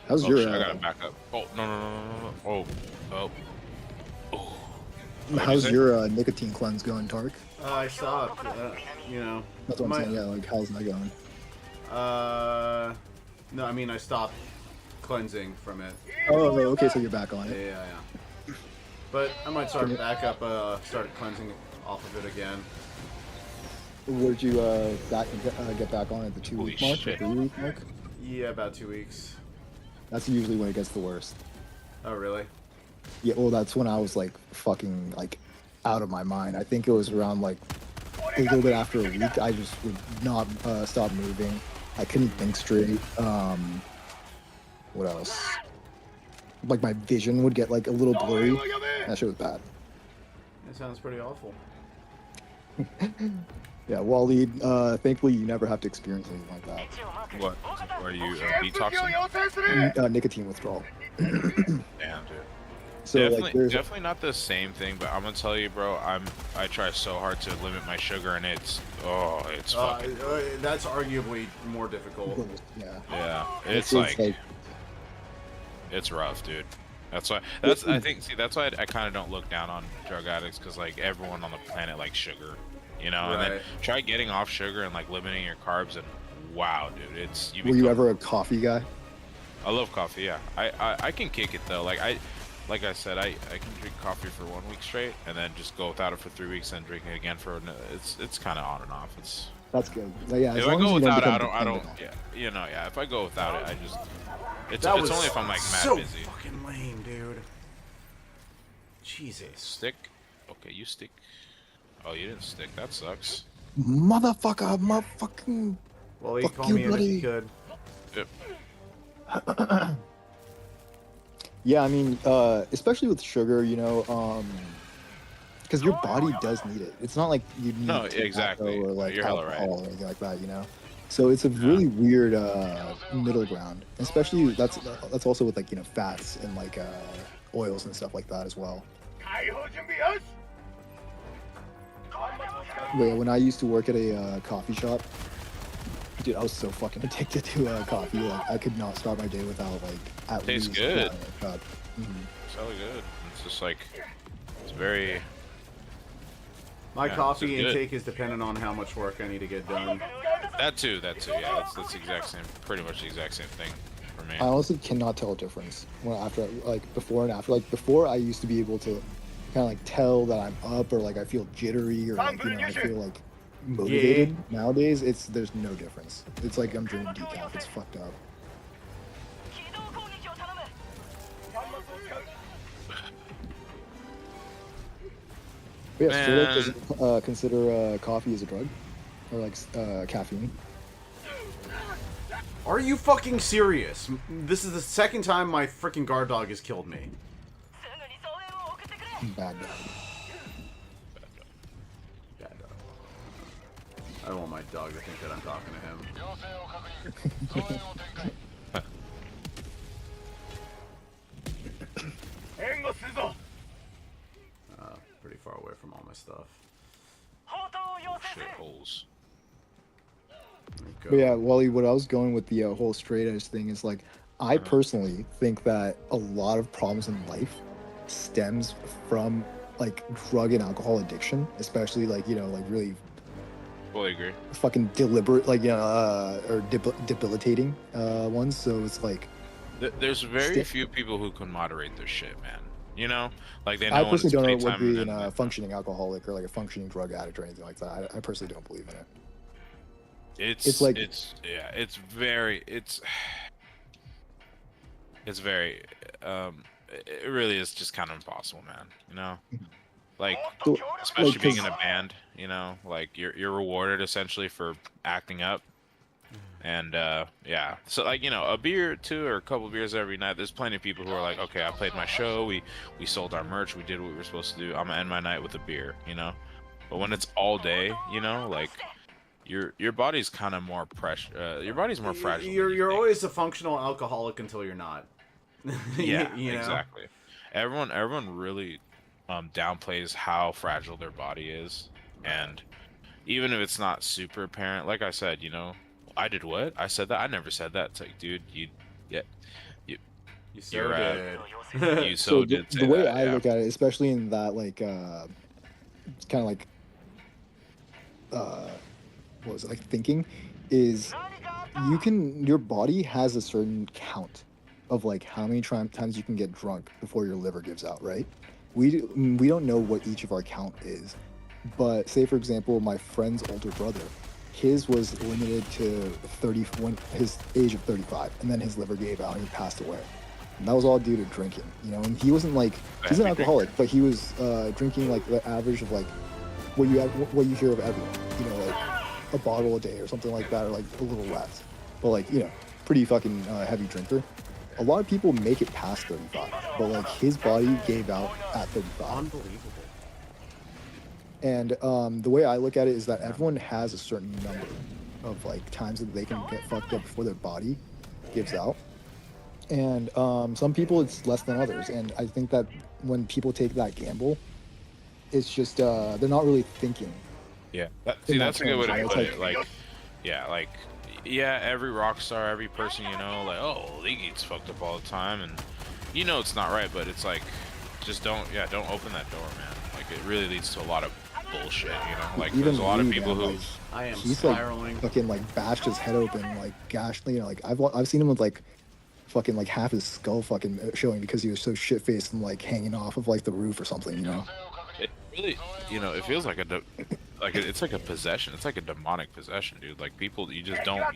How's Oh, your shit, I gotta back up. Oh no. Oh. how's your nicotine cleanse going, Tark? I stopped. You know. That's what I'm saying. Yeah, like how's that going? No, I mean I stopped cleansing from it. Oh, okay, so you're back on it. Yeah. But I might start back up. Started cleansing off of it again. Would you get back on at the 2-week Holy mark or shit. 3-week mark? Yeah, about 2 weeks. That's usually when it gets the worst. Oh, really? Yeah, well, that's when I was like fucking like out of my mind. I think it was around like a little bit after a week. I just would not stop moving. I couldn't think straight. What else? Like my vision would get like a little blurry. That shit was bad. That sounds pretty awful. Yeah, Wally, thankfully you never have to experience anything like that. What? Are you detoxing? Nicotine withdrawal. Damn, dude. So Definitely, like there's definitely not the same thing, but I'm gonna tell you, bro. I try so hard to limit my sugar, and it's fucking That's arguably more difficult. yeah. yeah. It's like it's rough, dude. That's why. I think. See, that's why I kind of don't look down on drug addicts, because like everyone on the planet likes sugar, you know. And then Right. try getting off sugar and like limiting your carbs, and wow, dude, it's you. Were you ever a coffee guy? I love coffee. Yeah, I can kick it though. Like I said, I can drink coffee for 1 week straight, and then just go without it for 3 weeks, and drink it again for it's kind of on and off. That's good. But yeah, as If I long go as you don't without it, become I don't. dependent on it. Yeah, you know, yeah. If I go without it, I just. It's That was only if I'm like mad so busy. fucking lame, dude. Jesus. Stick. Okay, you stick. Oh, you didn't stick. That sucks. Motherfucker, motherfucking. Well, he Fuck called you, me in if he buddy. could. Yep. Yeah, I mean, especially with sugar, you know, because your body does need it. It's not like you need No, tobacco exactly. or like You're hella right. alcohol or anything like that, you know. So it's a really weird middle ground. Especially that's also with like, you know, fats and like oils and stuff like that as well. Wait, when I used to work at a coffee shop, dude, I was so fucking addicted to coffee. Like, I could not start my day without like at Tastes least good. a cup. Mhm. It's really good. It's just like it's very. My Yeah, coffee it's good. intake is dependent on how much work I need to get done. That too. Yeah, that's the exact same. Pretty much the exact same thing for me. I honestly cannot tell a difference when after like before and after. Like before, I used to be able to kind of like tell that I'm up or like I feel jittery or like, you know, I feel like motivated. Nowadays, there's no difference. It's like I'm drinking decaf. It's fucked up. But yeah, straight up Man. doesn't consider coffee as a drug or like caffeine. Are you fucking serious? This is the second time my freaking guard dog has killed me. Bad dog. Bad dog. I don't want my dog to think that I'm talking to him. Pretty far away from all my stuff. Shit holes. There you go. But yeah, Wally, what I was going with the whole straight edge thing is like, I personally think that a lot of problems in life stems from like drug and alcohol addiction, especially like, you know, like really Fully agree. fucking deliberate, like, you know, or debilitating ones. So it's like, There's very Stick- few people who can moderate their shit, man. You know, like they know I when it's personally don't know what playtime being and a then- functioning alcoholic or like a functioning drug addict or anything like that. I personally don't believe in it. It's like- it's very it really is just kind of impossible, man. You know, like So, especially like, being 'cause- in a band. You know, like you're rewarded essentially for acting up. And yeah, so like, you know, a beer or two or a couple beers every night. There's plenty of people who are like, okay, I played my show, we sold our merch, we did what we were supposed to do. I'm gonna end my night with a beer, you know. But when it's all day, you know, like your body's kind of more pressure. Your body's more fragile. than you You're think. always a functional alcoholic until you're not. Yeah, You know? exactly. Everyone really downplays how fragile their body is, and even if it's not super apparent, like I said, you know, I did what? I said that? I never said that. It's like, dude, you You so You're, did. you So did the say way that, I yeah. look at it, especially in that like it's kind of like what was it, like thinking, is your body has a certain count of like how many times you can get drunk before your liver gives out, right? We don't know what each of our count is, But say, for example, my friend's older brother, his was limited to 30 when his age of 35, and then his liver gave out and he passed away. And that was all due to drinking, you know. And he wasn't like he's an alcoholic, but he was drinking like the average of like what you hear of everyone, you know, like a bottle a day or something like that, or like a little less. But like, you know, pretty fucking heavy drinker. A lot of people make it past 35, but like his body gave out at 35. Unbelievable. And the way I look at it is that everyone has a certain number of like times that they can get fucked up before their body gives out. And some people it's less than others. And I think that when people take that gamble, it's just they're not really thinking. Yeah, that's a good way to put it. Like, yeah, every rock star, every person you know, like, oh, they gets fucked up all the time, and you know it's not right, but it's like, just don't open that door, man. Like, it really leads to a lot of bullshit, you know. Like, Even there's a lot of Lee, people man, who like, I am he's spiraling. like fucking like bashed his head open, like gashed, you know, like I've seen him with like fucking like half his skull fucking showing because he was so shit faced and like hanging off of like the roof or something, you know. it really, you know, it feels like it's like a possession. It's like a demonic possession, dude. Like people, you're not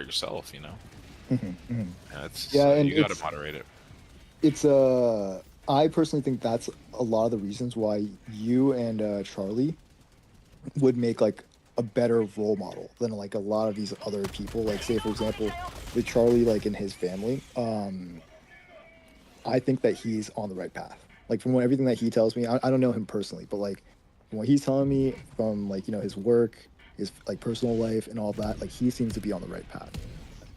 yourself, you know. And and you gotta moderate it. It's I personally think that's a lot of the reasons why you and Charlie would make like a better role model than like a lot of these other people. Like say for example, with Charlie, like in his family, I think that he's on the right path. Like from everything that he tells me, I don't know him personally, but like from what he's telling me from like, you know, his work, his like personal life and all that, like he seems to be on the right path.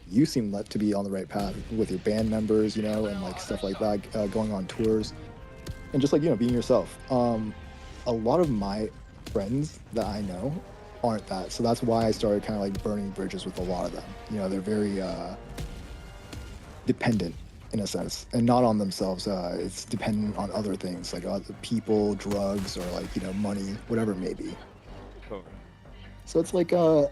You seem to be on the right path with your band members, you know, and like stuff like that, going on tours and just like, you know, being yourself. A lot of my friends that I know aren't that. So that's why I started kind of like burning bridges with a lot of them. You know, they're very dependent in a sense, and not on themselves. It's dependent on other things like other people, drugs, or like, you know, money, whatever it may be. So it's like I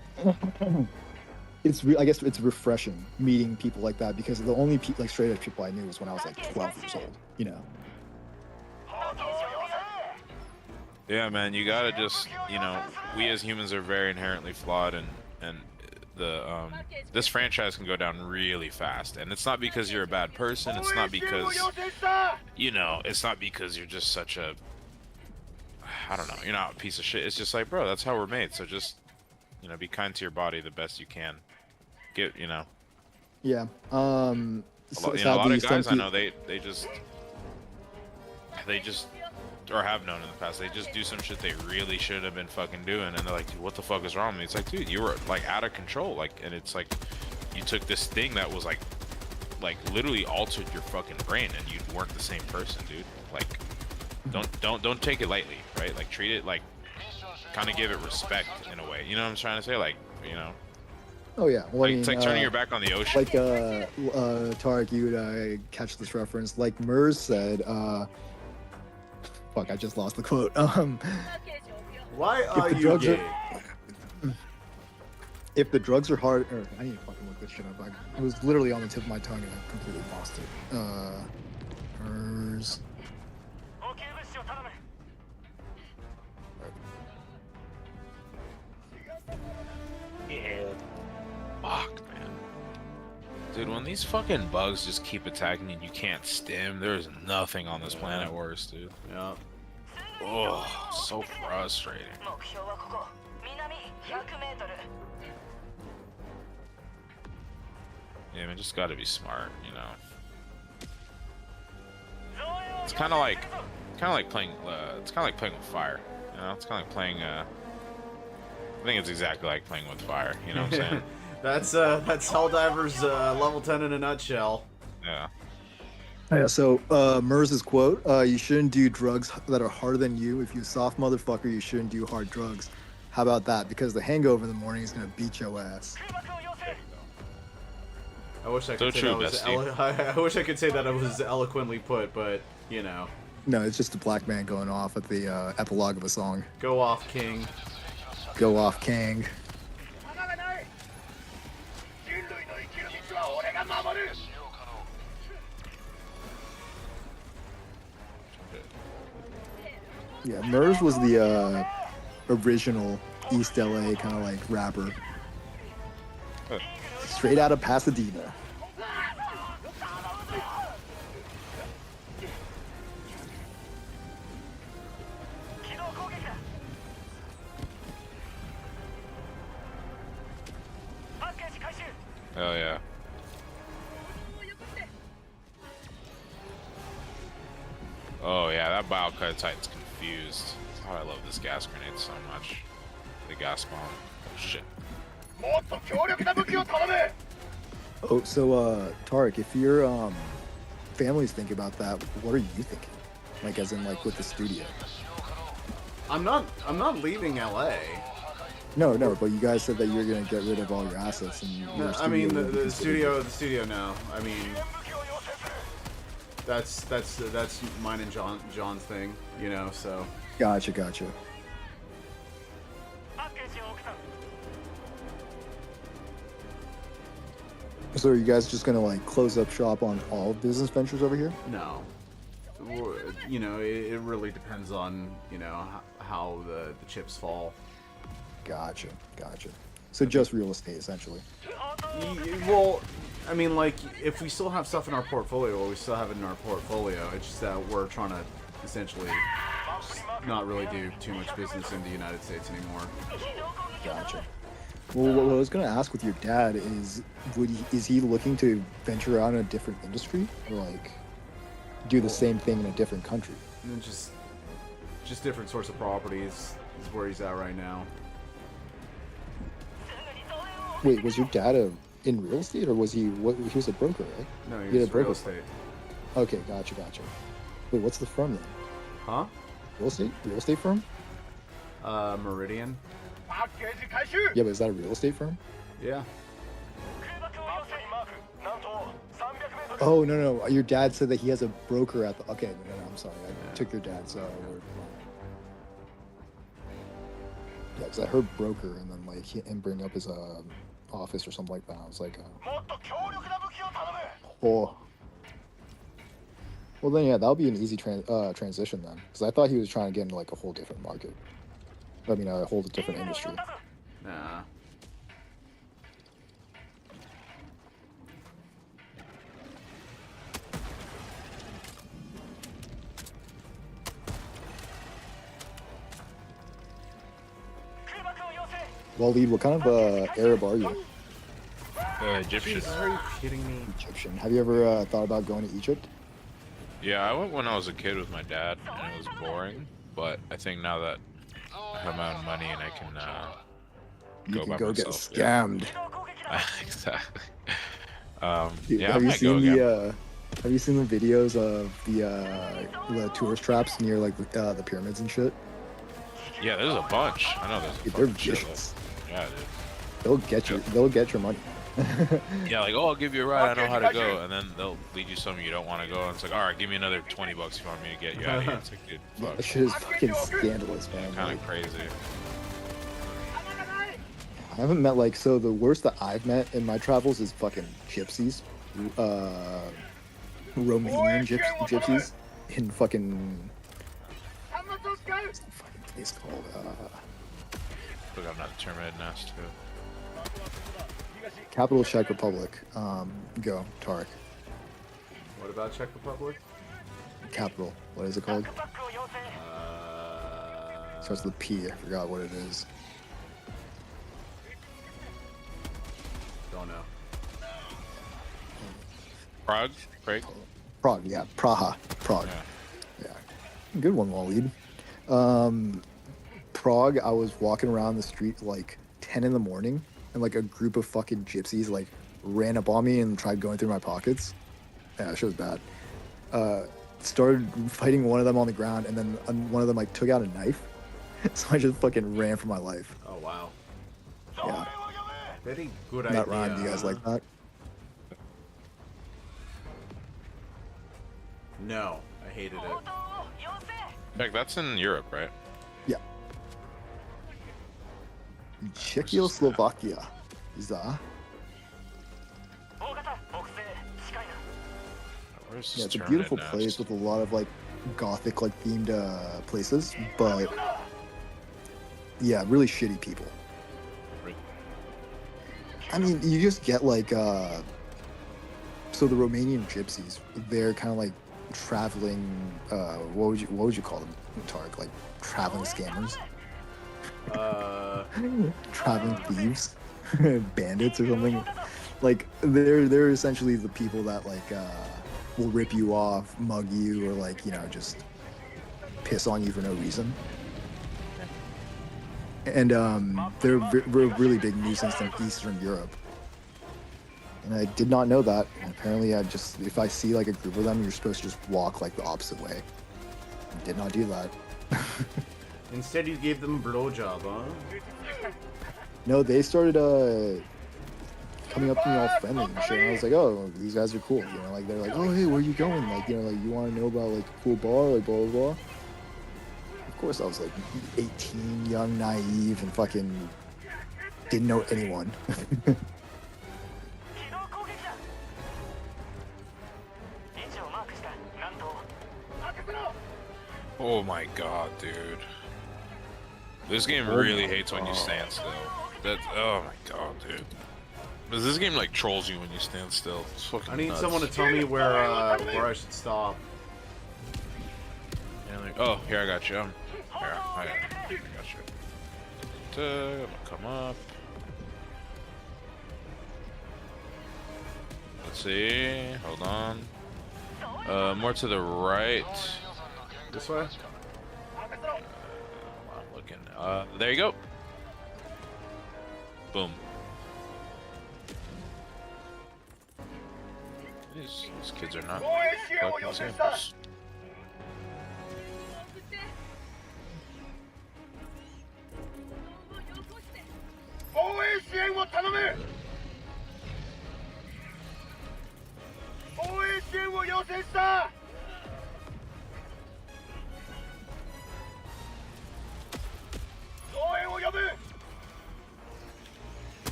guess it's refreshing meeting people like that, because the only like straight edge people I knew was when I was like 12 years old, you know. Yeah, man, you gotta just, you know, we as humans are very inherently flawed, and the this franchise can go down really fast, and it's not because you're a bad person. It's not because, you know, it's not because you're just such a, I don't know, you're not a piece of shit. It's just like, bro, that's how we're made. So just, you know, be kind to your body the best you can. Get, you know. Yeah. A lot of guys I know, they just or have known in the past, they just do some shit they really should have been fucking doing, and they're like, dude, what the fuck is wrong with me? It's like, dude, you were like out of control, like, and it's like you took this thing that was like literally altered your fucking brain, and you weren't the same person, dude. Like, don't take it lightly, right? Like, treat it like, kind of give it respect in a way, you know what I'm trying to say? Like, you know. Oh yeah, well, Like, I mean, it's like turning your back on the ocean. Like Tarek, you would catch this reference. Like Mers said, fuck, I just lost the quote. Why are you gay? If the drugs are hard, or I need to fucking look this shit up. It was literally on the tip of my tongue and I completely lost it. Mers. Fuck, man. Dude, when these fucking bugs just keep attacking you and you can't stim, there's nothing on this planet worse, dude. Yeah. Oh, so frustrating. Yeah, man, just gotta be smart, you know. It's kind of like playing. It's kind of like playing with fire. You know, it's kind of like playing. I think it's exactly like playing with fire. You know what I'm saying? That's Helldivers level 10 in a nutshell. Yeah. Yeah, so Mers's quote, you shouldn't do drugs that are harder than you. If you're a soft motherfucker, you shouldn't do hard drugs. How about that? Because the hangover in the morning is gonna beat your ass. I wish I could say true, that was I wish I could say that it was eloquently put, but you know. No, it's just a black man going off at the epilogue of a song. Go off, King. Go off, King. Yeah, Mers was the original East LA kind of like rapper. Straight out of Pasadena. Hell yeah. Oh yeah, that Biocut Titan's confused. Oh, I love this gas grenade so much. The gas bomb. Oh shit. Oh, so Tarek, if your family's thinking about that, what are you thinking? Like, as in, like, with the studio? I'm not leaving LA. No, but you guys said that you're gonna get rid of all your assets and your No, I studio mean would be the considered- studio. No, I mean that's mine and John's thing, you know. So Gotcha. So are you guys just gonna like close up shop on all business ventures over here? no, you know, it really depends on how the chips fall. Gotcha. So just real estate, essentially. Well, I mean, like, if we still have stuff in our portfolio, well, we still have it in our portfolio. It's just that we're trying to essentially just not really do too much business in the United States anymore. Gotcha. Well, what I was gonna ask with your dad is, is he looking to venture out in a different industry, or like do the same thing in a different country? And then just different sorts of properties is where he's at right now. Wait, was your dad in real estate, or was he? He was a broker, right? No, He he's had a broker real firm. estate. Okay, gotcha. Wait, what's the firm then? Huh? Real estate firm? Meridian. Yeah, but is that a real estate firm? Yeah. Oh no, your dad said that he has a broker at the. Okay, no, I'm sorry, I took your dad's word wrong. Yeah, because I heard broker and then like him bring up his office or something like that. I was like, oh. Well then, yeah, that'll be an easy transition then, because I thought he was trying to get into like a whole different market. I mean, a whole different industry. Nah. Waleed, what kind of Arab are you? Egyptian. Jesus, are you kidding me? Egyptian. Have you ever thought about going to Egypt? Yeah, I went when I was a kid with my dad, and it was boring. But I think now that I have my own money and I can You can by go get myself, yeah. scammed. Exactly. Dude, Yeah, I have you might go seen again. have you seen the videos of the tourist traps near like the pyramids and shit? Yeah, there's a bunch. I know there's a Dude, they're fucking shitload. vicious. Yeah, dude. They'll get your money. Yeah, like, oh, I'll give you a ride. I know how to go, and then they'll lead you somewhere you don't want to go, and it's like, all right, give me another $20 if you want me to get you out of here. It's like, dude, Yeah, fuck. that shit is fucking scandalous, man. Kind Like, of crazy. I haven't met like the worst that I've met in my travels is fucking gypsies, Romanian gypsies in fucking what's the fucking place called? Look, I'm not determined nest too. Capital Czech Republic. Go Tarek. What about Czech Republic? Capital. What is it called? Starts with a P. I forgot what it is. Don't know. Prague? Prague? Prague. Yeah, Praha. Prague. Yeah. Yeah. Good one, Waleed. Prague. I was walking around the street like 10 in the morning, and like a group of fucking gypsies like ran up on me and tried going through my pockets. Yeah, that shit was bad. Started fighting one of them on the ground, and then one of them like took out a knife. So I just fucking ran for my life. Oh wow. Yeah. Very good That idea. rhyme. Do you guys like that? No, I hated it. Heck, that's in Europe, right? Yeah. Czechoslovakia. Is that? Where's this Yeah, it's a Terminate beautiful nest? place with a lot of like gothic like themed places, but yeah, really shitty people. Right. I mean, you just get like so the Romanian gypsies, they're kind of like traveling. What would you call them, Tark? Like traveling scammers, traveling thieves, bandits or something. Like they're essentially the people that like will rip you off, mug you, or like just piss on you for no reason. And they're a really big nuisance in Eastern Europe. And I did not know that. And apparently, if I see like a group of them, you're supposed to just walk like the opposite way. I did not do that. Instead, you gave them a blowjob, huh? No, they started coming up to me all friendly and shit. And I was like, oh, these guys are cool. Like they're like, oh, hey, where are you going? Like, like you want to know about like a cool bar, like blah blah blah. Of course, I was like 18, young, naive, and fucking didn't know anyone. Oh my god, dude. This game really hates when you stand still. Oh my god, dude. Does this game like trolls you when you stand still? It's fucking I need nuts. someone to tell me where I should stop. And like, oh, here I got you. Here, I got you. I'm gonna come up. Let's see. Hold on. More to the right. This way? I'm looking. There you go. Boom. These kids are not fucking samples.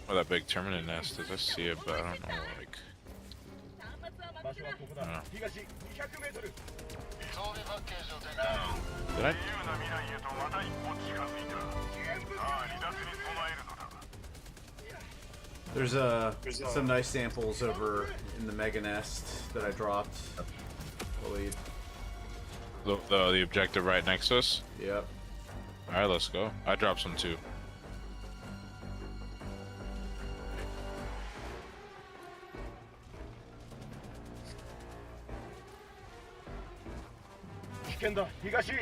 Where that big terminate nest is, I see it, but I don't know, like... I don't know. Did I? There's some nice samples over in the Mega Nest that I dropped. The objective right next to us? Yep. Alright, let's go. I dropped some too.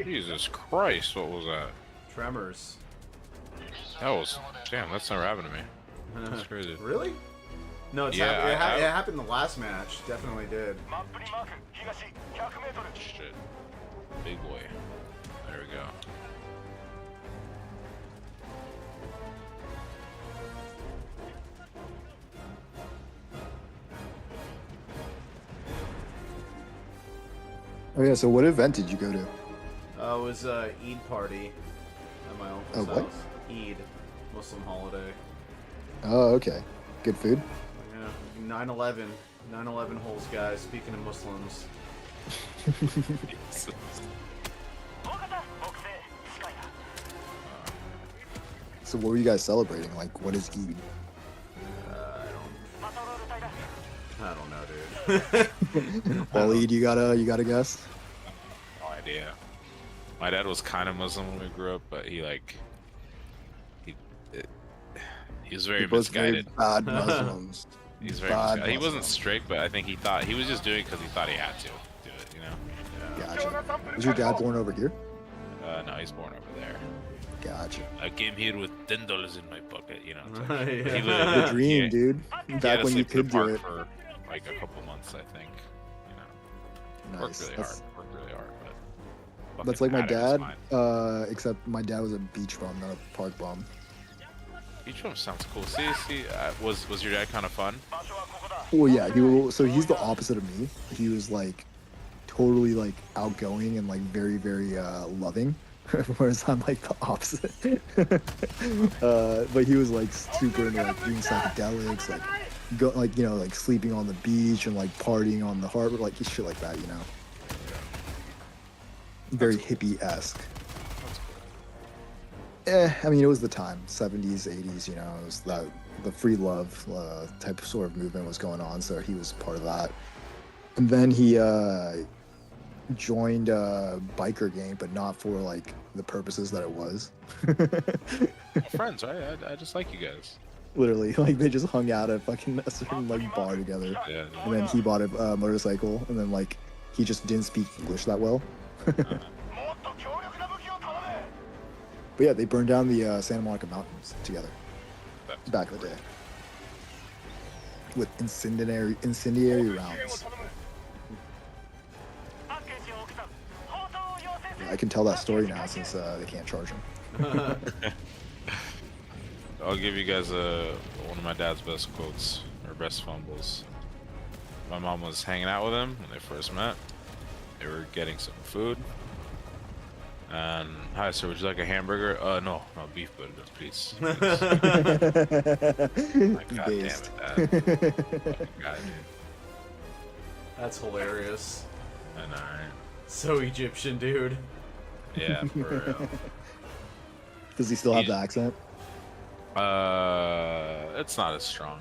Jesus Christ, what was that? Tremors. That was... Damn, that's never happened to me. That's crazy. Really? No, it happened in the last match. Definitely did. Shit. Big boy. There we go. Oh yeah, so what event did you go to? It was Eid party at my uncle's what? house. Eid, Muslim holiday. Oh, okay. Good food? Yeah, 9/11. 9/11 holes, guys. Speaking of Muslims. So what were you guys celebrating? Like, what is Eid? I don't know, dude. Well, Eid, you gotta guess? No idea. My dad was kind of Muslim when we grew up, but he was very misguided. Very bad Muslims. He's very misguided. He wasn't strict, but I think he was just doing it because he thought he had to do it, you know? Gotcha. Was your dad born over here? No, he's born over there. Gotcha. I came here with $10 in my pocket, you know. It's like, Yeah. The dream, dude. Back when you could do it. For like a couple months, I think. You know, Nice. worked really hard, but That's like my fucking had it dad, was fine. except my dad was a beach bum, not a park bum. Beach bum sounds cool. See, was your dad kind of fun? Well, yeah, so he's the opposite of me. He was like totally like outgoing and like very, very loving. whereas I'm like the opposite. But he was like super into like doing psychedelics, like like like sleeping on the beach and like partying on the harbor, like shit like that, Very hippie-esque. I mean, it was the time, 70s, 80s, it was that the free love type of sort of movement was going on, so he was part of that. And then he joined a biker gang, but not for like the purposes that it was. Friends, right? I just like you guys. Literally, like they just hung out at fucking a certain like bar together. Yeah. And then he bought a motorcycle, and then like he just didn't speak English that well. But yeah, they burned down the Santa Monica Mountains together back in the day with incendiary rounds. Yeah, I can tell that story now since they can't charge him. I'll give you guys one of my dad's best quotes or best fumbles. My mom was hanging out with him when they first met. They were getting some food. And hi, sir, would you like a hamburger? No, beef burger, please. Like, God damn it, Dad. God, dude. That's hilarious. I know, right? So Egyptian, dude. Yeah, for real. Does he still have the accent? It's not as strong.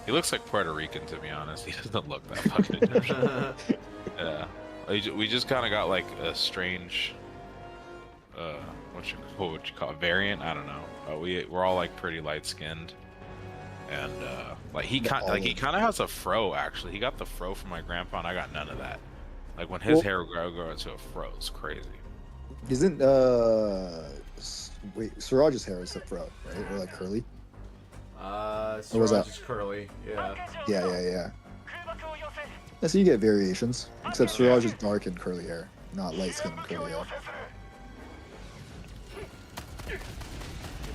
He looks like Puerto Rican, to be honest. He doesn't look that fucking Egyptian. Yeah. We just kind of got like a strange, what you call it, variant? I don't know. We're all like pretty light skinned, and like he kind of has a fro actually. He got the fro from my grandpa, and I got none of that. Like when his hair grow into a fro, it's crazy. Isn't Siraj's hair is a fro, right? Or like curly? So was that? Just curly, yeah. Yeah, so you get variations, except Siraj is dark and curly hair, not light skin and curly hair. If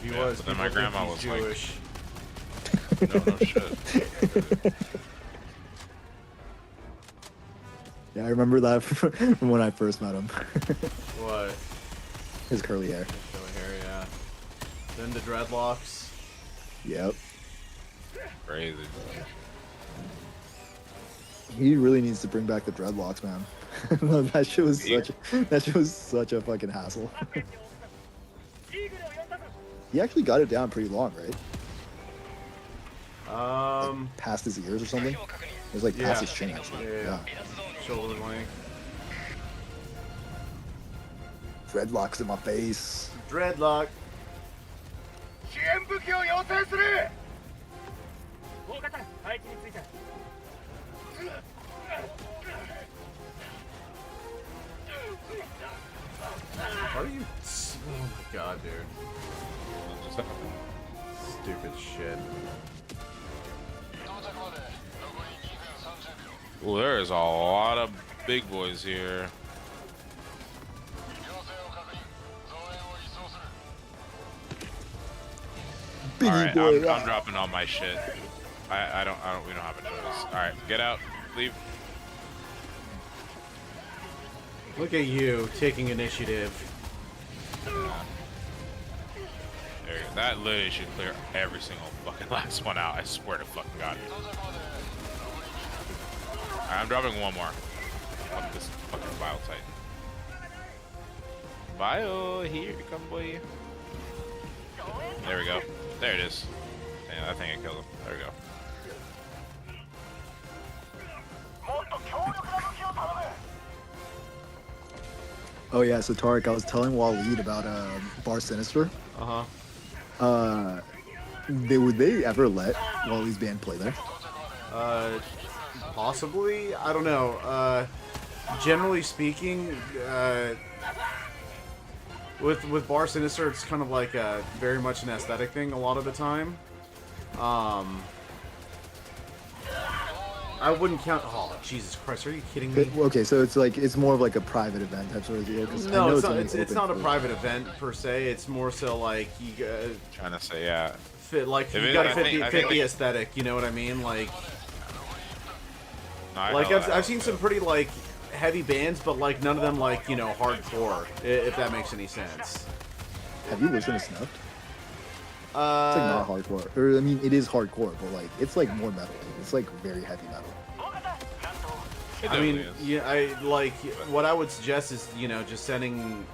he was, then my grandma was Jewish. Like, no shit. Yeah, I remember that from when I first met him. What? His curly hair. Curly hair, yeah. Then the dreadlocks. Yep. Crazy. He really needs to bring back the dreadlocks, man. that shit was such a fucking hassle. He actually got it down pretty long, right? Like past his ears or something. It was like past his chin, actually. Yeah. Shoulder length. Dreadlocks in my face. Dreadlock. Are you? Oh my god, dude. Stupid shit. Well, there is a lot of big boys here. Alright, I'm dropping all my shit. We don't have a choice. Alright, get out, leave. Look at you taking initiative. There you go. That literally should clear every single fucking last one out. I swear to fucking God. Alright, I'm dropping one more. Fuck this fucking Bio Titan. Bio, here you come, boy. There we go. There it is. Damn, I think I killed him. There we go. Oh yeah, so Tarek, I was telling Waleed about Bar Sinister. Would they ever let Waleed's band play there? Possibly. I don't know. Generally speaking, with Bar Sinister, it's kind of like very much an aesthetic thing a lot of the time. I wouldn't count. Oh, Jesus Christ! Are you kidding me? Okay, so it's more of like a private event type sort of deal. No, it's not a private event per se. It's more so like you trying to say, yeah. Fit like you gotta fit the aesthetic. You know what I mean? Like, I've seen some pretty like heavy bands, but like none of them like hardcore. If that makes any sense. Have you listened to Snuffed? It's like not hardcore, or I mean, it is hardcore, but like it's like more metal. It's like very heavy metal. I mean, yeah, I like what I would suggest is just sending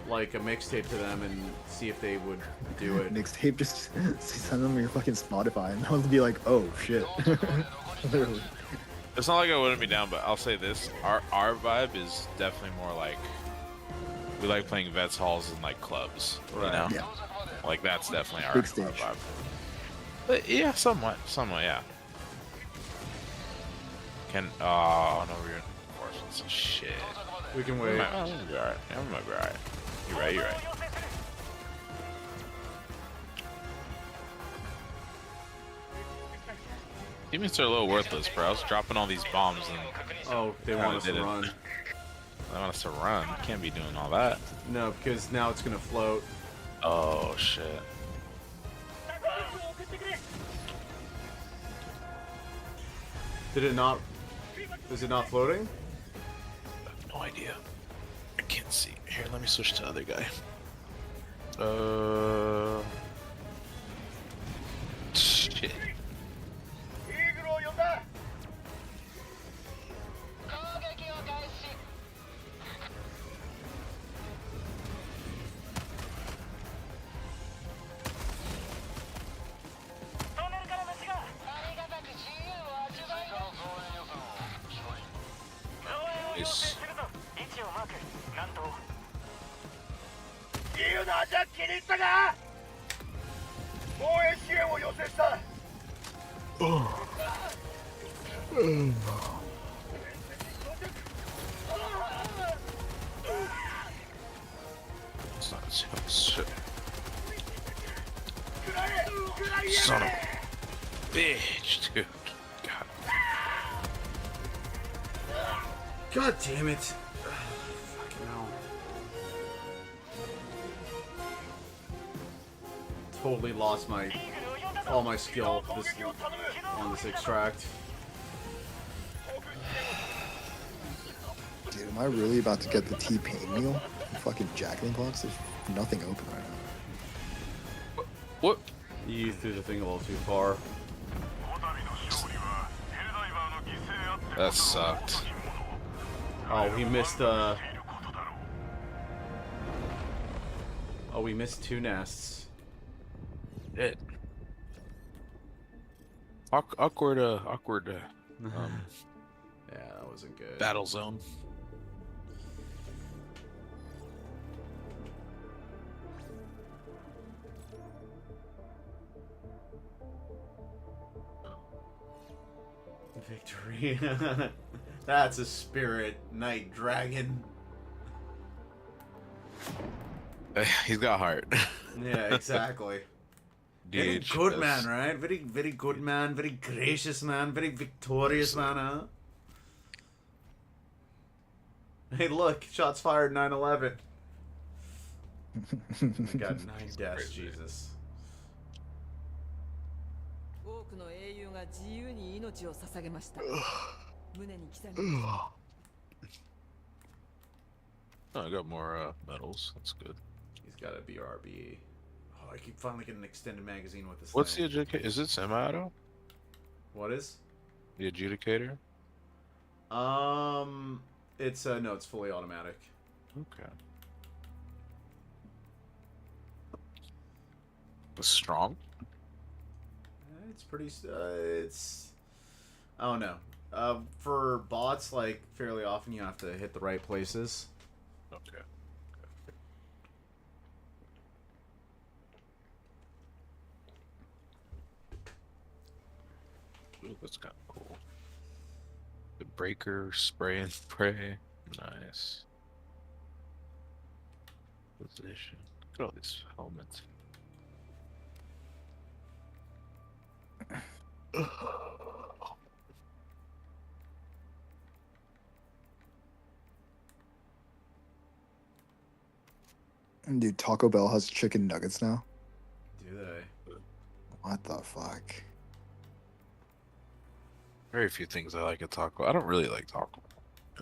like a mixtape to them and see if they would do it. Mixtape, just send them your fucking Spotify, and they'll be like, "Oh shit." Literally. It's not like I wouldn't be down, but I'll say this: our vibe is definitely more like we like playing vets halls and like clubs. Right. You know, Yeah. like that's definitely our Big stage. vibe. But yeah, somewhat, yeah. Oh no, we're in forces. Shit. We can We wait. might be alright. Yeah, we might be alright. You're right. Teammates are a little worthless, bro. I was dropping all these bombs and Oh, they want us to run. they want us to run. Can't be doing all that. No, because now it's gonna float. Oh shit. Did it not? Is it not floating? I have no idea. I can't see. Here, let me switch to other guy. Shit. Nice. 自由なジャッキに行ったか防衛支援を要請した It's not shit. Son of a bitch, dude. God. God damn it! Fucking hell. Totally lost all my skill on this extract. Dude, am I really about to get the T-Pain meal? Fucking Jack in the Box. There's nothing open right now. What? You threw the thing a little too far. That sucked. Oh, he missed Oh, we missed 2 nests. It. Awkward, Yeah, that wasn't good. battle zone. Victory. That's a spirit, Night Dragon. He's got heart. Yeah, exactly. Very DH good does. man, right? Very, very good man. Very gracious man. Very victorious man, huh? Hey, look! Shots fired. 9/11. Got 9 deaths. Jesus. 多くの英雄が自由に命を捧げました。胸に刻み Oh, I got more medals. That's good. He's got a BRB. Oh, I keep finally getting an extended magazine with this. What's the thing. adjudicator? Is it semi-auto? What is? The adjudicator? It's no, it's fully automatic. Okay. Was strong? It's pretty. It's. I don't know. For bots, like fairly often, you have to hit the right places. Okay. Ooh, that's kind of cool. The breaker, spray and pray. Nice. Position. Look at all these helmets. Dude, Taco Bell has chicken nuggets now. Do they? What the fuck? Very few things I like at Taco. I don't really like Taco.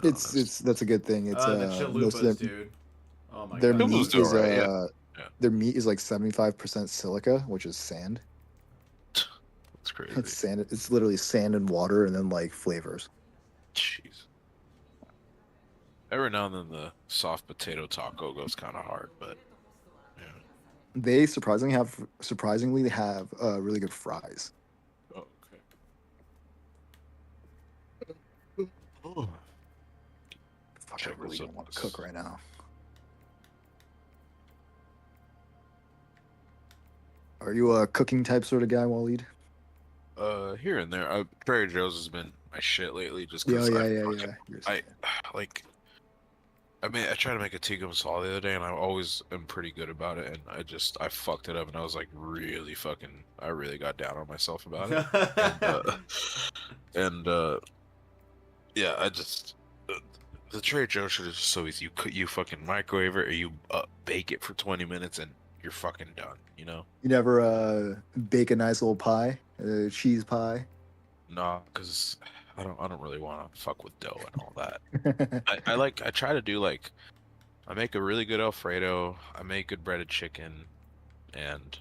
That's a good thing. It's The most of chalupas, them, dude. Oh my their god. meat Chalupas do is alright, yeah. Yeah. their meat is like 75% silica, which is sand. That's crazy. It's sand. It's literally sand and water, and then like flavors. Jeez. Every now and then the soft potato taco goes kind of hard, but yeah. They surprisingly have really good fries. Oh, okay. Oh. Fuck, Check I really what's don't up want to with cook right now. Are you a cooking type sort of guy, Waleed? Here and there. Trader Joe's has been my shit lately, just Yeah, because yeah, I yeah, fucking, yeah. You're I like. I mean, I tried to make a tikka masala the other day, and I always am pretty good about it. And I fucked it up, and I was like really fucking. I really got down on myself about it. And yeah, the Trader Joe shit is just so easy. You fucking microwave it, or you bake it for 20 minutes, and you're fucking done. You know? You never bake a nice little pie, cheese pie? Nah, because I don't really want to fuck with dough and all that. I try to do like. I make a really good Alfredo. I make good breaded chicken, and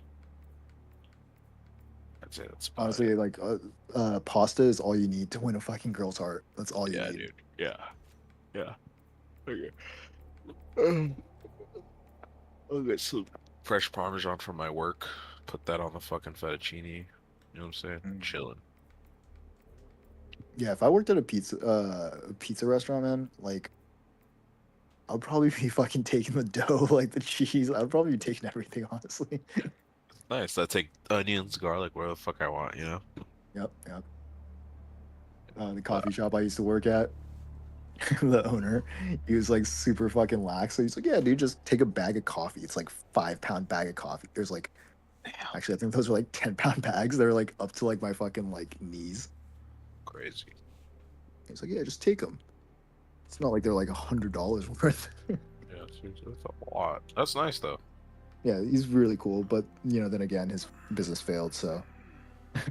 I'd say that's about Honestly, it. like pasta is all you need to win a fucking girl's heart. That's all you Yeah, need. dude. Yeah. Yeah. Okay. I'll get some fresh Parmesan from my work. Put that on the fucking fettuccine. You know what I'm saying? Mm. Chilling. Yeah, if I worked at a pizza restaurant, man, like I'd probably be fucking taking the dough, like the cheese. I'd probably be taking everything, honestly. Nice. I take onions, garlic, where the fuck I want, you know? Yep, yep. The coffee shop I used to work at, the owner, he was like super fucking lax. So he's like, yeah, dude, just take a bag of coffee. It's like 5-pound bag of coffee. There's like, actually, I think those are like 10-pound bags. They're like up to like my fucking like knees. Crazy. He's like, yeah, just take them. It's not like they're like $100 worth. Yeah, it's a lot. That's nice, though. Yeah, he's really cool, but you know, then again, his business failed, so.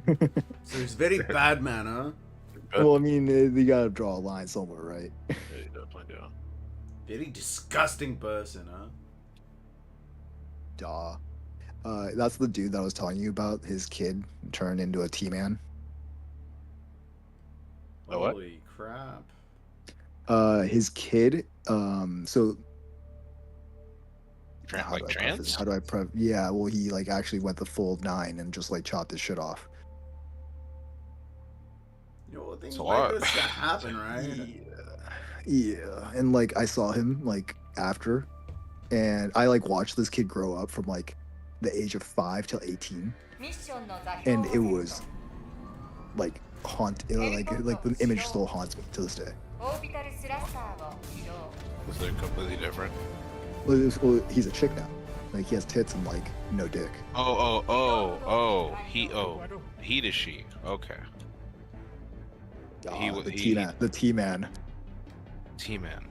So he's very bad man, huh? Well, I mean, you gotta draw a line somewhere, right? Yeah, you definitely do. Very disgusting person, huh? Duh. That's the dude that I was telling you about. His kid turned into a T-man. A what? Holy crap. His kid, so how do I trans? preface- How do I prep? Yeah, well, he like actually went the full 9 and just like chopped his shit off. You know, things It's a like lot. this that happen, right? Yeah, and like I saw him like after, and I like watched this kid grow up from like the age of 5 till 18, and it was like like the image still haunts me to this day. Was they completely different? Well, he's a chick now. Like he has tits and like no dick. He to she. Okay. The T-man. T-man.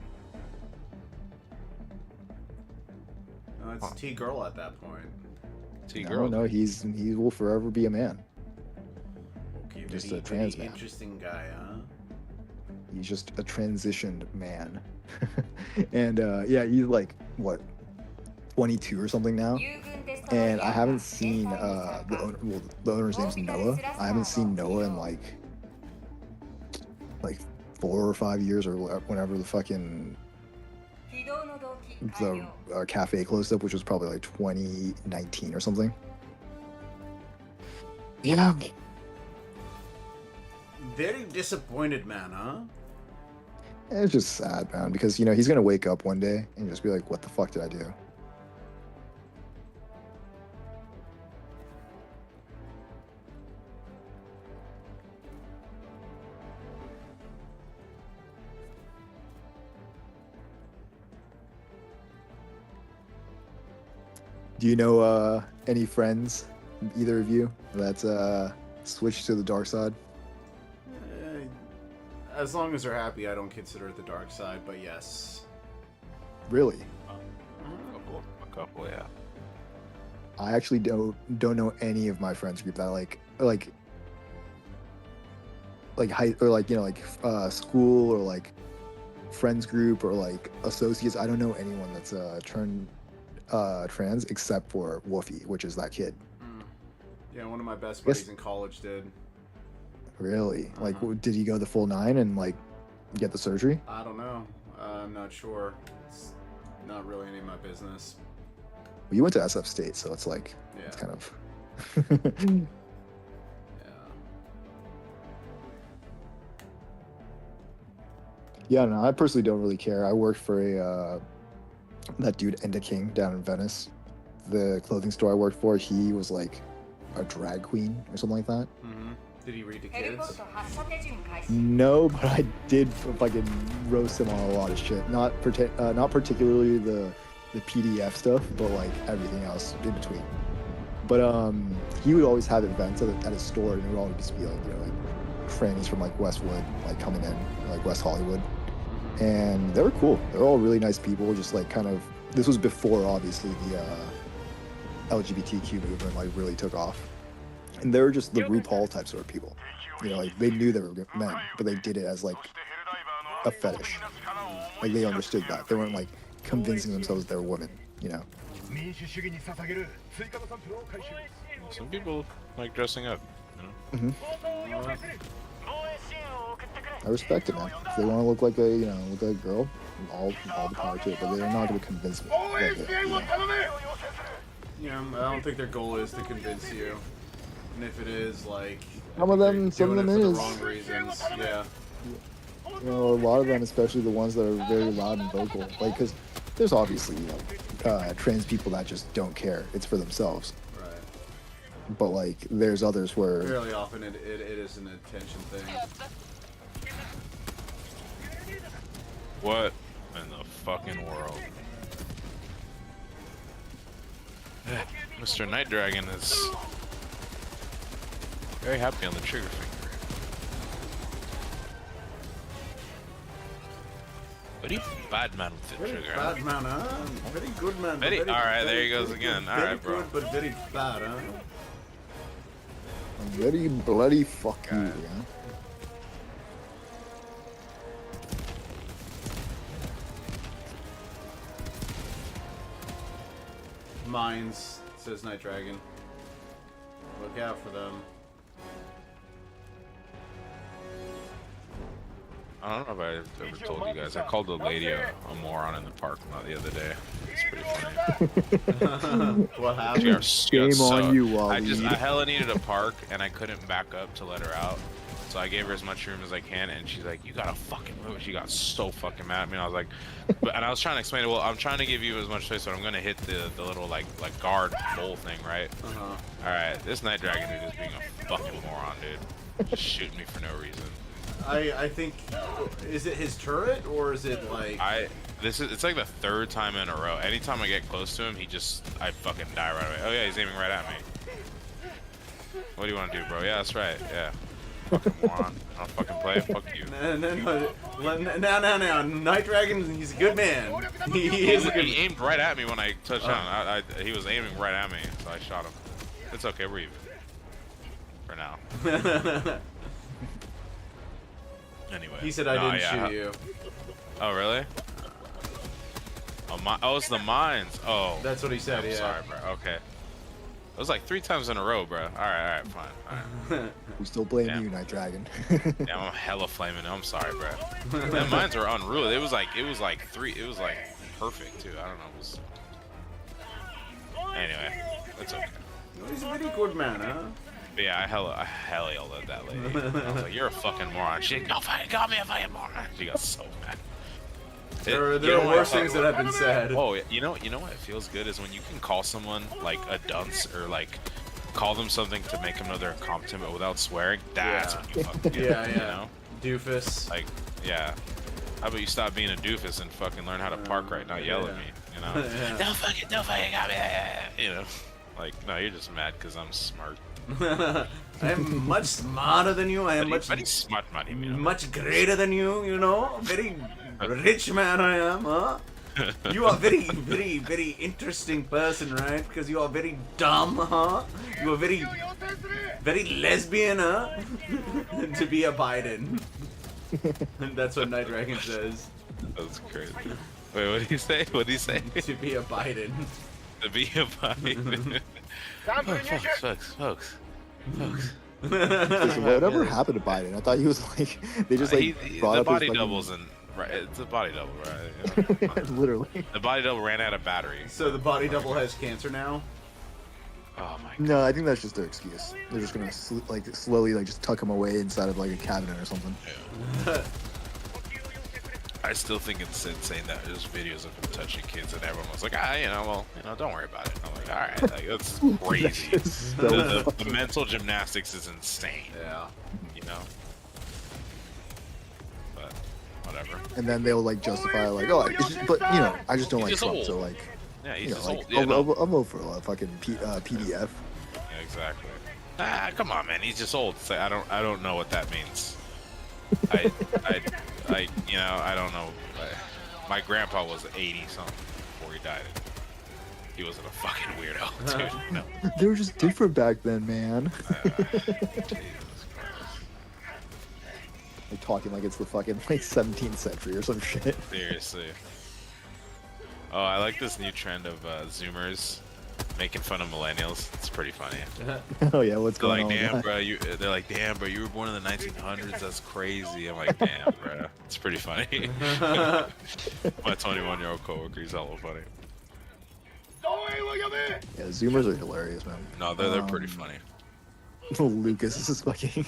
No, it's T-girl at that point. T-girl. No, he will forever be a man. Okay, Just very, a trans very man. interesting guy, huh? He's just a transitioned man. And yeah, he's like what, 22 or something now. And I haven't seen the owner's name's Noah. I haven't seen Noah in like 4 or 5 years or whenever the fucking cafe closed up, which was probably like 2019 or something. Yeah. Very disappointed man, huh? It's just sad, man, because you know he's gonna wake up one day and just be like, "What the fuck did I do?" Do you know any friends, either of you, that's switched to the dark side? As long as they're happy, I don't consider it the dark side, but yes. Really? A couple, yeah. I actually don't know any of my friends group that like high or like you know like school or like friends group or like associates, I don't know anyone that's turned trans except for Wolfie, which is that kid. Yeah, one of my best buddies in college did. Really? Like, did he go the full 9 and like get the surgery? I don't know. I'm not sure. It's not really any of my business. Well, you went to SF State, so it's like, it's kind of. Yeah, no, I personally don't really care. I worked for that dude Enda King down in Venice. The clothing store I worked for, he was like a drag queen or something like that. Did he read to kids? No, but I did fucking roast him on a lot of shit. Not particularly the PDF stuff, but like everything else in between. But he would always have events at his store, and it would always be like, you know, like trannies from like Westwood, like coming in, like West Hollywood, and they were cool. They were all really nice people. Just like kind of, this was before obviously the LGBTQ movement like really took off, and they were just the RuPaul type sort of people. You know, like they knew they were men, but they did it as like a fetish. Like they understood that. They weren't like convincing themselves they were women. You know. Some people like dressing up, you know? I respect it, man. If they want to look like a, you know, look like a girl, all the power to it, but they're not going to convince me. Yeah, I don't think their goal is to convince you. And if it is, like, some of them for the is. wrong reasons. Yeah. You know, a lot of them, especially the ones that are very loud and vocal, like, because there's obviously, you know, trans people that just don't care. It's for themselves. Right. But like, there's others where Fairly often it is an attention thing. What in the fucking world? Mr. Night Dragon is very happy on the trigger finger. Very bad man with the Very trigger. bad man, huh? Very good man. Very, alright, there he goes good, again. Very Alright, bro. good, but very bad, huh? very bloody fuck you, yeah. Mines, says Night Dragon. Look out for them. I don't know if I ever told you guys. I called a lady a moron in the parking lot the other day. It's pretty funny. What happened? Shame on you, Wally. I hella needed a park and I couldn't back up to let her out. So I gave her as much room as I can, and she's like, "You gotta fucking move." She got so fucking mad at me. And I was like, and I was trying to explain it. Well, I'm trying to give you as much space, but I'm gonna hit the little like guard bowl thing, right? All right, this Night Dragon dude is being a fucking moron, dude. Just shooting me for no reason. I think, is it his turret or is it like? It's like the third time in a row. Anytime I get close to him, I fucking die right away. Oh yeah, he's aiming right at me. What do you want to do, bro? Yeah, that's right. Yeah. Fucking moron. I don't fucking play. Fuck you. No. Night Dragon, he's a good man. He aimed right at me when I touched down. He was aiming right at me, so I shot him. It's okay, we're even. For now. Anyway. He said I didn't shoot you. Oh, really? Oh, it's the mines. Oh. That's what he said, yeah. Sorry, bro. Okay. It was like 3 times in a row, bro. Alright, fine. Alright. We still blame you, Night Dragon. Yeah, I'm hella flaming. I'm sorry, bro. The mines are unreal. It was like perfect too. I don't know. It was... Anyway, it's okay. He's a pretty good man, huh? But yeah, I hella yelled at that lady. I was like, "You're a fucking moron." She got me a fucking moron. She got so mad. There are worse things that have been said. Oh, you know what it feels good is when you can call someone like a dunce or like call them something to make them know they're incompetent, but without swearing. That's when you fucking get it, you know? Doofus. Like, yeah. How about you stop being a doofus and fucking learn how to park right, not yell at me, you know? Don't fucking got me, you know? Like, no, you're just mad because I'm smart. I'm much smarter than you. I am very smart, man. You know? Much greater than you. You know, very rich man I am, huh? You are very, very, very interesting person, right? Because you are very dumb, huh? You are very, very lesbian, huh? To be a Biden. And that's what Night Dragon says. That's crazy. Wait, what did he say? What did he say? To be a Biden. To be a Biden. Folks. Whatever happened to Biden? I thought he was like they just like brought the up body his doubles and right. It's a body double, right? fucking... Literally. The body double ran out of battery. So the body double has cancer now? Oh my god. No, I think that's just their excuse. They're just gonna slowly like just tuck him away inside of like a cabinet or something. Yeah. I still think it's insane that there's videos of him touching kids and everyone was like, don't worry about it. I'm like, all right, like that's crazy. The mental gymnastics is insane. Yeah. You know. But whatever. And then they'll like justify like, oh, but you know, I just don't like Trump, old. so like, Yeah, he's you know, just like, old. Yeah, I'll vote for a fucking PDF. Yeah, exactly. Come on, man. He's just old. It's like, I don't know what that means. I don't know. My grandpa was 80 something before he died. He wasn't a fucking weirdo, dude. No. They were just different back then, man. Jesus Christ. Like talking like it's the fucking like 17th century or some shit. Seriously. Oh, I like this new trend of Zoomers making fun of millennials. It's pretty funny. Oh yeah, what's They're going like, on? damn, bro. They're like, damn, bro. You were born in the 1900s. That's crazy. I'm like, damn, bro. It's pretty funny. My 21-year-old coworker, he's hella funny. Yeah, Zoomers are hilarious, man. No, they're pretty funny. Lucas is fucking.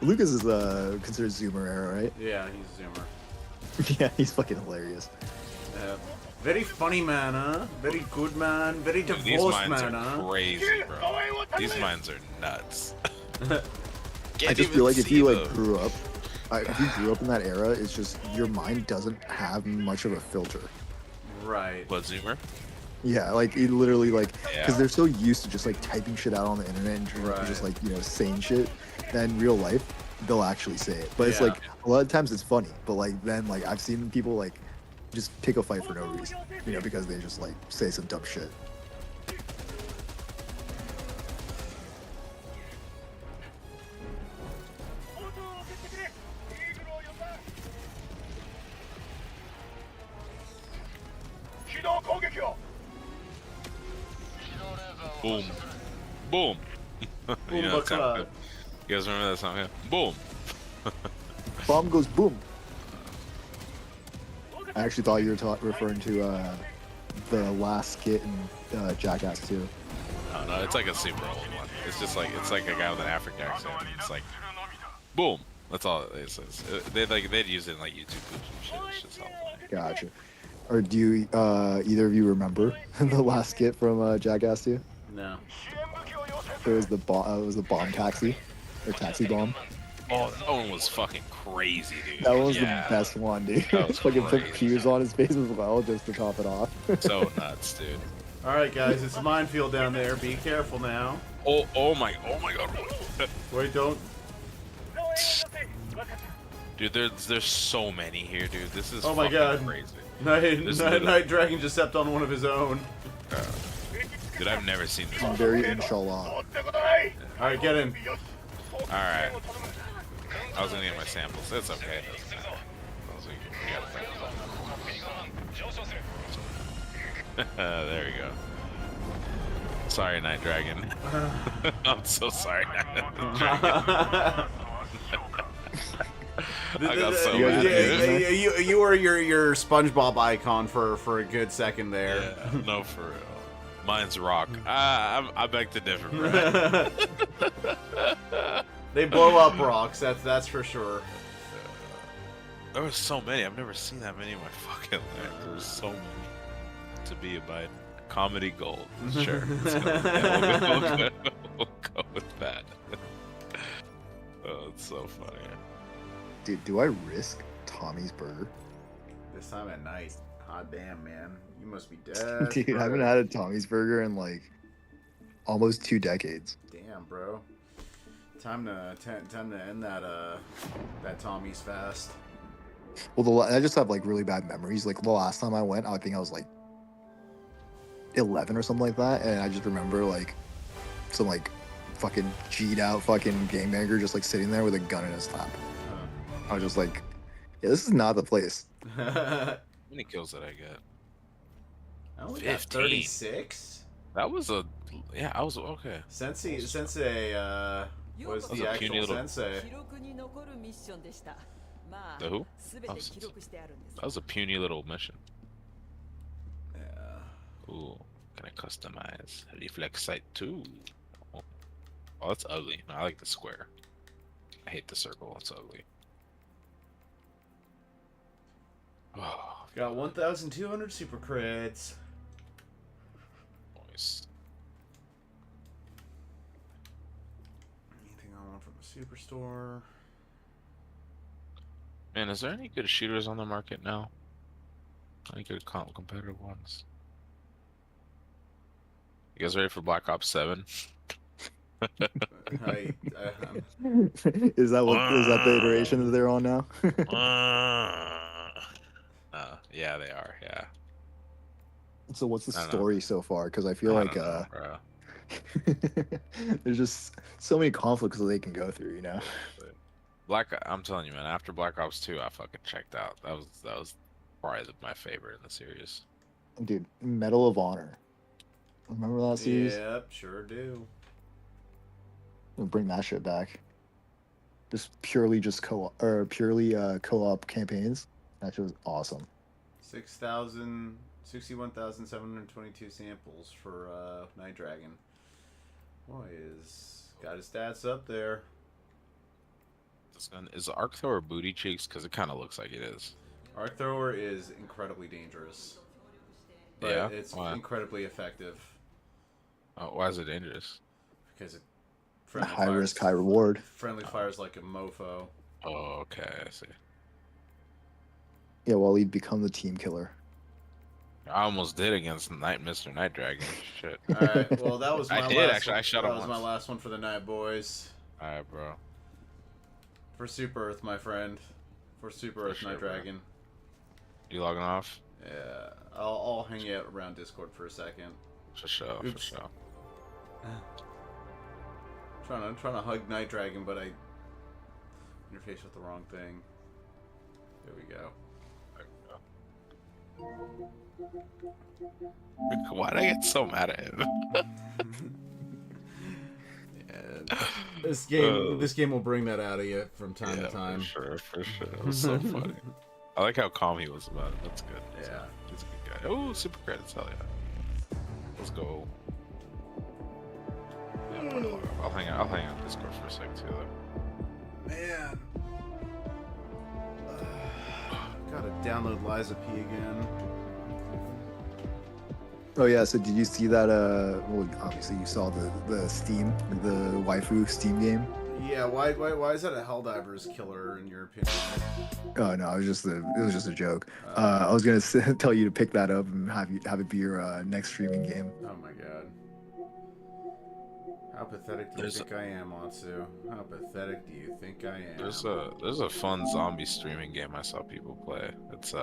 Lucas is considered Zoomer era, right? Yeah, he's a Zoomer. Yeah, he's fucking hilarious. Very funny man, huh? Very good man. Very Dude, divorced these minds man, are huh? crazy, bro. These minds are nuts. I just feel like if you like grew up, if you grew up in that era, it's just your mind doesn't have much of a filter. Right. What, Zoomer? Yeah, like it literally like because Yeah. they're so used to just like typing shit out on the internet and just like saying shit that in real life they'll actually say it. But it's Yeah. like a lot of times it's funny, but like then like I've seen people like just pick a fight for no reason, because they just like say some dumb shit. Boom. Boom. Boom, that what's sound up? good? You guys remember that song? Yeah. Boom. Bomb goes boom. I actually thought you were referring to the last skit in Jackass 2. No, it's like a super old one. It's just like a guy with an African accent. It's like, boom. That's all it is. They'd use it in like YouTube clips and shit. It's just all funny. Gotcha. Or do you either of you remember the last skit from Jackass 2? No. It was the bomb taxi, or taxi bomb. Oh, that one was fucking crazy, dude. That was Yeah. the best one, dude. That was Fucking put crazy. pews on his face as well, just to top it off. So nuts, dude. All right, guys, it's a minefield down there. Be careful now. Oh my god. Wait, don't. Dude, there's so many here, dude. This is Oh my fucking god. crazy. Night Dragon just stepped on one of his own. Dude, I've never seen this I'm before. very inshallah. All right, get in. Alright. I was gonna get my samples. That's okay. There we go. Sorry, Night Dragon. I'm so sorry, Night Dragon. I got so mad, dude. You were your SpongeBob icon for a good second there. Yeah, no, for real. Mine's rock. I beg to differ, bro. They blow up rocks. That's for sure. There was so many. I've never seen that many in my fucking life. There was so many. To be a Biden. Comedy gold. Sure. We'll go with that. Oh, it's so funny. Dude, do I risk Tommy's Burger? This time at night. Hot damn, man. You must be dead. Dude, I haven't had a Tommy's Burger in like almost 2 decades. Damn, bro. Time to end that Tommy's fast. Well, I just have like really bad memories. Like the last time I went, I think I was like 11 or something like that, and I just remember like some like fucking G'd out fucking gangbanger just like sitting there with a gun in his lap. I was just like, Yeah, this is not the place. How many kills did I get? I only got 15. 36. That was a yeah. I was okay. Sensei, was That was the a puny actual little- sensei. 記録に残るミッションでしたまあ The who? 全て記録してあるんです That was a puny little mission. Yeah. Ooh, can I customize reflex sight too? Oh, that's ugly. No, I like the square. I hate the circle. It's ugly. Oh, Got 1,200 super creds. nice. Anything I want from the superstore? Man, is there any good shooters on the market now? Any good competitive ones? You guys ready for Black Ops 7? Is that the iteration that they're on now? Yeah, they are. Yeah. So what's the I don't know. story so far? Because I feel I like don't know, bro. there's just so many conflicts that they can go through, you know. I'm telling you, man. After Black Ops 2, I fucking checked out. That was probably my favorite in the series. Dude, Medal of Honor. Remember that series? Yep, sure do. We'll bring that shit back. Just purely co-op campaigns. That shit was awesome. 61,722 samples for Night Dragon. Boy, got his stats up there. This gun is the Arc Thrower booty cheeks because it kind of looks like it is. Arc Thrower is incredibly dangerous. But Yeah? it's Why? incredibly effective. Oh, why is it dangerous? Because it High risk, high reward. Friendly fires like a mofo. Oh, okay, I see. Yeah, well, he'd become the team killer. I almost did against Mr. Night Dragon. Shit. Alright, well that was my I did last actually. one. I shot That him was once. my last one for the night, boys. Alright, bro. For Super Earth, my friend. For Super Earth sure, Night bro. Dragon. You logging off? Yeah, I'll hang you out around Discord for a second. For sure, for Oops. sure. I'm trying to hug Night Dragon, but I interface with the wrong thing. There we go. Why'd I get so mad at him? Yeah, this game will bring that out of you from time to time. For sure. That was so funny. I like how calm he was about it. That's good. Yeah. He's a good guy. Oh, super credits. Hell yeah. Let's go. Yeah, I'm gonna log off. I'll hang out on Discord for a sec too, though. Man. Gotta download Liza P again. Oh yeah, so did you see that? Well, obviously you saw the Steam, the waifu Steam game. Yeah, why is that a Helldivers killer in your opinion? Oh no, it was just a joke. I was gonna tell you to pick that up and have it be your next streaming game. Oh my god. How pathetic do you think I am, Atsu? How pathetic do you think I am? There's a fun zombie streaming game I saw people play. It's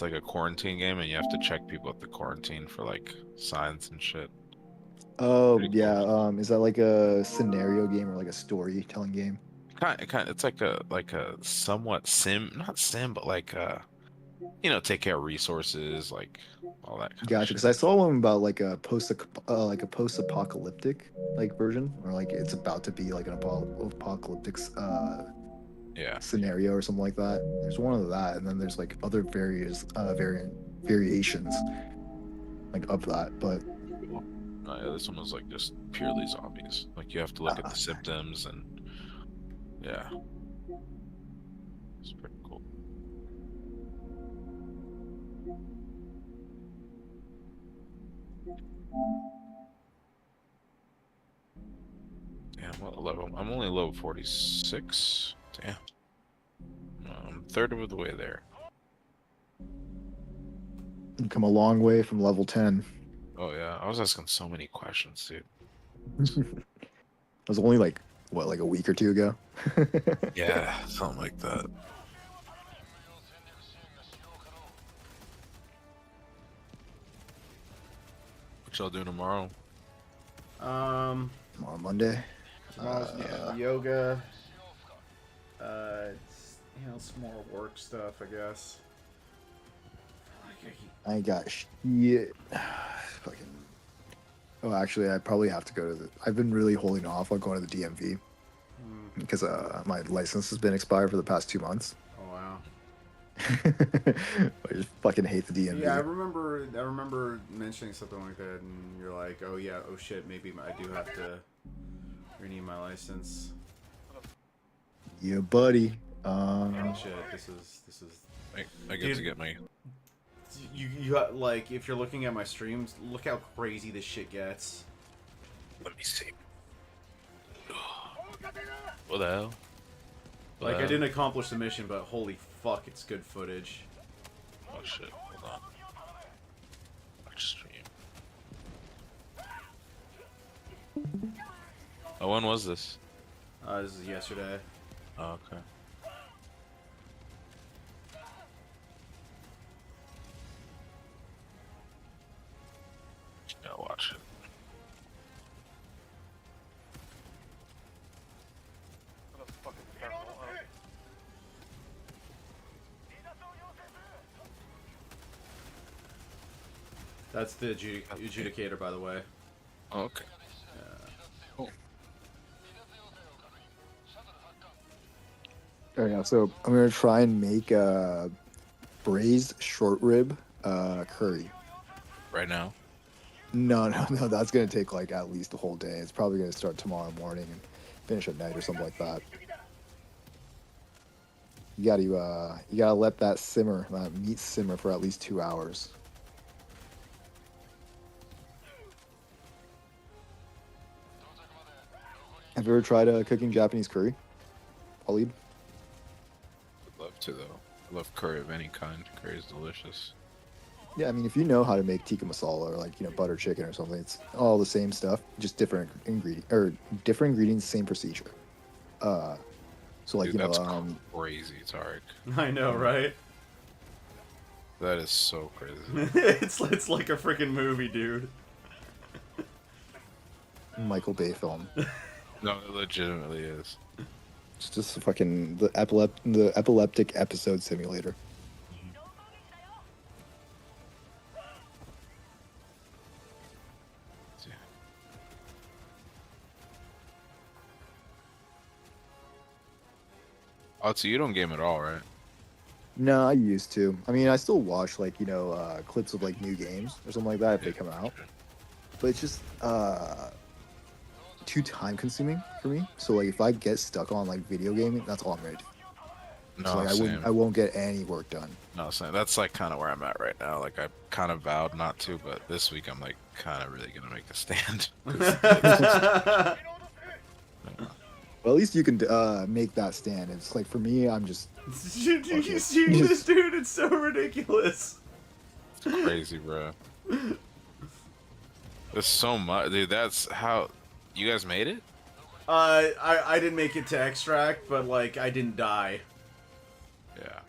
like a quarantine game, and you have to check people at the quarantine for like signs and shit. Oh Pretty yeah, cool. is that like a scenario game or like a storytelling game? It's like a somewhat not sim, but like take care of resources, like all that. Kind Gotcha, of because I saw one about like a post-apocalyptic like version, or like it's about to be like an apocalyptic Yeah. scenario or something like that. There's one of that, and then there's like other variations like of that, but Yeah, this one was like just purely zombies. Like you have to look at the symptoms and yeah, it's pretty cool. Damn, what level? I'm only level 46. Damn. I'm third of the way there. you come a long way from level 10. Oh yeah, I was asking so many questions, dude. It was only like what, like a week or two ago. Yeah, something like that. What y'all doing tomorrow? On Monday. Tomorrow's yoga. You know, some more work stuff, I guess. I ain't got shit. Fucking. Oh, actually, I probably have to go to the. I've been really holding off on going to the DMV because my license has been expired for the past 2 months. Oh wow. I just fucking hate the DMV. Yeah, I remember mentioning something like that, and you're like, oh yeah, oh shit, maybe I do have to renew my license. Yeah, buddy. Oh shit, this is. I get to get my. You like, if you're looking at my streams, look how crazy this shit gets. Let me see. What the hell? Like, I didn't accomplish the mission, but holy fuck, it's good footage. Oh shit, hold on. Watch stream. Oh, when was this? This is yesterday. Oh, okay. Yeah, watch it. That's the adjudicator, by the way. Oh, okay. Oh yeah, so I'm gonna try and make braised short rib curry. Right now? No, that's gonna take like at least a whole day. It's probably gonna start tomorrow morning and finish at night or something like that. You gotta let that simmer, that meat simmer for at least 2 hours. Have you ever tried cooking Japanese curry, Waleed? I'd love to, though. I love curry of any kind. Curry is delicious. Yeah, I mean, if you know how to make tikka masala or like, you know, butter chicken or something, it's all the same stuff, just different ingredients, same procedure. So like, Dude, you know, that's crazy, Tarek. I know, right? That is so crazy. it's like a freaking movie, dude. Michael Bay film. No, it legitimately is. It's just fucking the epileptic episode simulator. Oh, so you don't game at all, right? No, I used to. I mean, I still watch like, you know, clips of like new games or something like that if they come out. But it's just too time consuming for me. So like if I get stuck on like video gaming, that's all I'm gonna do. No, So, like, same. I won't get any work done. No, same. That's like kind of where I'm at right now. Like I kind of vowed not to, but this week I'm like kind of really gonna make a stand. Well, at least you can make that stand. It's like for me, I'm just. Dude, you see this, dude? It's so ridiculous. It's crazy, bro. There's so much, dude. That's how you guys made it. I didn't make it to extract, but like I didn't die. Yeah.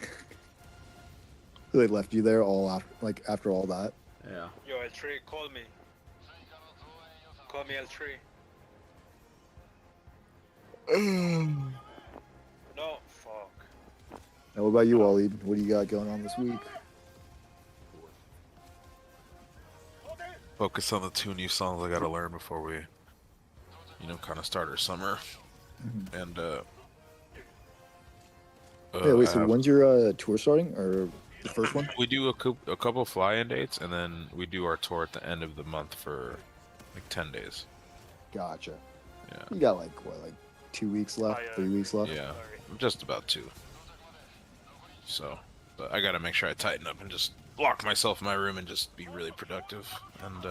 They left you there after all that. Yeah. Yo, L3, call me. Call me L3. No, fuck. Now, what about you, Waleed? What do you got going on this week? Focus on the 2 new songs I gotta learn before we, you know, kind of start our summer. And Yeah, wait. So when's your tour starting, or the first one? we do a couple fly-in dates, and then we do our tour at the end of the month for like 10 days. Gotcha. Yeah. You got like 2 weeks left, 3 weeks left. Yeah, just about 2. So, but I gotta make sure I tighten up and just lock myself in my room and just be really productive. And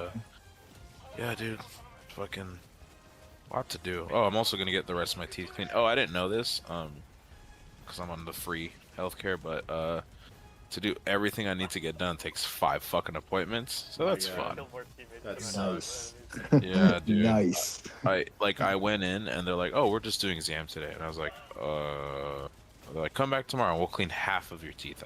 yeah, dude, fucking lot to do. Oh, I'm also gonna get the rest of my teeth cleaned. Oh, I didn't know this, because I'm on the free healthcare, but to do everything I need to get done takes 5 fucking appointments. So that's fun. That's nice. Yeah, dude. Nice. I went in and they're like, "Oh, we're just doing exam today," and I was like, They're like, "Come back tomorrow and we'll clean half of your teeth,"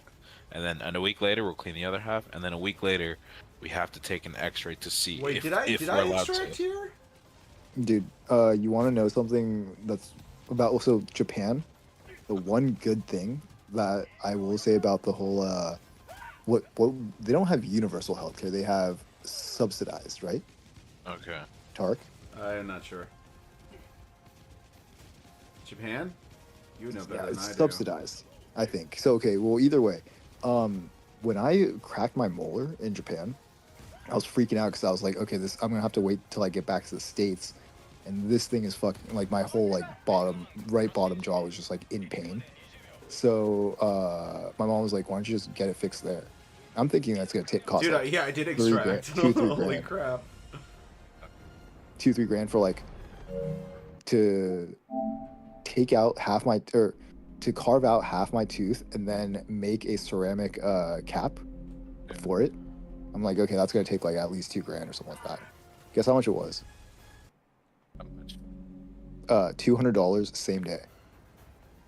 and a week later we'll clean the other half, and then a week later we have to take an X-ray to see Wait, if did I we're allowed extract to. here? Dude, you want to know something that's about also Japan? The one good thing that I will say about the whole what they don't have universal healthcare. They have subsidized, right? Okay. Tark. I'm not sure. Japan? You know better Yeah, than it's I do. subsidized, I think. So okay, well either way, when I cracked my molar in Japan, I was freaking out because I was like, okay, this I'm gonna have to wait till I get back to the States, and this thing is fucking like my whole like right bottom jaw was just like in pain. So my mom was like, why don't you just get it fixed there? I'm thinking that's gonna cost Dude, like yeah, I did 3 grand, extract. 2-3 Holy grand, crap. 2-3 grand for like to take out half my or to carve out half my tooth and then make a ceramic cap for it. I'm like, okay, that's gonna take like at least 2 grand or something like that. Guess how much it was? How much? $200 same day,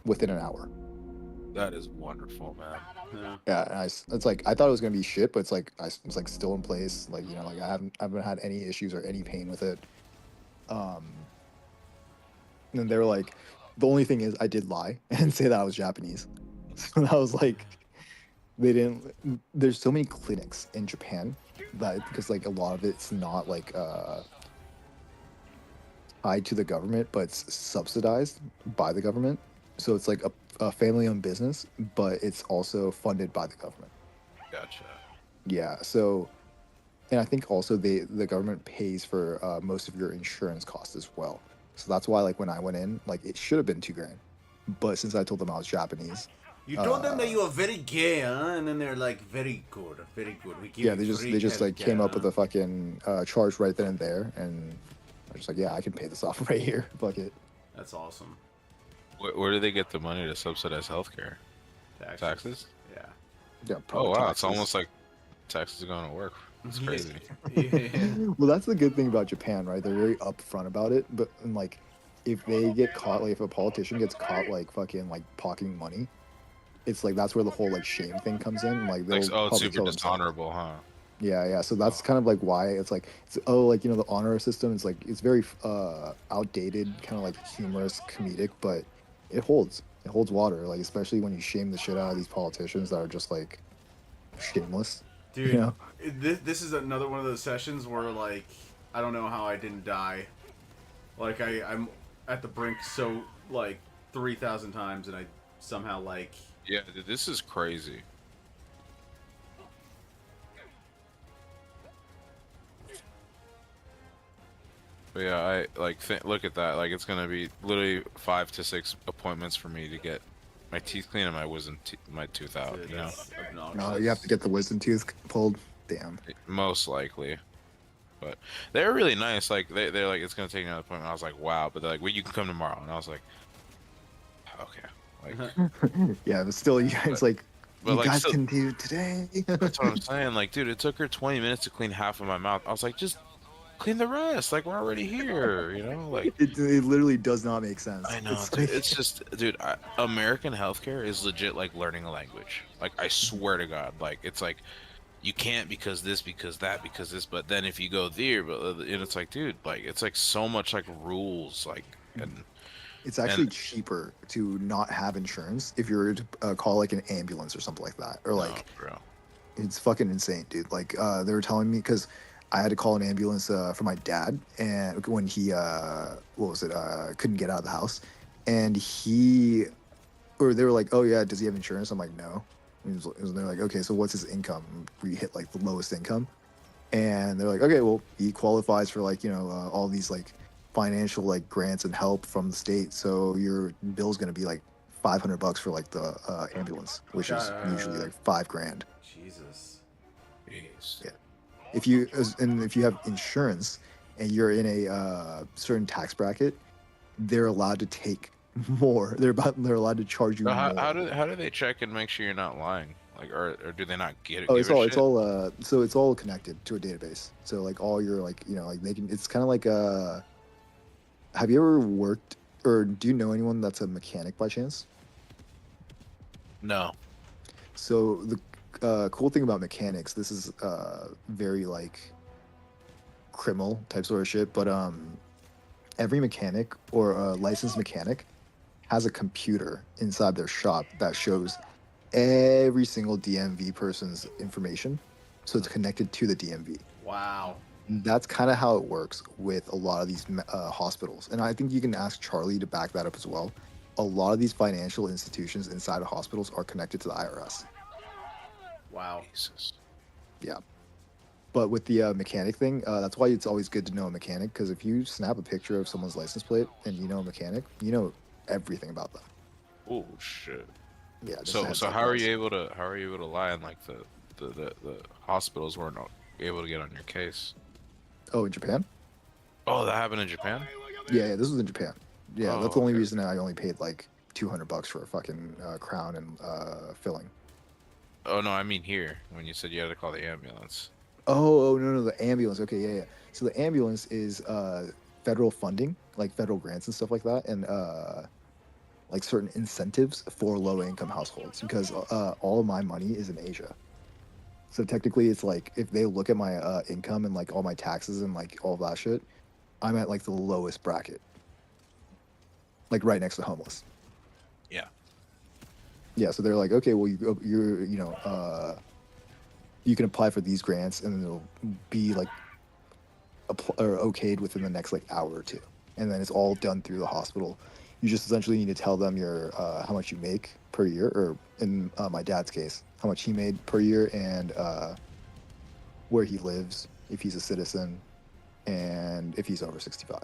within an hour. That is wonderful, man. Yeah. Yeah, and it's like I thought it was gonna be shit, but it's like it's like still in place. Like like I haven't had any issues or any pain with it. And then they were like, the only thing is I did lie and say that I was Japanese. So that was like, they didn't. There's so many clinics in Japan that because like a lot of it's not like tied to the government, but it's subsidized by the government. So it's like a family-owned business, but it's also funded by the government. Gotcha. Yeah. So, and I think also the government pays for most of your insurance costs as well. So that's why like when I went in, like it should have been 2 grand, but since I told them I was Japanese, You told them that you were very gay, huh? And then they're like, very good, very good. We give yeah, you they just like healthcare, came up with huh?" a fucking charge right then and there, and I was just like, yeah, I can pay this off right here. Fuck it. That's awesome. Where do they get the money to subsidize healthcare? Taxes? Yeah. Yeah. Oh probably wow, it's taxes. almost like taxes are going to work. It's crazy. Well, that's the good thing about Japan, right? They're very upfront about it. But and, like, if they get caught, like if a politician gets caught, like fucking like pocketing money, it's like that's where the whole like shame thing comes in. Like they'll Like, oh, it's probably super kill themselves. dishonorable, huh? Yeah. So that's kind of like why it's like it's like the honor system is like it's very outdated, kind of like humorous, comedic, but it holds water. Like especially when you shame the shit out of these politicians that are just like shameless. Dude, You know? this is another one of those sessions where, like, I don't know how I didn't die. Like, I'm at the brink so, like, 3,000 times, and I somehow, like... Yeah, dude, this is crazy. But yeah, I like look at that. Like, it's gonna be literally 5 to 6 appointments for me to get my teeth clean and my wisdom my tooth out. Dude, You know, that's obnoxious. No, you have to get the wisdom tooth pulled. Damn. most likely. But they're really nice. Like they're like, it's gonna take another appointment. I was like, wow. But they're like, well, you can come tomorrow. And I was like, okay. Like, Yeah, but still, you guys like but you like, guys still- can do today. that's what I'm saying. Like, dude, it took her 20 minutes to clean half of my mouth. I was like, just clean the rest. Like, we're already here. You know, like. It literally does not make sense. I know, It's dude. like- It's just, dude. American healthcare is legit like learning a language. Like, I swear to God, like it's like you can't because this, because that, because this. But then if you go there, and it's like, dude, like it's like so much like rules, like and It's actually cheaper to not have insurance if you're to call like an ambulance or something like that, or like bro. it's fucking insane, dude. Like they were telling me because I had to call an ambulance for my dad, and when he couldn't get out of the house, and they were like, oh yeah, does he have insurance? I'm like, no. And they're like, okay, so what's his income? We hit like the lowest income, and they're like, okay, well he qualifies for like all these like financial like grants and help from the state, so your bill's gonna be like $500 for like the ambulance, which is usually like 5 grand. Jesus. Jeez. Yeah. If you have insurance and you're in a certain tax bracket, they're allowed to take more. They're allowed to charge you So more. how do they check and make sure you're not lying? Like, or do they not get it? Oh, it's all connected to a database. So like all your like like they can. It's kind of like have you ever worked or do you know anyone that's a mechanic by chance? No. So the cool thing about mechanics, this is very like criminal type sort of shit, but every mechanic or a licensed mechanic has a computer inside their shop that shows every single DMV person's information, so it's connected to the DMV. Wow. That's kind of how it works with a lot of these hospitals, and I think you can ask Charlie to back that up as well. A lot of these financial institutions inside of hospitals are connected to the IRS. Wow. Jesus. Yeah. But with the mechanic thing, that's why it's always good to know a mechanic, because if you snap a picture of someone's license plate and you know a mechanic, you know everything about them. Oh shit. Yeah. just a So heads so up, how are guys. you able to lie and like the hospitals weren't able to get on your case? Oh, in Japan? Oh, that happened in Japan? Yeah, this was in Japan. Yeah, Oh, that's the only okay. reason I only paid like $200 for a fucking crown and filling. Oh no, I mean here when you said you had to call the ambulance. Oh, no, the ambulance. Okay, yeah. So the ambulance is federal funding, like federal grants and stuff like that, and like certain incentives for low-income households, because all of my money is in Asia. So technically, it's like if they look at my income and like all my taxes and like all that shit, I'm at like the lowest bracket, like right next to homeless. Yeah. Yeah, so they're like, okay, well, you're you can apply for these grants, and then it'll be like or okayed within the next like hour or two, and then it's all done through the hospital. You just essentially need to tell them your how much you make per year, or in my dad's case, how much he made per year, and where he lives, if he's a citizen, and if he's over 65.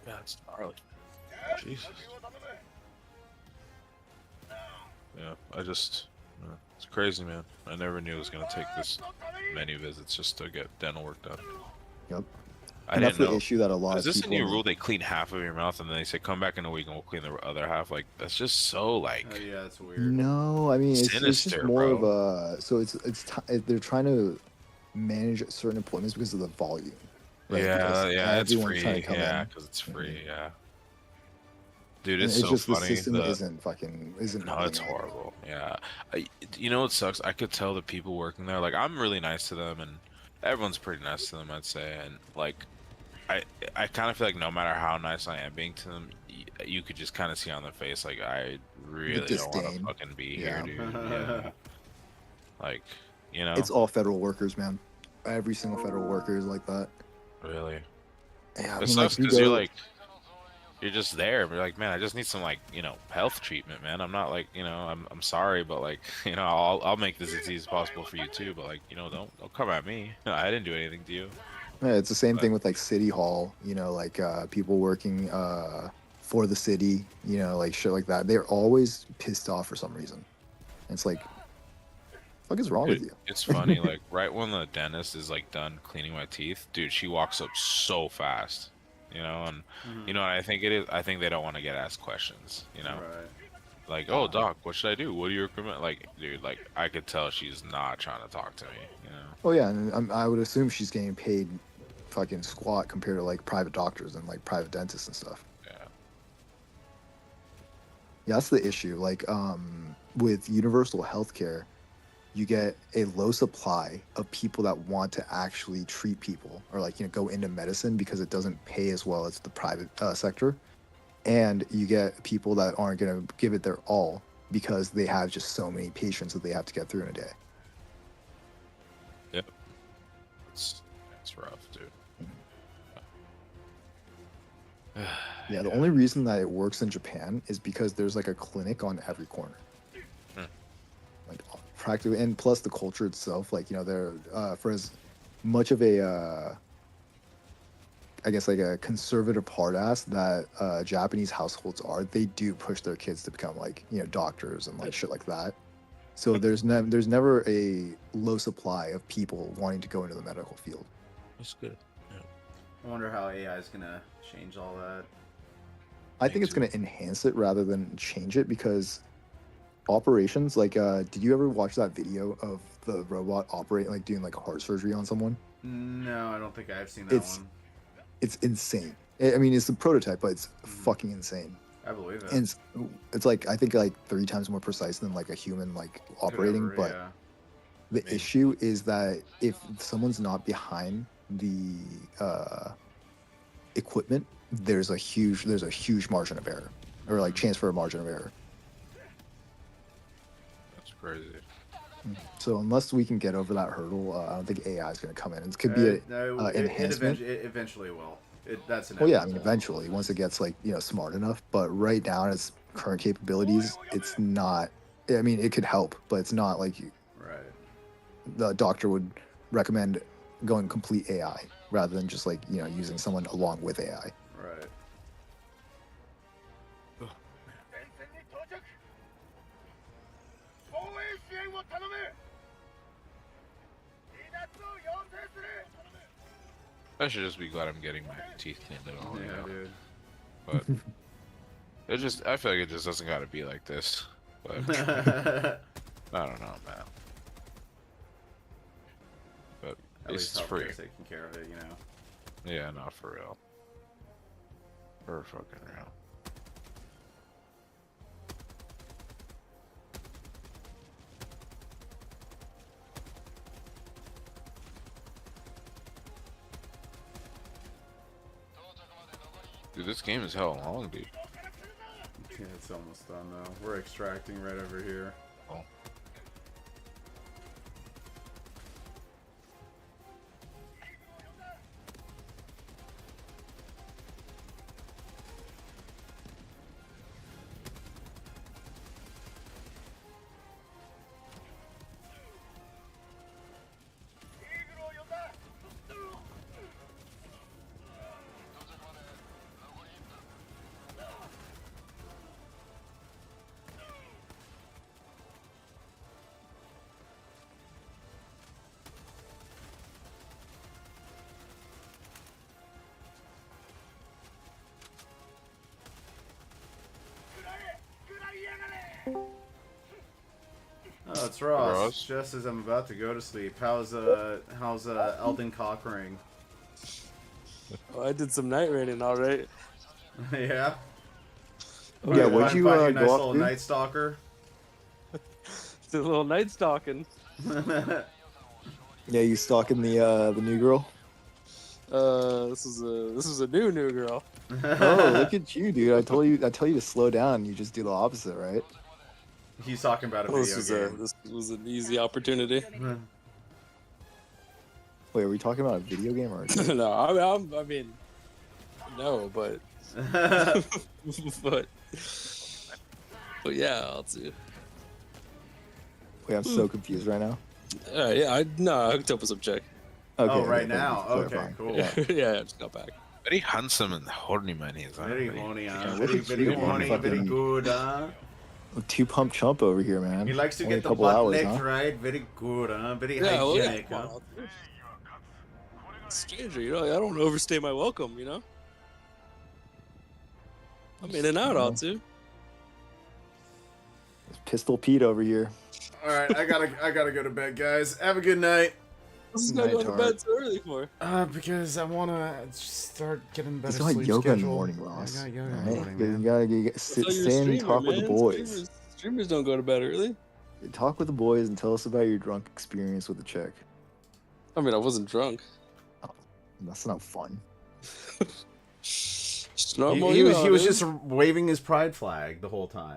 Yeah, it's gnarly. Jesus. Yeah, it's crazy, man. I never knew it was gonna take this many visits just to get dental work done. Yep. I And didn't that's the know. issue that a lot Is of this a people. new rule? They clean half of your mouth and then they say come back in a week and we'll clean the other half. Like that's just so like Oh, yeah, it's weird. No, I mean it's just sinister, more of bro. a. So they're trying to manage certain appointments because of the volume, right? Because yeah, it's everyone's free. trying to come Yeah, in. because it's free. Yeah, dude, And it's it's so just the funny. system isn't No, running it's anymore. horrible. Yeah, you know what sucks? I could tell the people working there. Like, I'm really nice to them, and everyone's pretty nice to them, I'd say. And like, I kind of feel like no matter how nice I am being to them, you could just kind of see on their face like I really don't want to disdain. fucking be Yeah. here, dude. Yeah. Like, you know, It's all federal workers, man. Every single federal worker is like that. really. Yeah, I It mean, like sucks you because go. you're just there, but like, man, I just need some like, health treatment, man. I'm not like, I'm sorry, but like, I'll make this as easy as possible for you too, but like, don't come at me. I didn't do anything to you. Yeah, it's the same But thing with like city hall. Like people working for the city. Like shit like that. They're always pissed off for some reason. And it's like, what is wrong with dude, you? it's funny, like right when the dentist is like done cleaning my teeth, dude, she walks up so fast, and Mhm. I think it is. I think they don't want to get asked questions, Right. like, oh doc, what should I do? What do you recommend? Like, dude, like I could tell she's not trying to talk to me. Oh yeah, and I would assume she's getting paid fucking squat compared to like private doctors and like private dentists and stuff. Yeah. Yeah, that's the issue. Like with universal healthcare, you get a low supply of people that want to actually treat people or like go into medicine because it doesn't pay as well as the private sector, and you get people that aren't going to give it their all because they have just so many patients that they have to get through in a day. Yep. It's rough, dude. Yeah, the only reason that it works in Japan is because there's like a clinic on every corner. Like practically, and plus the culture itself, like they're for as much of a I guess like a conservative hard ass that Japanese households are, they do push their kids to become like doctors and like shit like that. So there's never a low supply of people wanting to go into the medical field. That's good. Yeah. I wonder how AI is gonna change all that. I think it's going to enhance it rather than change it, because operations like did you ever watch that video of the robot operating, like doing like heart surgery on someone? No, I don't think I've seen that one. It's insane. I mean, it's a prototype, but it's fucking insane. I believe it. And it's like, I think like 3 times more precise than like a human like operating. Whatever, But yeah. the issue is that if someone's not behind the equipment, there's a huge margin of error, or like chance for a margin of error. That's crazy. So unless we can get over that hurdle, I don't think AI is going to come in. It could be an enhancement. It eventually will. That's Well, yeah, I mean, inevitable. eventually, once it gets like smart enough. But right now, in its current capabilities, it's not. I mean, it could help, but it's not like Right. the doctor would recommend going complete AI rather than just like using someone along with AI. Right. 前線に到着防衛支援を頼む離脱を要請する I should just be glad I'm getting my teeth cleaned and all. Yeah, dude. But I feel like it just doesn't gotta be like this. But I don't know, man. But At least it's free. healthcare's taking care of it, you know. Yeah, not for real. For fucking real. Dude, this game is hell long, dude. Yeah, it's almost done though. We're extracting right over here. Oh. Oh, it's Ross. Ross. Just as I'm about to go to sleep. How's Elden Cockring? Oh, I did some night raiding, all right. Yeah. Yeah, what'd you find a go nice off little to? Night Stalker. It's a little night stalking. Yeah, you stalking the new girl? This is a new girl. Oh, look at you, dude! I tell you to slow down. You just do the opposite, right? He's talking about a Well, video game. this was an easy opportunity. Wait, are we talking about a video game or? No, I mean, no, but but yeah, I'll do. Wait, I'm so confused right now. Yeah, I hooked up with some chick. Okay, Oh, okay, right thank you now. for Okay, clarifying. cool. Yeah, I just got back. Very handsome and horny man he is. Huh? Very Very- horny, Yeah, very, look at very you, horny, man. very Fucking- good, huh? Two pump chump over here, man. He likes to Only get a the couple butt hours, licked, huh? right? Very good, huh? Very Yeah, well, yeah. hygienic, huh? Well, stranger, I don't want to overstay my welcome, I'm in and out, all too. Pistol Pete over here. All right, I gotta go to bed, guys. Have a good night. What's this guy going to bed so early for? Because I wanna start getting better He's got sleep yoga in the schedule. morning, Ross. I got yoga in the Alright? morning, You man. gotta sit, That's how you're a stay and streamer, talk with the man. boys. Streamers don't go to bed early. Talk with the boys and tell us about your drunk experience with the chick. I mean, I wasn't drunk. That's not fun. Just He normal, was dude. just waving his pride flag the whole time.